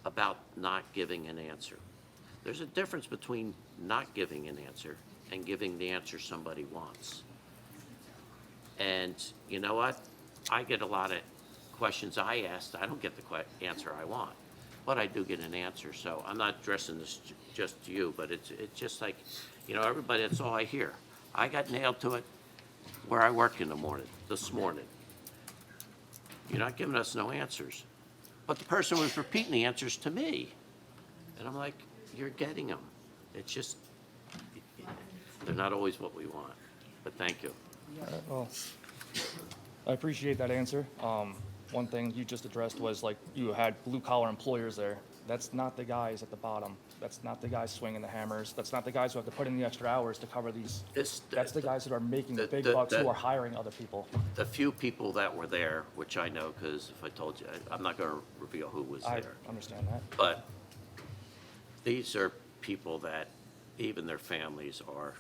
about not giving an answer. There's a difference between not giving an answer and giving the answer somebody wants. And you know what? I get a lot of questions I asked. I don't get the answer I want, but I do get an answer. So I'm not addressing this just to you, but it's just like, you know, everybody, that's all I hear. I got nailed to it where I work in the morning, this morning. You're not giving us no answers. But the person was repeating the answers to me. And I'm like, you're getting them. It's just, they're not always what we want. But thank you. Well, I appreciate that answer. One thing you just addressed was like you had blue collar employers there. That's not the guys at the bottom. That's not the guys swinging the hammers. That's not the guys who have to put in the extra hours to cover these. That's the guys that are making the big bucks who are hiring other people. The few people that were there, which I know, because if I told you, I'm not going to reveal who was I there. understand that. But these are people that even their families are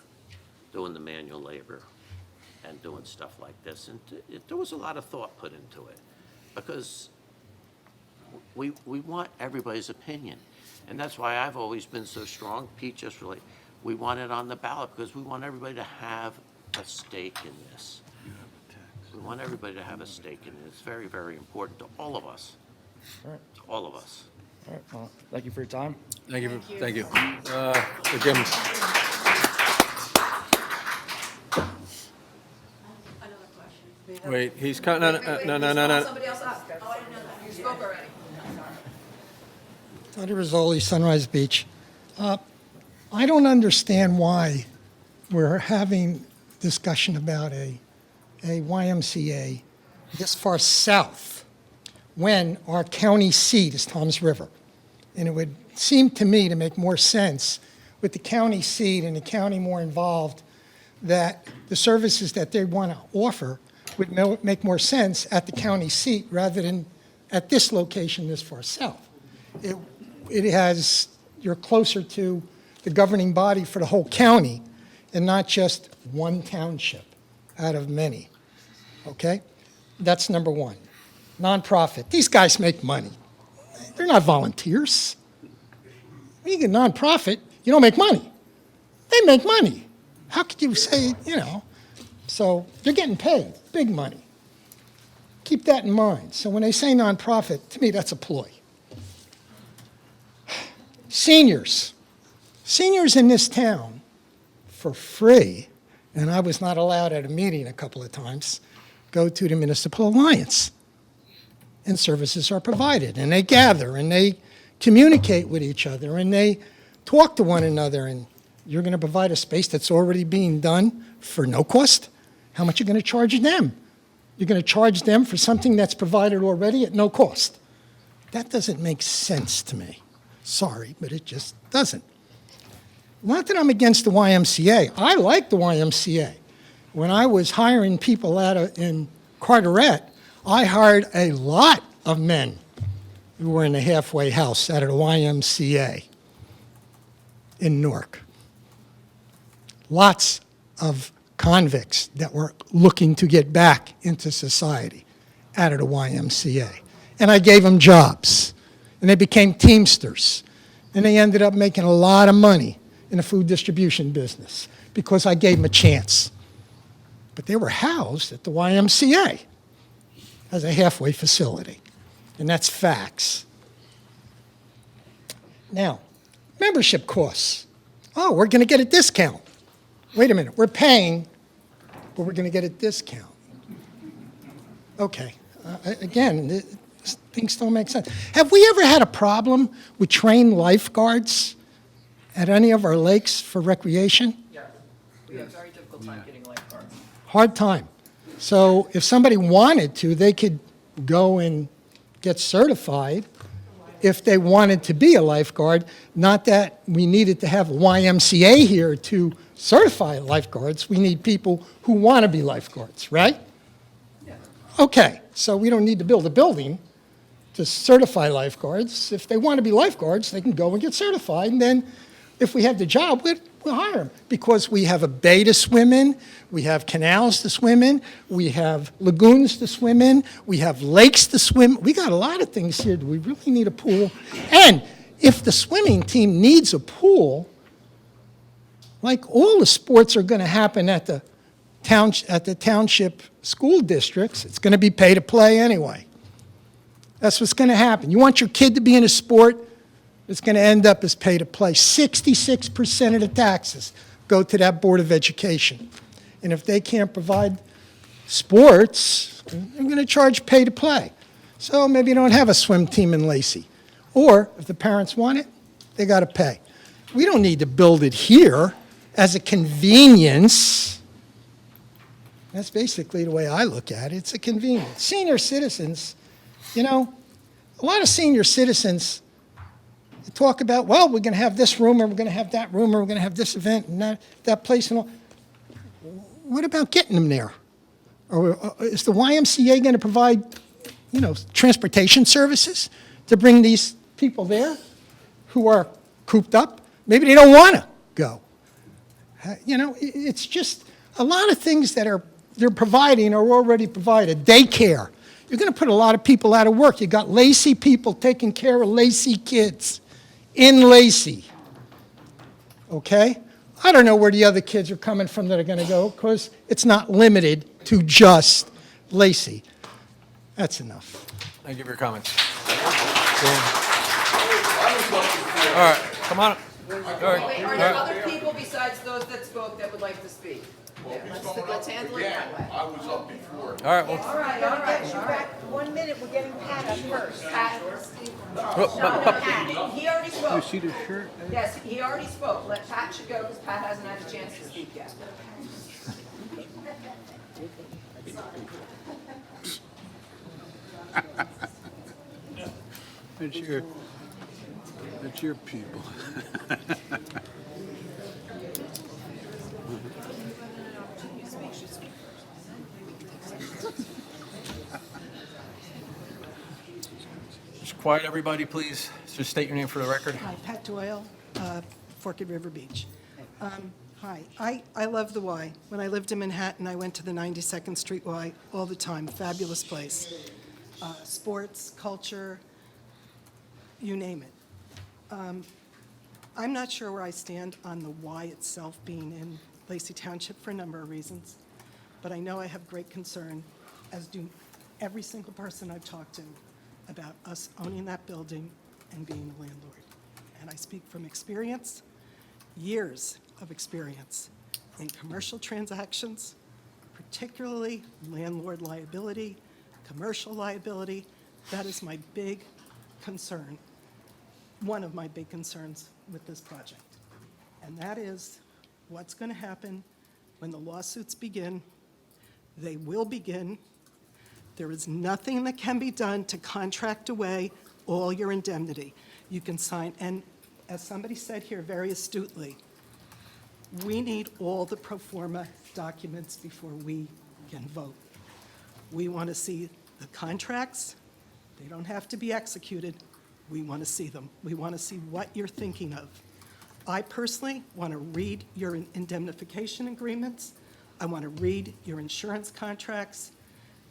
doing the manual labor and doing stuff like this. And there was a lot of thought put into it because we want everybody's opinion. And that's why I've always been so strong. Pete just really, we want it on the ballot because we want everybody to have a stake in this. We want everybody to have a stake in it. It's very, very important to all of us. All right. To all of us. All right. Well, thank you for your time. Thank you. Thank you. Jim. Wait, he's cutting, no. Somebody else asked. Oh, I didn't know that. You spoke already. Tony Rizzoli, Sunrise Beach. I don't understand why we're having discussion about a YMCA this far south when our county seat is Toms River. And it would seem to me to make more sense with the county seat and the county more involved that the services that they want to offer would make more sense at the county seat rather than at this location this far south. You're closer to the governing body for the whole county and not just one township out of many, okay? That's number one. Nonprofit, these guys make money. They're not volunteers. When you get nonprofit, you don't make money. They make money. How could you say, so they're getting paid, big money. Keep that in mind. So when they say nonprofit, to me, that's a ploy. Seniors in this town for free, and I was not allowed at a meeting a couple of times, go to the Municipal Alliance. And services are provided, and they gather, and they communicate with each other, and they talk to one another, and you're going to provide a space that's already being done for no cost? How much are you going to charge them? You're going to charge them for something that's provided already at no cost. That doesn't make sense to me. Sorry, but it just doesn't. Not that I'm against the YMCA. I like the YMCA. when I was hiring people in Carteret, I hired a lot of men who were in the halfway house out of the YMCA in Newark. Lots of convicts that were looking to get back into society out of the YMCA. And I gave them jobs. And they became Teamsters. And they ended up making a lot of money in the food distribution business because I gave them a chance. But they were housed at the YMCA as a halfway facility. And that's facts. Now, membership costs. Oh, we're going to get a discount. Wait a minute, we're paying, but we're going to get a discount. Okay, again, things don't make sense. Have we ever had a problem with trained lifeguards at any of our lakes for recreation? Yes. We have a very difficult time getting lifeguards. Hard time. So if somebody wanted to, they could go and get certified if they wanted to be a lifeguard. Not that we needed to have a YMCA here to certify lifeguards. We need people who want to be lifeguards, right? Okay, so we don't need to build a building to certify lifeguards. If they want to be lifeguards, they can go and get certified, and then if we have the job, we'll hire them. Because we have a bay to swim in, we have canals to swim in, we have lagoons to swim in, we have lakes to swim. We got a lot of things here. Do we really need a pool? And if the swimming team needs a pool, like all the sports are going to happen at the township school districts, it's going to be pay to play anyway. That's what's going to happen. You want your kid to be in a sport, it's going to end up as pay to play. 66% of the taxes go to that Board of Education. And if they can't provide sports, they're going to charge pay to play. So maybe you don't have a swim team in Lacey. Or if the parents want it, they got to pay. We don't need to build it here as a convenience. That's basically the way I look at it. It's a convenience. Senior citizens, you know, a lot of senior citizens talk about, well, we're going to have this room, or we're going to have that room, or we're going to have this event and that place and all. What about getting them there? Or is the YMCA going to provide, you know, transportation services to bring these people there who are cooped up? Maybe they don't want to go. You know, it's just a lot of things that they're providing are already provided. Daycare. You're going to put a lot of people out of work. You got Lacey people taking care of Lacey kids in Lacey. Okay? I don't know where the other kids are coming from that are going to go, because it's not limited to just Lacey. That's enough. Thank you for your comments. All right, come on up. All right. Wait, are there other people besides those that spoke that would like to speak? Let's handle it that way. I was up before. All right, well, All right, all right. 1 minute, we're getting Pat up first. Pat. but- Pat, he already spoke. You see the shirt? Yes, he already spoke. Let Pat should go, because Pat hasn't had a chance to speak yet. It's your people. Just quiet, everybody, please. Just state your name for the record. Hi, Pat Doyle, Forked River Beach. Hi, I love the Y. When I lived in Manhattan, I went to the 92nd Street Y all the time. Fabulous place. Sports, culture, you name it. I'm not sure where I stand on the Y itself being in Lacey Township for a number of reasons, but I know I have great concern, as do every single person I've talked to, about us owning that building and being the landlord. And I speak from experience, years of experience in commercial transactions, particularly landlord liability, commercial liability. That is my big concern, one of my big concerns with this project. And that is what's going to happen when the lawsuits begin. They will begin. There is nothing that can be done to contract away all your indemnity. You can sign, and as somebody said here very astutely, we need all the pro forma documents before we can vote. We want to see the contracts. They don't have to be executed. We want to see them. We want to see what you're thinking of. I personally want to read your indemnification agreements. I want to read your insurance contracts.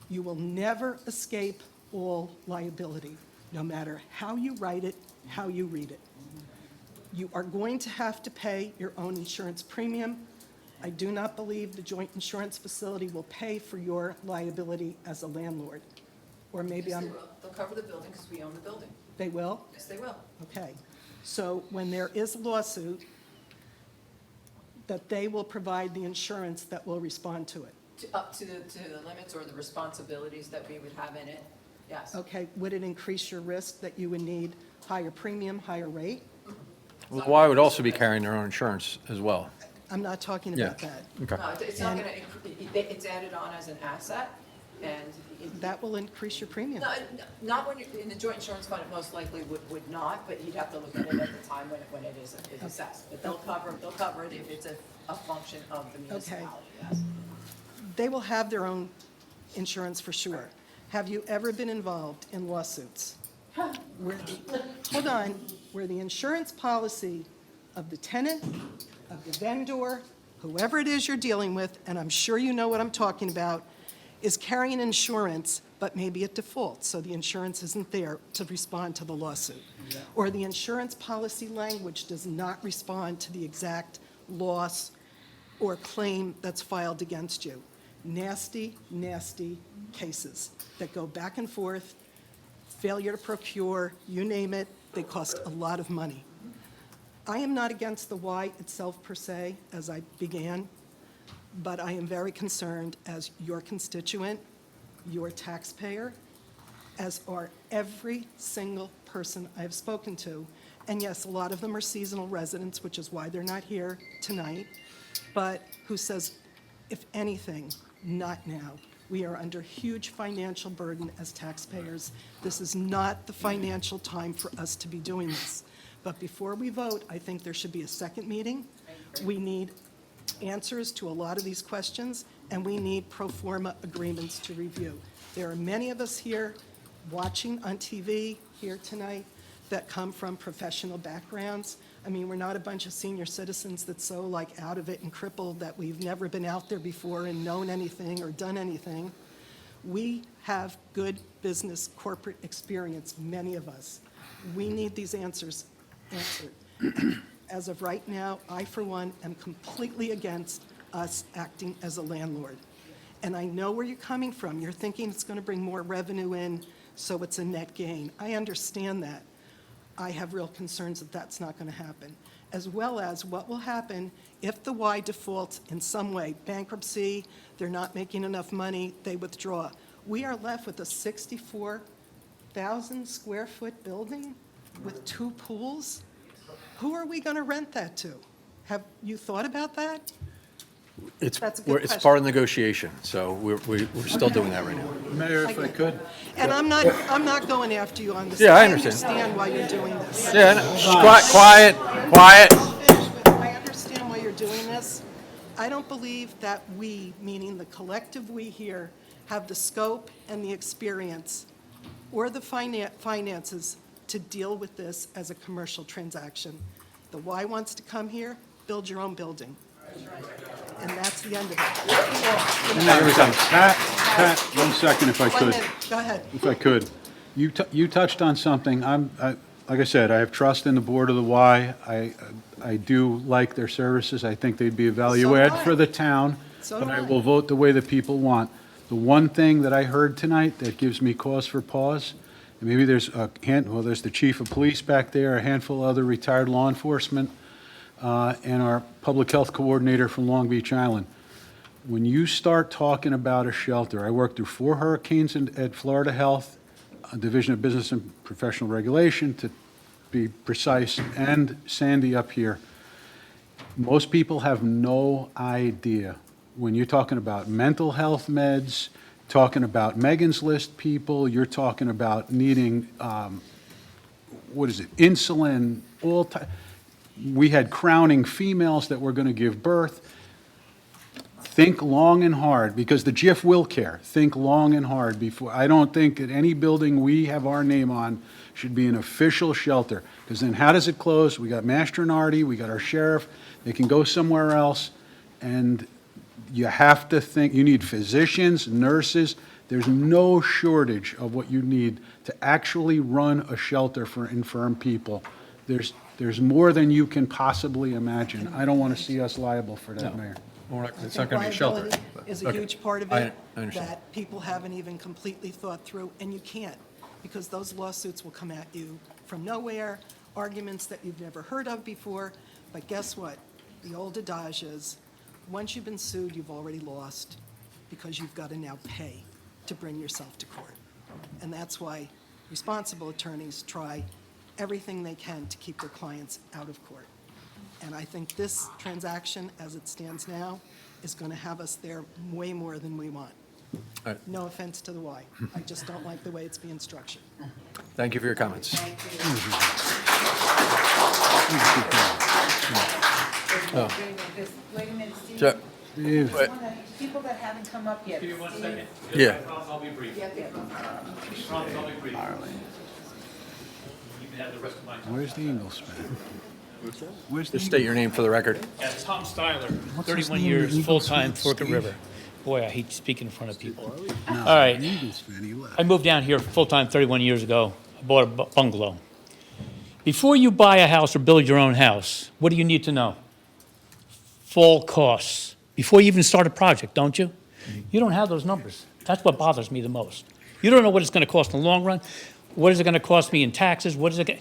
You will never escape all liability, no matter how you write it, how you read it. You are going to have to pay your own insurance premium. I do not believe the joint insurance facility will pay for your liability as a landlord. Or maybe Yes, I'm... they will. They'll cover the building because we own the building. They will? Yes, they will. Okay. So when there is a lawsuit, that they will provide the insurance that will respond to it. Up to the limits or the responsibilities that we would have in it, yes. Okay, would it increase your risk that you would need higher premium, higher rate? Well, the Y would also be carrying their own insurance as well. I'm not talking Yeah. about that. Okay. No, it's not going to, it's added on as an asset, and That will increase your premium. no, not when you're, in the joint insurance fund, it most likely would not, but you'd have to look at it at the time when it is assessed. But they'll cover it if it's a function of the municipality, yes. They will have their own insurance for sure. Have you ever been involved in lawsuits? Hold on, where the insurance policy of the tenant, of the vendor, whoever it is you're dealing with, and I'm sure you know what I'm talking about, is carrying insurance, but maybe it defaults, so the insurance isn't there to respond to the lawsuit. Or the insurance policy language does not respond to the exact loss or claim that's filed against you. Nasty, nasty cases that go back and forth, failure to procure, you name it, they cost a lot of money. I am not against the Y itself per se, as I began, but I am very concerned as your constituent, your taxpayer, as are every single person I've spoken to. And yes, a lot of them are seasonal residents, which is why they're not here tonight, but who says, if anything, not now. We are under huge financial burden as taxpayers. This is not the financial time for us to be doing this. But before we vote, I think there should be a second meeting. We need answers to a lot of these questions, and we need pro forma agreements to review. There are many of us here watching on TV here tonight that come from professional backgrounds. I mean, we're not a bunch of senior citizens that's so like out of it and crippled that we've never been out there before and known anything or done anything. We have good business corporate experience, many of us. We need these answers answered. As of right now, I, for one, am completely against us acting as a landlord. And I know where you're coming from. You're thinking it's going to bring more revenue in, so it's a net gain. I understand that. I have real concerns that that's not going to happen, as well as what will happen if the Y defaults in some way, bankruptcy, they're not making enough money, they withdraw. We are left with a 64,000 square foot building with 2 pools. Who are we going to rent that to? Have you thought about that? It's That's a good it's question. part of the negotiation, so we're still doing that right now. Mayor, if I could. And I'm not going after you on this. Yeah, I I understand. understand why you're doing this. Yeah, quiet. I understand why you're doing this. I don't believe that we, meaning the collective we here, have the scope and the experience or the finances to deal with this as a commercial transaction. The Y wants to come here, build your own building. And that's the end of it. Pat, 1 second if I 1 could. minute, go ahead. If I could. You touched on something. Like I said, I have trust in the board of the Y. I do like their services. I think they'd be a value So do add I. for the town. So But do I I. will vote the way the people want. The one thing that I heard tonight that gives me cause for pause, and maybe there's there's the chief of police back there, a handful of other retired law enforcement, and our public health coordinator from Long Beach Island. When you start talking about a shelter, I worked through 4 hurricanes at Florida Health, Division of Business and Professional Regulation, to be precise, and Sandy up here. Most people have no idea. When you're talking about mental health meds, talking about Megan's List people, you're talking about needing, insulin, we had crowning females that were going to give birth. think long and hard, because the GIF will care. Think long and hard before, I don't think that any building we have our name on should be an official shelter, because then how does it close? We got Master and Artie, we got our sheriff, they can go somewhere else, and you have to think, you need physicians, nurses. There's no shortage of what you need to actually run a shelter for infirm people. There's more than you can possibly imagine. I don't want to see us liable for that, No. Mayor. It's not going to be a shelter. Liability is a Okay. huge part of I it understand. that people haven't even completely thought through, and you can't, because those lawsuits will come at you from nowhere, arguments that you've never heard of before. But guess what? The old adage is, once you've been sued, you've already lost, because you've got to now pay to bring yourself to court. And that's why responsible attorneys try everything they can to keep their clients out of court. And I think this transaction, as it stands now, is going to have us there way more than we want. All right. No offense to the Y. I just don't like the way it's being structured. Thank you for your comments. Oh. Wait a minute, Steve. So- Steve. Wait. People that haven't come up yet. Give you 1 second. Yeah. I'll be brief. Yeah, yeah. I'll be brief. You can have the rest of my time. Where's the Englishman? Where's the Just state your name for the record. Yeah, Tom Styler, What's his 31 name, years, the full-time Eagles fan, Forked Steve? River. Boy, I hate speaking in front of people. No, All right. the Eagles fan, he left. I moved down here full-time 31 years ago. I bought a bungalow. Before you buy a house or build your own house, what do you need to know? Full costs. Before you even start a project, don't you? You don't have those numbers. That's what bothers me the most. You don't know what it's going to cost in the long run. What is it going to cost me in taxes? What is it?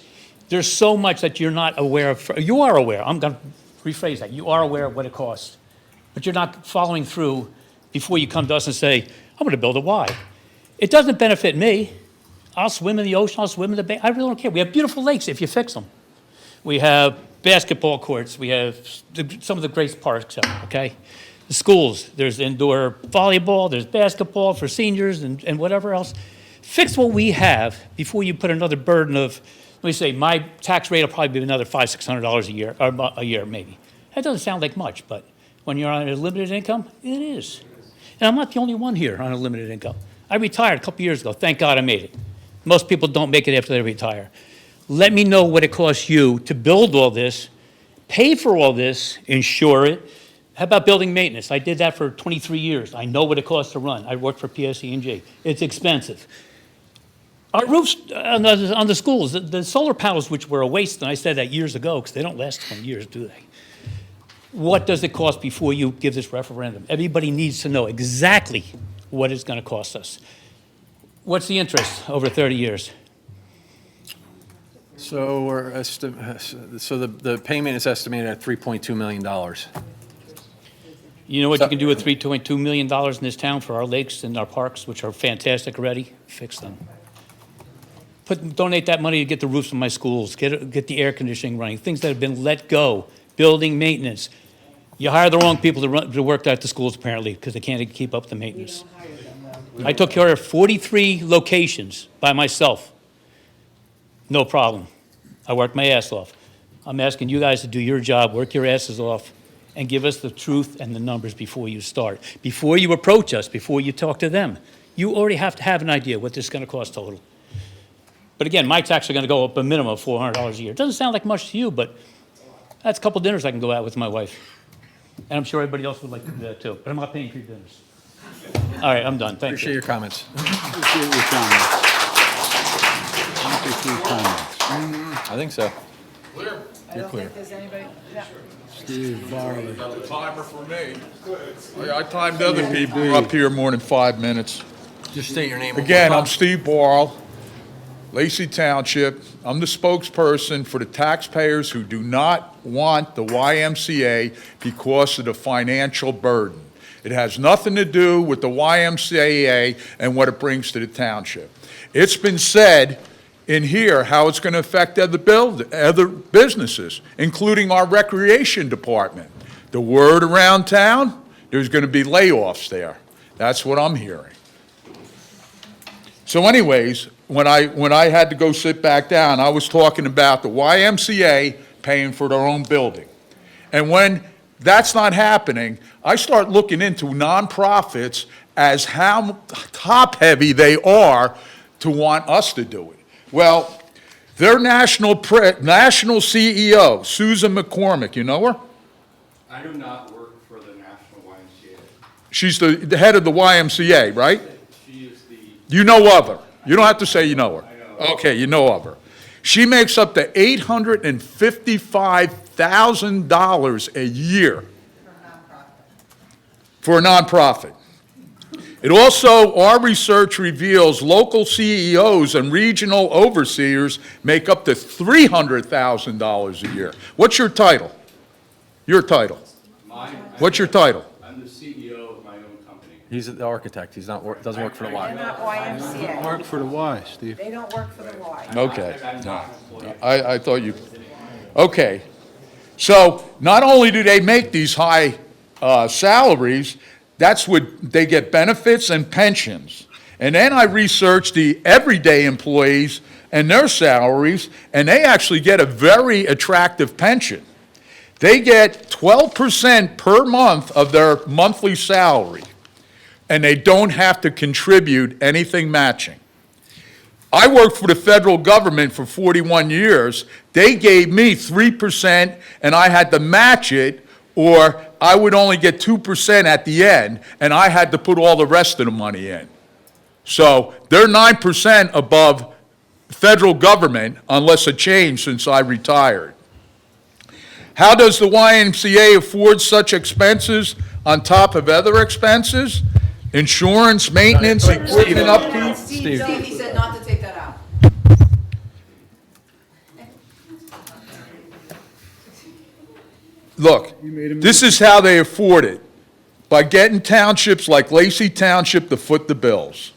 There's so much that you're not aware of. You are aware. I'm going to rephrase that. You are aware of what it costs, but you're not following through before you come to us and say, I'm going to build a Y. It doesn't benefit me. I'll swim in the ocean. I'll swim in the bay. I really don't care. We have beautiful lakes if you fix them. We have basketball courts. We have some of the great parks, okay? The schools, there's indoor volleyball, there's basketball for seniors and whatever else. Fix what we have before you put another burden of, let me say, my tax rate will probably be another $500, $600 a year, or a year maybe. That doesn't sound like much, but when you're on a limited income, it is. And I'm not the only one here on a limited income. I retired a couple years ago. Thank God I made it. Most people don't make it after they retire. Let me know what it costs you to build all this, pay for all this, insure it. How about building maintenance? I did that for 23 years. I know what it costs to run. I worked for PSE&G. It's expensive. Our roofs on the schools, the solar panels, which were a waste, and I said that years ago, because they don't last 20 years, do they? What does it cost before you give this referendum? Everybody needs to know exactly what it's going to cost us. What's the interest over 30 years? So the payment is estimated at $3.2 million. You know what you can do with $3.2 million in this town for our lakes and our parks, which are fantastic already? Fix them. Donate that money to get the roofs of my schools, get the air conditioning running, things that have been let go, building maintenance. You hire the wrong people to work at the schools apparently because they can't keep up the maintenance. I took care of 43 locations by myself. No problem. I worked my ass off. I'm asking you guys to do your job, work your asses off, and give us the truth and the numbers before you start. Before you approach us, before you talk to them, you already have to have an idea what this is going to cost total. But again, my taxes are going to go up a minimum of $400 a year. It doesn't sound like much to you, but that's a couple dinners I can go out with my wife. And I'm sure everybody else would like to do that too, but I'm not paying for your dinners. All right, I'm done. Thank you. Appreciate your comments. Appreciate your comments. Thank you for your comments. I think so. I You're don't clear. think there's anybody, yeah. Steve Barley. Got a timer for me. I timed other people who are up here more than 5 minutes. Just state your name. Again, I'm Steve Barl, Lacey Township. I'm the spokesperson for the taxpayers who do not want the YMCA because of the financial burden. It has nothing to do with the YMCA and what it brings to the township. It's been said in here how it's going to affect other businesses, including our recreation department. The word around town, there's going to be layoffs there. That's what I'm hearing. So anyways, when I had to go sit back down, I was talking about the YMCA paying for their own building. And when that's not happening, I start looking into nonprofits as how top-heavy they are to want us to do it. Well, their national CEO, Susan McCormick, you know her? I do not work for the National YMCA. She's the head of the YMCA, right? She is the... You know of her. You don't have to say you know her. Okay, you know of her. She makes up to $855,000 a year for a nonprofit. It also, our research reveals local CEOs and regional overseers make up to $300,000 a year. What's your title? Your title? Mine? What's your title? I'm the CEO of my own company. He's the architect. He's not, doesn't work for the Y. They're not YMCA. Work for the Y, Steve. They don't work for the Y. Okay. No. I thought you, okay. So not only do they make these high salaries, that's what, they get benefits and pensions. And then I researched the everyday employees and their salaries, and they actually get a very attractive pension. They get 12% per month of their monthly salary, and they don't have to contribute anything matching. I worked for the federal government for 41 years. They gave me 3%, and I had to match it, or I would only get 2% at the end, and I had to put all the rest of the money in. So they're 9% above federal government, unless a change since I retired. How does the YMCA afford such expenses on top of other expenses? Insurance, maintenance, equipment upkeep? Steve, he said not to take that out. Look, this is how they afford it, by getting townships like Lacey Township to foot the bills.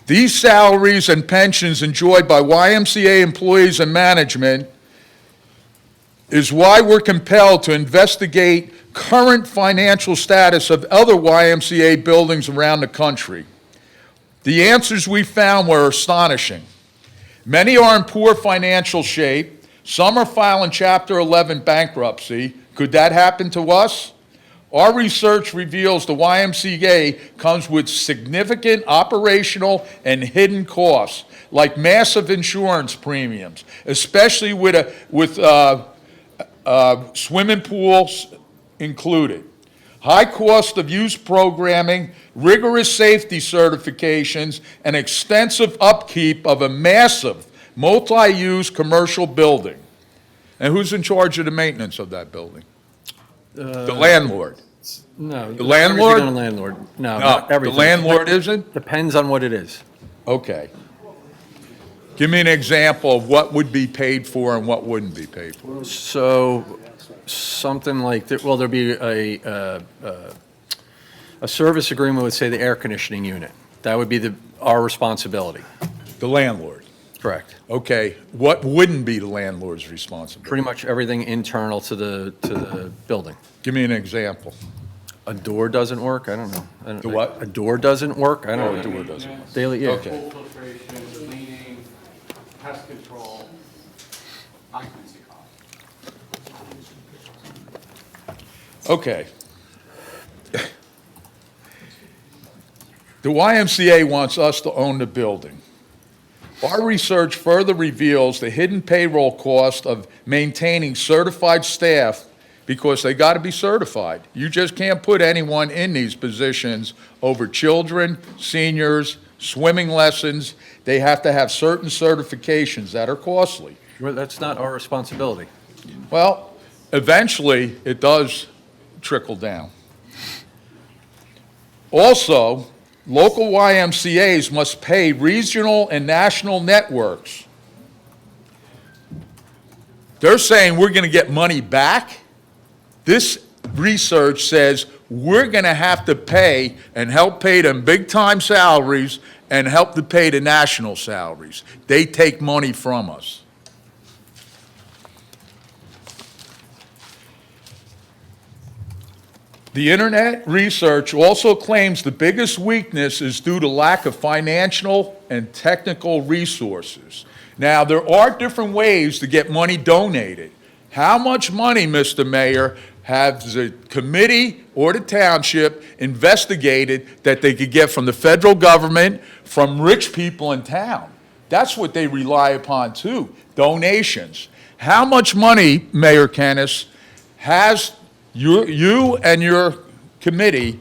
These salaries and pensions enjoyed by YMCA employees and management is why we're compelled to investigate current financial status of other YMCA buildings around the country. The answers we found were astonishing. Many are in poor financial shape. Some are filing Chapter 11 bankruptcy. Could that happen to us? Our research reveals the YMCA comes with significant operational and hidden costs, like massive insurance premiums, especially with swimming pools included. High cost of use programming, rigorous safety certifications, and extensive upkeep of a massive multi-use commercial building. And who's in charge of the maintenance of that building? The landlord. No. The landlord? Everything on the landlord. No, No, not the everything. landlord isn't? Depends on what it is. Okay. Give me an example of what would be paid for and what wouldn't be paid for. So, something like, well, there'd be a service agreement with, say, the air conditioning unit. That would be our responsibility. The landlord. Correct. Okay, what wouldn't be the landlord's responsibility? Pretty much everything internal to the building. Give me an example. A door doesn't work? I don't know. The what? A door doesn't work? I don't know. A door doesn't work. Daily, yeah. Okay. Pool filtration, cleaning, pest control, occupancy costs. Okay. The YMCA wants us to own the building. Our research further reveals the hidden payroll cost of maintaining certified staff because they got to be certified. You just can't put anyone in these positions over children, seniors, swimming lessons. They have to have certain certifications that are costly. Well, that's not our responsibility. Well, eventually, it does trickle down. Also, local YMCAs must pay regional and national networks. They're saying we're going to get money back. This research says we're going to have to pay and help pay them big-time salaries and help to pay the national salaries. They take money from us. The internet research also claims the biggest weakness is due to lack of financial and technical resources. Now, there are different ways to get money donated. How much money, Mr. Mayor, have the committee or the township investigated that they could get from the federal government, from rich people in town. That's what they rely upon too, donations. How much money, Mayor Kennis, has you and your committee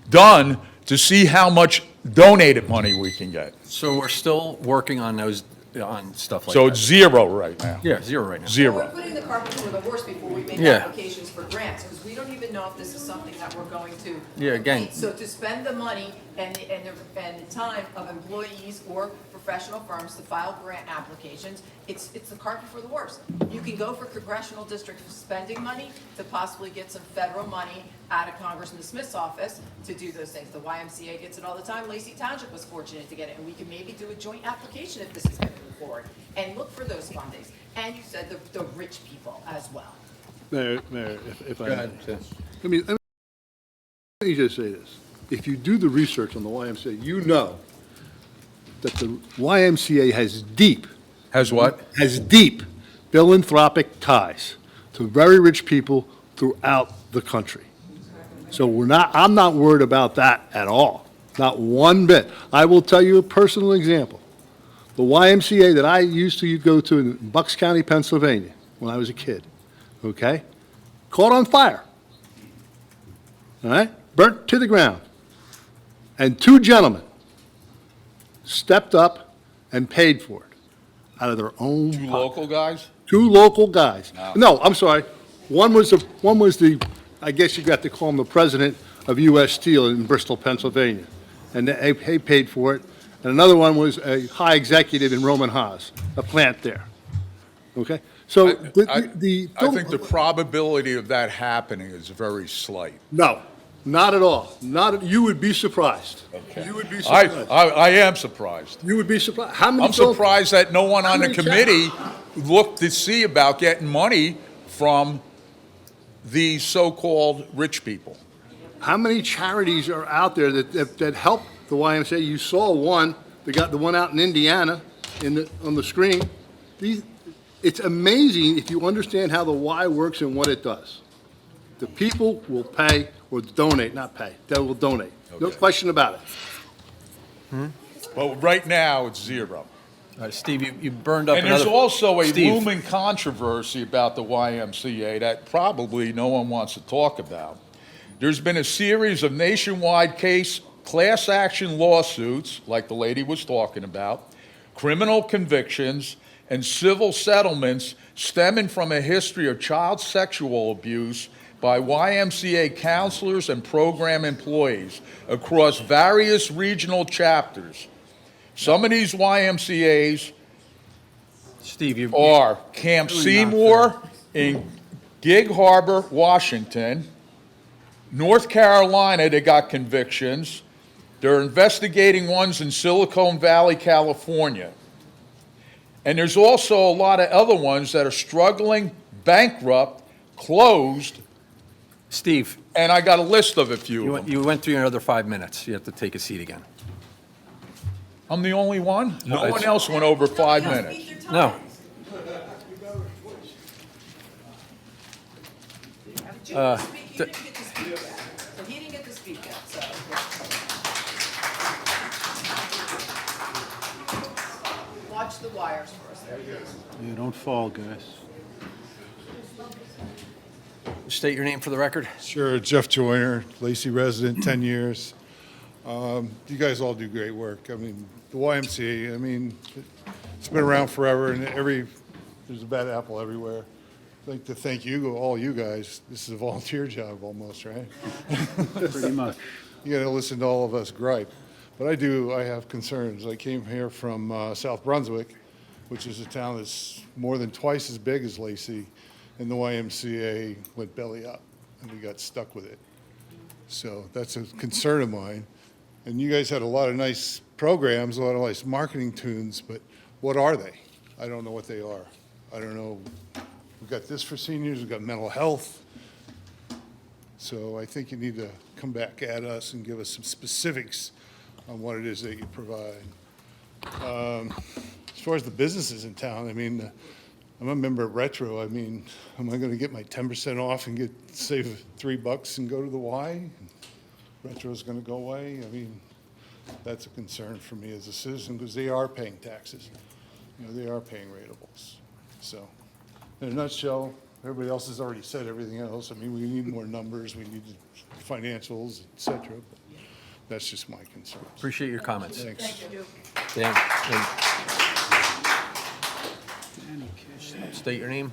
done to see how much donated money we can get? So we're still working on those, on stuff like So that. it's zero right now. Yeah, zero right now. We're Zero. putting the cart before the horse before we make Yeah. applications for grants, because we don't even know if this is something that we're going to. Yeah, again- complete. So to spend the money and the time of employees or professional firms to file grant applications, it's the cart before the horse. You can go for congressional district spending money to possibly get some federal money out of Congressman Smith's office to do those things. The YMCA gets it all the time. Lacey Township was fortunate to get it, and we can maybe do a joint application if this is going to move forward and look for those fundings. And you said the rich people as well. Mayor, if I Go may. ahead, Tim. Let me just say this. If you do the research on the YMCA, you know that the YMCA has deep. Has what? Has deep philanthropic ties to very rich people throughout the country. So I'm not worried about that at all, not one bit. I will tell you a personal example. The YMCA that I used to go to in Bucks County, Pennsylvania, when I was a kid, okay, caught on fire, all right, burnt to the ground. And two gentlemen stepped up and paid for it out of their own Two pocket. local guys? Two local guys. No. No, I'm sorry. One was the, I guess you got to call him the president of U.S. Steel in Bristol, Pennsylvania. And they paid for it. And another one was a high executive in Roman Haas, a plant there. Okay? So I think the probability of that happening is very slight. No, not at all. You would be surprised. Okay. You would be surprised. I am surprised. You would be surprised. How many I'm surprised that no one How on the many committee looked to see about getting money from the so-called rich people. How many charities are out there that help the YMCA? You saw one, the one out in Indiana on the screen. It's amazing if you understand how the Y works and what it does. The people will pay or donate, not pay, they will donate. No question about it. But right now, it's zero. Steve, you burned up And another... there's also a Steve. looming controversy about the YMCA that probably no one wants to talk about. There's been a series of nationwide class action lawsuits, like the lady was talking about, criminal convictions, and civil settlements stemming from a history of child sexual abuse by YMCA counselors and program employees across various regional chapters. Some of these YMCA's Steve, are Camp Seymour in Gig Harbor, Washington. North Carolina, they got convictions. They're investigating ones in Silicon Valley, California. And there's also a lot of other ones that are struggling, bankrupt, closed. Steve. And I got a list of a few of them. You went through another 5 minutes. You have to take a seat again. I'm the only one? No it's- one else went over 5 minutes. No. He didn't get to speak yet. So he didn't get to speak yet, so. Watch the wires for us there, please. Yeah, don't fall, guys. State your name for the record. Sure, Jeff Joyner, Lacey resident, 10 years. You guys all do great work. I mean, the YMCA, I mean, it's been around forever, and there's a bad apple everywhere. I'd like to thank you, all you guys. This is a volunteer job almost, right? Pretty much. You got to listen to all of us gripe. But I have concerns. I came here from South Brunswick, which is a town that's more than twice as big as Lacey, and the YMCA went belly up, and we got stuck with it. So that's a concern of mine. And you guys had a lot of nice programs, a lot of nice marketing tunes, but what are they? I don't know what they are. I don't know. We've got this for seniors, we've got mental health. So I think you need to come back at us and give us some specifics on what it is that you provide. As far as the businesses in town, I mean, I'm a member of Retro. I mean, am I going to get my 10% off and save $3 and go to the Y? Retro's going to go away? I mean, that's a concern for me as a citizen because they are paying taxes. You know, they are paying ratables. So, in a nutshell, everybody else has already said everything else. I mean, we need more numbers, we need financials, et cetera. But that's just my concern. Appreciate your comments. Thanks. Thank you. Dan, state your name.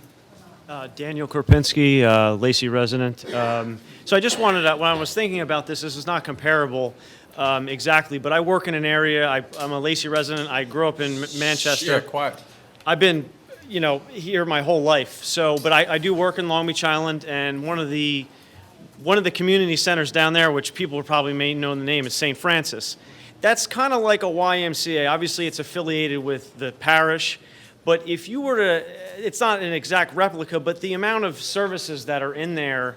Daniel Korpinski, Lacey resident. So I just wanted to, when I was thinking about this is not comparable exactly, but I work in an area, I'm a Lacey resident. I grew up in Manchester. Yeah, quiet. I've been, here my whole life. So, but I do work in Long Beach Island, and one of the community centers down there, which people probably may know the name, is St. Francis. That's kind of like a YMCA. Obviously, it's affiliated with the parish. But if you were to, it's not an exact replica, but the amount of services that are in there,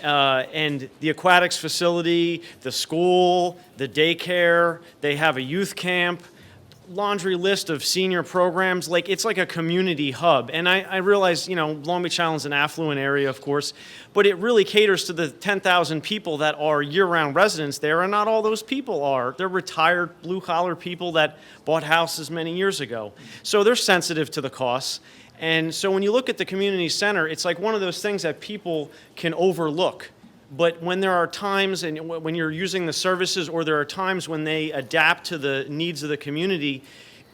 and the aquatics facility, the school, the daycare, they have a youth camp, laundry list of senior programs, it's like a community hub. And I realize, Long Beach Island's an affluent area, of course, but it really caters to the 10,000 people that are year-round residents there, and not all those people are. They're retired blue-collar people that bought houses many years ago. So they're sensitive to the costs. And so when you look at the community center, it's like one of those things that people can overlook. But when there are times, and when you're using the services, or there are times when they adapt to the needs of the community,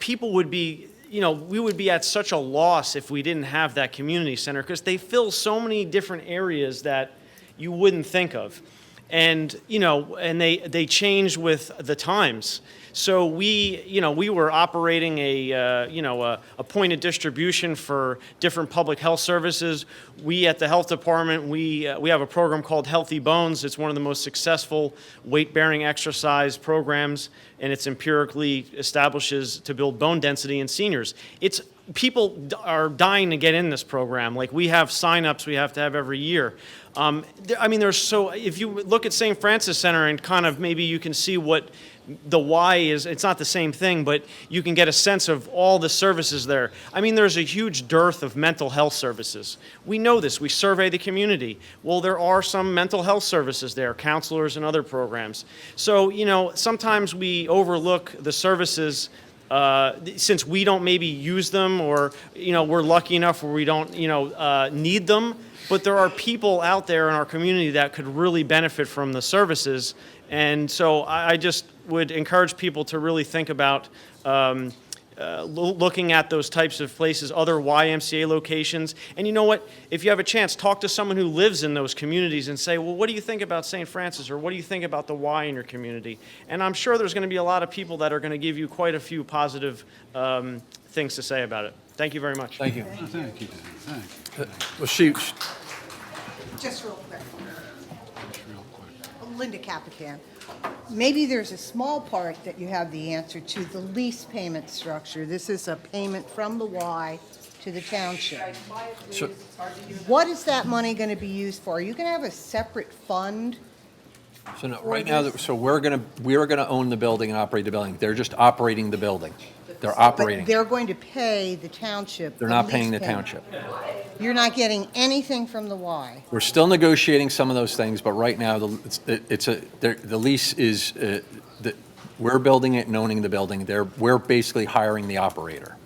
people would be, we would be at such a loss if we didn't have that community center, because they fill so many different areas that you wouldn't think of. And, and they change with the times. So we were operating a point of distribution for different public health services. We at the health department, we have a program called Healthy Bones. It's one of the most successful weight-bearing exercise programs, and it's empirically establishes to build bone density in seniors. People are dying to get in this program. We have sign-ups we have to have every year. If you look at St. Francis Center and kind of maybe you can see what the Y is, it's not the same thing, but you can get a sense of all the services there. There's a huge dearth of mental health services. We know this. We survey the community. Well, there are some mental health services there, counselors and other programs. So, sometimes we overlook the services since we don't maybe use them, or, we're lucky enough where we don't, need them. But there are people out there in our community that could really benefit from the services. And so I just would encourage people to really think about looking at those types of places, other YMCA locations. And you know what? If you have a chance, talk to someone who lives in those communities and say, well, what do you think about St. Francis, or what do you think about the Y in your community? And I'm sure there's going to be a lot of people that are going to give you quite a few positive things to say about it. Thank you very much. Thank you. Thank you, Dan. Well, shoot. Just real quick. Linda Capitan. Maybe there's a small part that you have the answer to, the lease payment structure. This is a payment from the Y to the township. So- What is that money going to be used for? Are you going to have a separate fund? So no, right now, we're gonna own the building and operate the building. They're just operating the building. They're operating. But they're going to pay the township. They're a not lease paying the payment. township. You're not getting anything from the Y. We're still negotiating some of those things, but right now, the lease is, we're building it and owning the building. We're basically hiring the operator.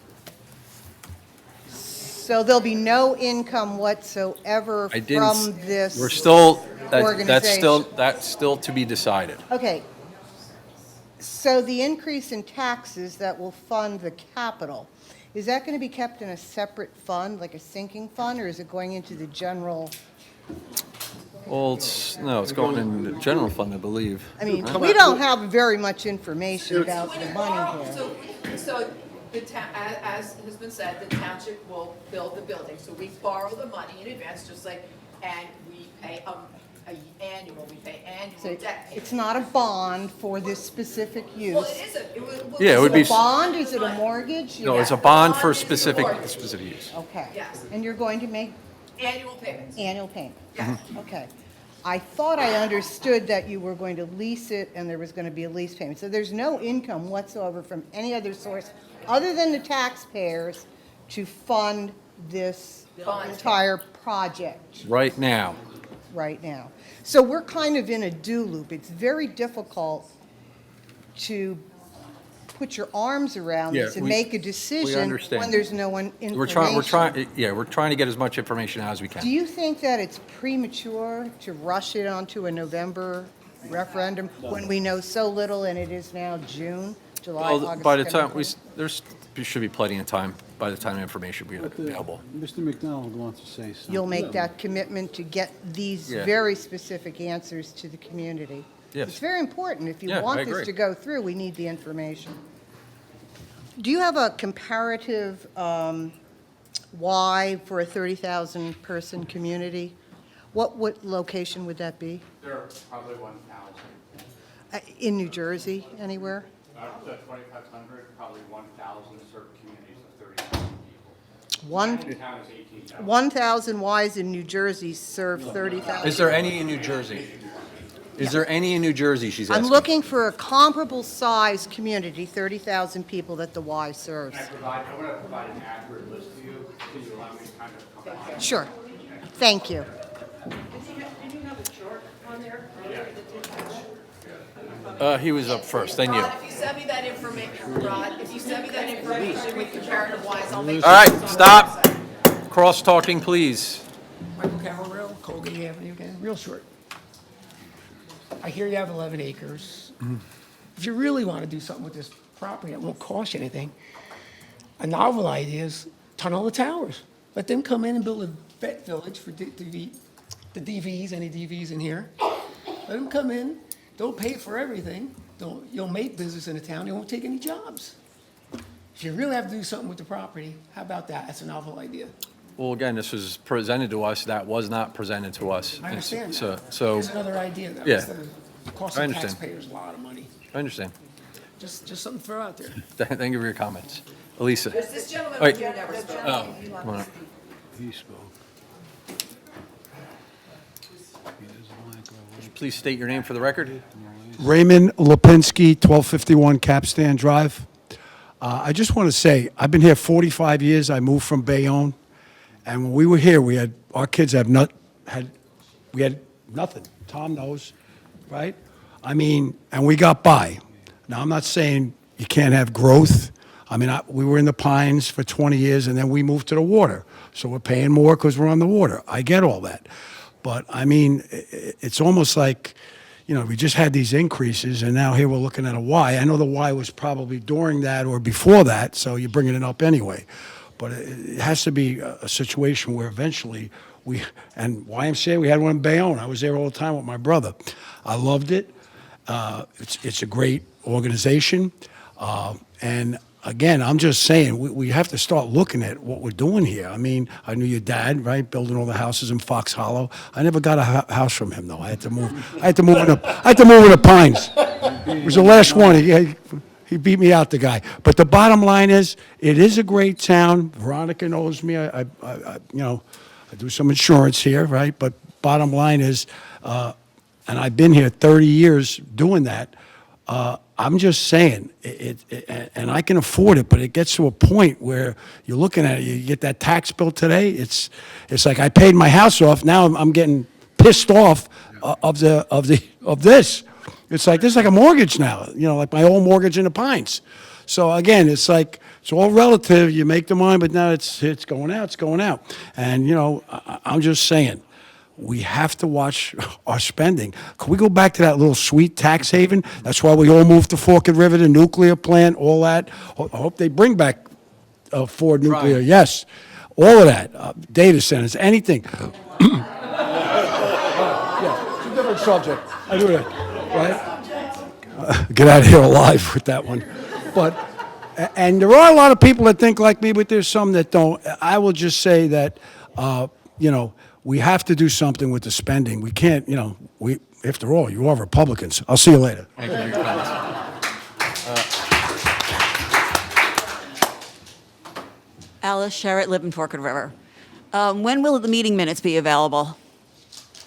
So there'll be no income whatsoever I didn't, from this we're still, organization? that's still to be decided. Okay. So the increase in taxes that will fund the capital, is that going to be kept in a separate fund, like a sinking fund, or is it going into the general? Well, it's going in the general fund, I believe. I mean, we don't have very much information about the money here. So as has been said, the township will build the building. So we borrow the money in advance, just like, and we pay annual So debt payments. it's not a bond for this specific use? Well, it is Yeah, it would be. Is it a bond? Is it a mortgage? No, it's a bond for specific use. Okay. Yes. And you're going to make Annual payments. annual payment? Yes. Okay. I thought I understood that you were going to lease it and there was going to be a lease payment. So there's no income whatsoever from any other source other than the taxpayers to fund this entire project Right now. right now. So we're kind of in a do loop. It's very difficult to put your arms around Yeah, this and we- make a we decision understand. when there's no one We're trying, information. we're trying to get as much information out as we Do can. you think that it's premature to rush it onto a November referendum when we know so little and it is now June, July, Well, August, by the September? time, there should be plenty of time by the time information will be available. Mr. McDonald wants to say something. You'll make that commitment to get these Yeah. very specific answers to the community. Yes. It's very important. If you Yeah, I want agree. this to go through, we need the information. Do you have a comparative why for a 30,000-person community? What location would that be? There are probably 1,000. In New Jersey, anywhere? Up to 2,500, probably 1,000 certain communities of 30,000 people. One- Town is 18,000. 1,000 Ys in New Jersey serve 30,000. Is there any in New Jersey? Is there any in New Jersey, she's I'm asking? looking for a comparable size community, 30,000 people that the Y serves. I want to provide an accurate list to you. Can you allow me to kind of come on? Sure. Thank you. He was up first, then you. Rod, if you send me that information, Rod, if you send me that information with comparative wise, I'll make All sure. right, it's on the stop. website. Cross-talking, please. Michael Carroll, Colgate Avenue again, real short. I hear you have 11 acres. If you really want to do something with this property that won't cost you anything, a novel idea is tunnel the towers. Let them come in and build a vet village for the DVs, any DVs in here. Let them come in, don't pay for everything, you'll make business in the town, they won't take any jobs. If you really have to do something with the property, how about that? That's a novel idea. Well, again, this was presented to us, that was not presented to us. I understand So, that. so, Here's another idea, though. Yeah. Instead of costing I understand. taxpayers a lot of money. I understand. Just something to throw out there. Thank you for your comments. Elisa? There's this gentleman Wait. over here never spoke. Oh, come on up. He spoke. Would you please state your name for the record? Raymond Lipinski, 1251 Capstan Drive. I just want to say, I've been here 45 years. I moved from Bayonne. And when we were here, our kids we had nothing. Tom knows, right? I mean, and we got by. Now, I'm not saying you can't have growth. I mean, we were in the Pines for 20 years, and then we moved to the water. So we're paying more because we're on the water. I get all that. But, I mean, it's almost like, we just had these increases, and now here we're looking at a Y. I know the Y was probably during that or before that, so you're bringing it up anyway. But it has to be a situation where eventually and YMCA, we had one in Bayonne. I was there all the time with my brother. I loved it. It's a great organization. And again, I'm just saying, we have to start looking at what we're doing here. I mean, I knew your dad, right, building all the houses in Fox Hollow. I never got a house from him, though. I had to move in the Pines. It was the last one. He beat me out, the guy. But the bottom line is, it is a great town. Veronica knows me. I do some insurance here, right? But bottom line is, and I've been here 30 years doing that. I'm just saying, and I can afford it, but it gets to a point where you're looking at it, you get that tax bill today, it's like I paid my house off, now I'm getting pissed off of this. It's like, this is like a mortgage now, like my old mortgage in the Pines. So again, it's like, it's all relative, you make the mind, but now it's going out, And, I'm just saying, we have to watch our spending. Can we go back to that little sweet tax haven? That's why we all moved to Forked River, the nuclear plant, all that. I hope they bring back Ford Nuclear, Right. yes. All of that, data centers, anything. Yeah, it's a different subject. I do that, right? Get out of here alive with that one. And there are a lot of people that think like me, but there's some that don't. I will just say that, we have to do something with the spending. We can't, after all, you are Republicans. I'll see you later. Thank you for your comments. Alice Sherritt, live in Forked River. When will the meeting minutes be available?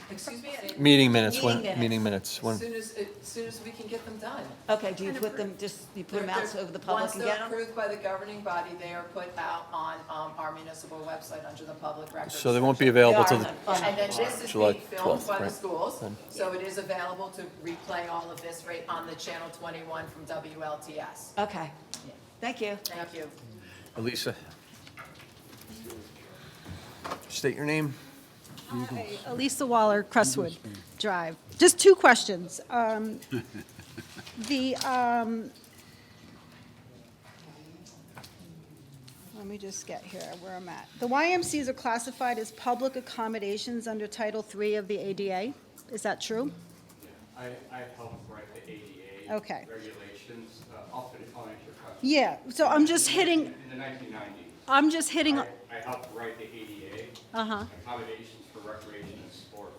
Excuse me, Meeting minutes, Meeting minutes. As soon as we can get them done. Okay, do you put them, you put them out so the public can get Once they're them? approved by the governing body, they are put out on our municipal website under the public records. So they won't be section. available till the And then this is July being filmed 12th, by the right? schools, so it is available to replay all of this right on the Channel 21 from WLTS. Okay, thank you. Thank you. Elisa. State your name. Hi, Elisa Waller, Crestwood Drive. Just two questions. Let me just get here where I'm at. The YMCs are classified as public accommodations under Title III of the ADA. Is that true? I helped write the ADA Okay. regulations. I'll answer your question. Yeah, so I'm just hitting, In the 1990s, I'm just hitting, I helped write the ADA, uh-huh. accommodations for recreation and sport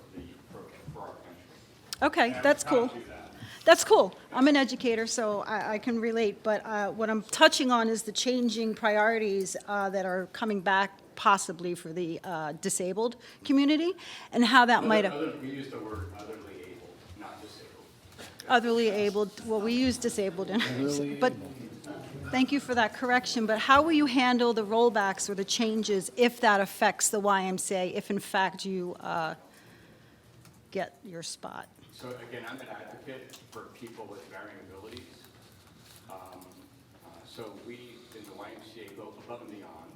for our country. Okay, And that's I'm proud cool. to do that. That's cool. I'm an educator, so I can relate, but what I'm touching on is the changing priorities that are coming back possibly for the disabled community, and how that might have... We use the word otherly able, not disabled. Otherly abled, well, we use disabled, but thank you for that correction, but how will you handle the rollbacks or the changes if that affects the YMCA, if in fact you get your spot? So again, I'm an advocate for people with varying abilities. So we, in the YMCA, go above and beyond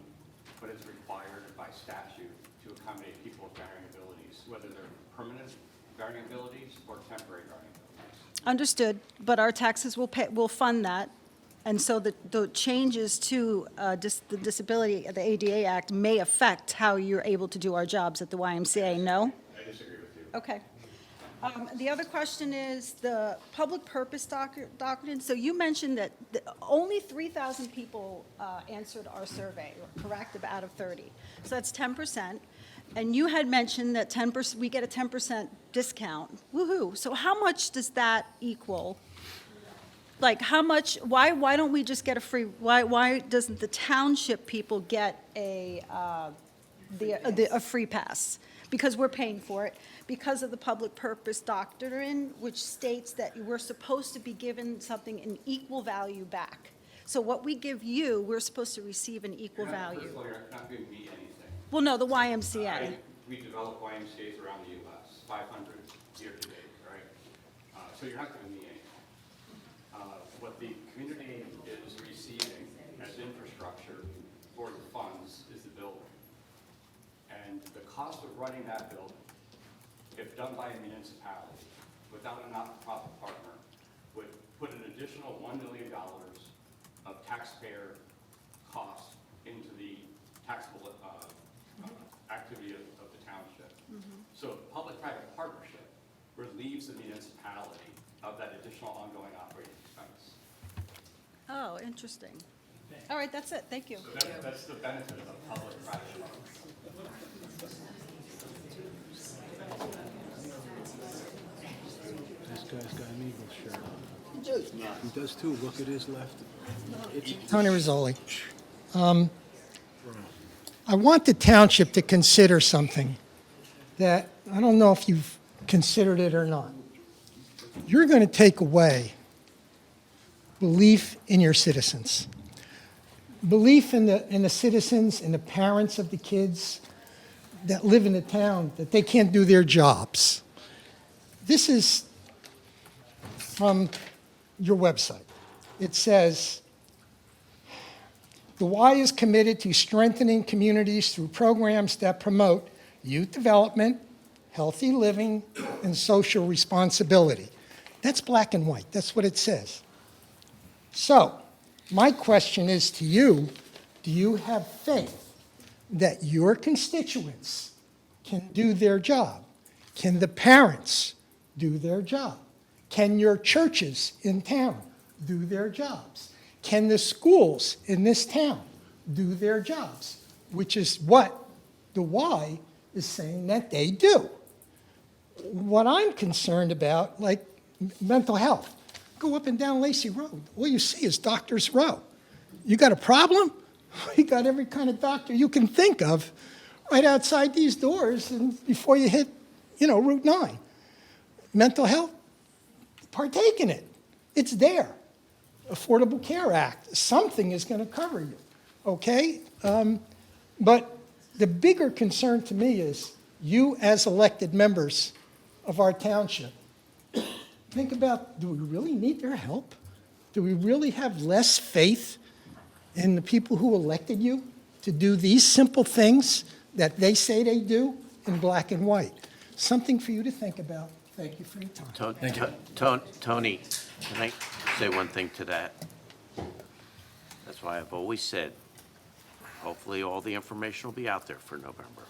what is required by statute to accommodate people with varying abilities, whether they're permanent varying abilities or temporary varying abilities. Understood, but our taxes will fund that, and so the changes to the disability, the ADA Act may affect how you're able to do our jobs at the YMCA, no? I disagree with you. Okay. The other question is the public purpose document. So you mentioned that only 3,000 people answered our survey, correct, out of 30. So that's 10%. And you had mentioned that 10%, we get a 10% discount. Woohoo. So how much does that equal? Like how much, why don't we just get a free, why doesn't the township people get a free pass? Because we're paying for it, because of the public purpose doctrine, which states that we're supposed to be given something in equal value back. So what we give you, we're supposed to receive an equal value. First of all, you're not giving me anything. Well, no, the YMCA. We develop YMCA's around the U.S., 500 year to date, right? So you're not giving me anything. What the community is receiving as infrastructure for the funds is the building. And the cost of running that building, if done by a municipality, without a not-for-profit partner, would put an additional $1 million of taxpayer cost into the taxable activity of the township. So public-private partnership relieves the municipality of that additional ongoing operating expense. Oh, interesting. All right, that's it. Thank you. So that's the benefit of public-private partnership. This guy's got an Eagles shirt. He does too. Look at his left. Tony Rizzoli. I want the township to consider something that, I don't know if you've considered it or not. You're going to take away belief in your citizens. Belief in the citizens, in the parents of the kids that live in the town, that they can't do their jobs. This is from your website. It says, the Y is committed to strengthening communities through programs that promote youth development, healthy living, and social responsibility. That's black and white. That's what it says. So, my question is to you, do you have faith that your constituents can do their job? Can the parents do their job? Can your churches in town do their jobs? Can the schools in this town do their jobs? Which is what the Y is saying that they do. What I'm concerned about, like mental health, go up and down Lacey Road. All you see is Doctors Row. You got a problem? You got every kind of doctor you can think of right outside these doors and before you hit, Route 9. mental health, partake in it. It's there. Affordable Care Act, something is going to cover you, okay? But the bigger concern to me is you as elected members of our township, think about, do we really need their help? Do we really have less faith in the people who elected you to do these simple things that they say they do in black and white? Something for you to think about. Thank you for your time. Tony, can I say one thing to that? That's why I've always said, hopefully all the information will be out there for November.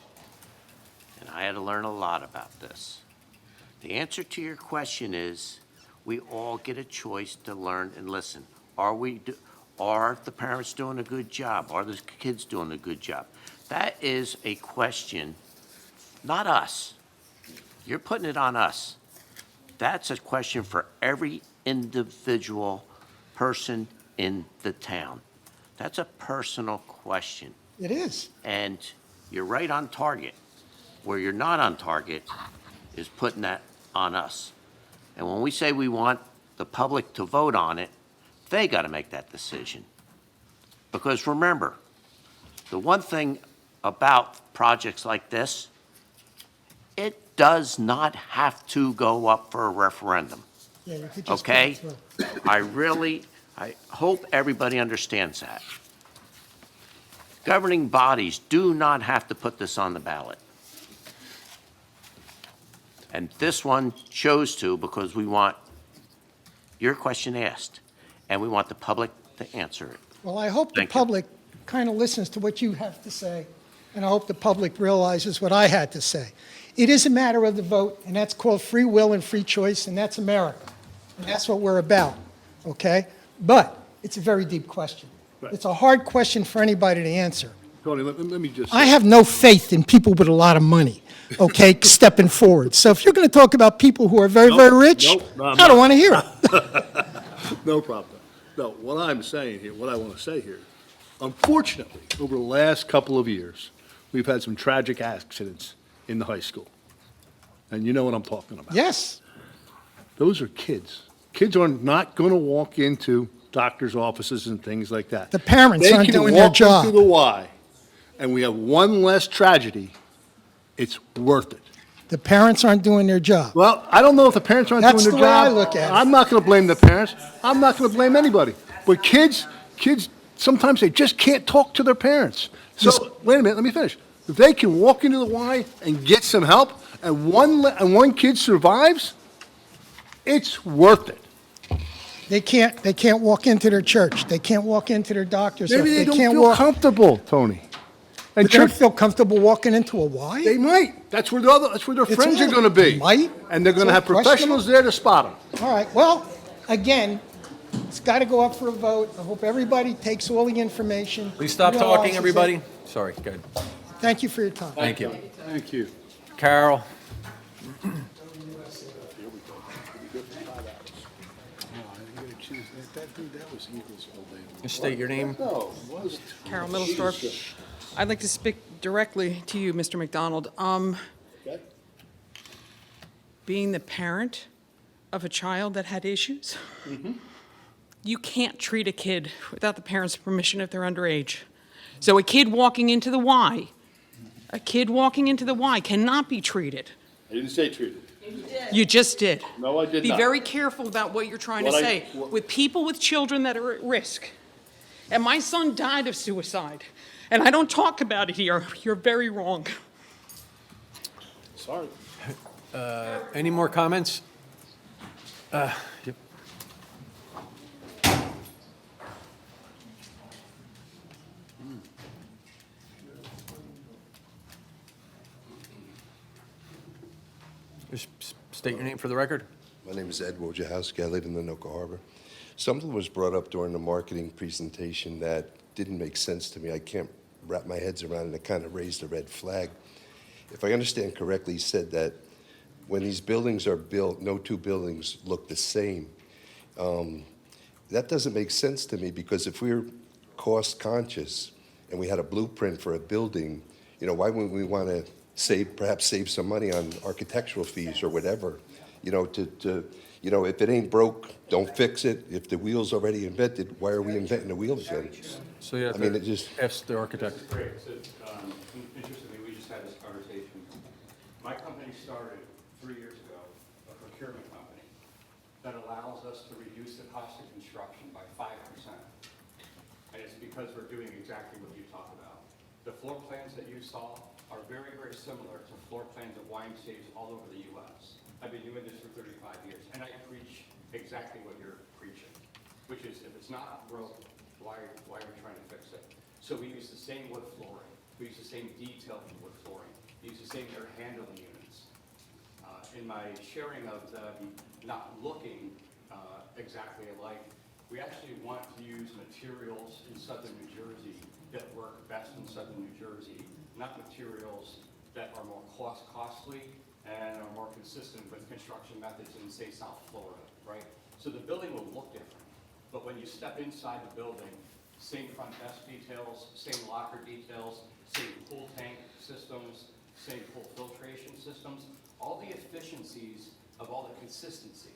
And I had to learn a lot about this. The answer to your question is, we all get a choice to learn and listen. Are the parents doing a good job? Are the kids doing a good job? That is a question, not us. You're putting it on us. That's a question for every individual person in the town. That's a personal question. It is. And you're right on target. Where you're not on target is putting that on us. And when we say we want the public to vote on it, they got to make that decision. Because remember, the one thing about projects like this, it does not have to go up for a referendum. Yeah, you could just Okay? put it through. I hope everybody understands that. Governing bodies do not have to put this on the ballot. And this one chose to because we want your question asked, and we want the public to answer it. Well, I hope the Thank you. public kind of listens to what you have to say, and I hope the public realizes what I had to say. It is a matter of the vote, and that's called free will and free choice, and that's America. And that's what we're about, okay? But it's a very deep question. Right. It's a hard question for anybody to answer. Tony, let me just. I have no faith in people with a lot of money, okay, stepping forward. So if you're going to talk about people who are very, Nope, very rich, nope, no, I'm I don't not. want to hear it. No problem. No, what I'm saying here, what I want to say here, unfortunately, over the last couple of years, we've had some tragic accidents in the high school. And you know what I'm talking about. Yes. Those are kids. Kids are not going to walk into doctor's offices and things like that. The parents aren't doing their job. They can walk into the Y, and we have one less tragedy. It's worth it. The parents aren't doing their job. Well, I don't know if the parents aren't That's doing their the way I job. look at it. I'm not going to blame the parents. I'm not going to blame anybody. But kids, sometimes they just can't talk to their parents. So, wait a minute, let me finish. If they can walk into the Y and get some help, and one kid survives, it's worth it. They can't walk into their church. They can't walk into their doctor's office. Maybe they don't can't feel walk. comfortable, Tony. And But they don't feel comfortable walking into a Y? They might. That's where their It's friends are all- going to be. Might? And they're going to So have professionals there to spot them. All right, well, again, it's got to go up for a vote. I hope everybody takes all the information. Please stop realizes talking, it. everybody. Sorry, go ahead. Thank you for your time. Thank you. Thank you. Carol? Just state your name. Carol Middlestorff. I'd like to speak directly to you, Mr. McDonald. Being the parent of a child that had issues, you can't treat a kid without the parent's permission if they're underage. So a kid walking into the Y, cannot be treated. I didn't say treated. You just did. No, I did Be not. very careful about what you're trying to What say. With people with children that are at risk. And my son died of suicide. And I don't talk about it here. You're very wrong. Sorry. Any more comments? Yep. Just state your name for the record. My name is Ed Wojciechowski. I live in Lenoka Harbor. Something was brought up during the marketing presentation that didn't make sense to me. I can't wrap my head around it, and it kind of raised a red flag. If I understand correctly, he said that when these buildings are built, no two buildings look the same. That doesn't make sense to me, because if we're cost conscious and we had a blueprint for a building, why wouldn't we want to perhaps save some money on architectural fees or whatever? if it ain't broke, don't fix it. If the wheel's already invented, why are we inventing the wheels again? So you have I mean, to it just, ask the architect. Great. So, interestingly, we just had this conversation. My company started 3 years ago, a procurement company that allows us to reduce the cost of construction by 5%. And it's because we're doing exactly what you talked about. The floor plans that you saw are very, very similar to floor plans of YMCA's all over the U.S. I've been doing this for 35 years, and I preach exactly what you're preaching, which is if it's not broke, why are we trying to fix it? So we use the same wood flooring. We use the same detail for wood flooring. We use the same air handling units. In my sharing of them not looking exactly alike, we actually want to use materials in southern New Jersey that work best in southern New Jersey, not materials that are more costly and are more consistent with construction methods in, say, South Florida, right? So the building will look different, but when you step inside the building, same front desk details, same locker details, same pool tank systems, same pool filtration systems, all the efficiencies of all the consistency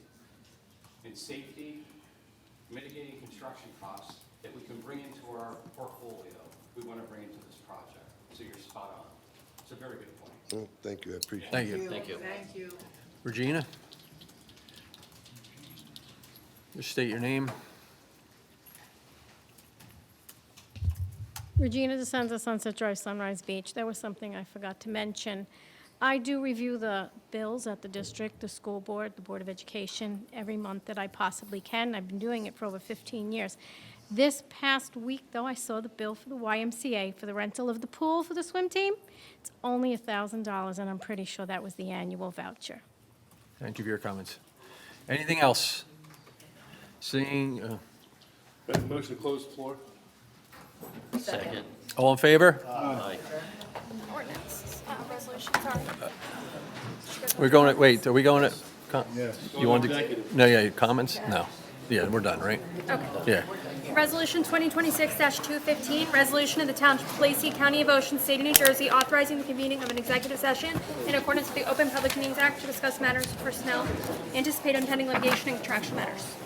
in safety, mitigating construction costs that we can bring into our portfolio, we want to bring into this project. So you're spot on. It's a very good point. well, thank you, I appreciate it. Thank you. Thank you. Regina? Just state your name. Regina DeSenza, Sunset Drive, Sunrise Beach. There was something I forgot to mention. I do review the bills at the district, the school board, the Board of Education, every month that I possibly can. I've been doing it for over 15 years. This past week, though, I saw the bill for the YMCA for the rental of the pool for the swim team. It's only $1,000, and I'm pretty sure that was the annual voucher. Thank you for your comments. Anything else? Seeing, Motion to close the floor? Second. all in favor? Ordinance, resolution, sorry. We're going to, wait, are we going to? Yes. You want to? No, yeah, comments? No. Yeah, we're done, right? Okay. Yeah. Resolution 2026-215, resolution of the Township of Lacey, County of Ocean, State of New Jersey, authorizing the convening of an executive session in accordance with the Open Public Meetings Act to discuss matters of personnel, anticipated and pending litigation, and contractual matters.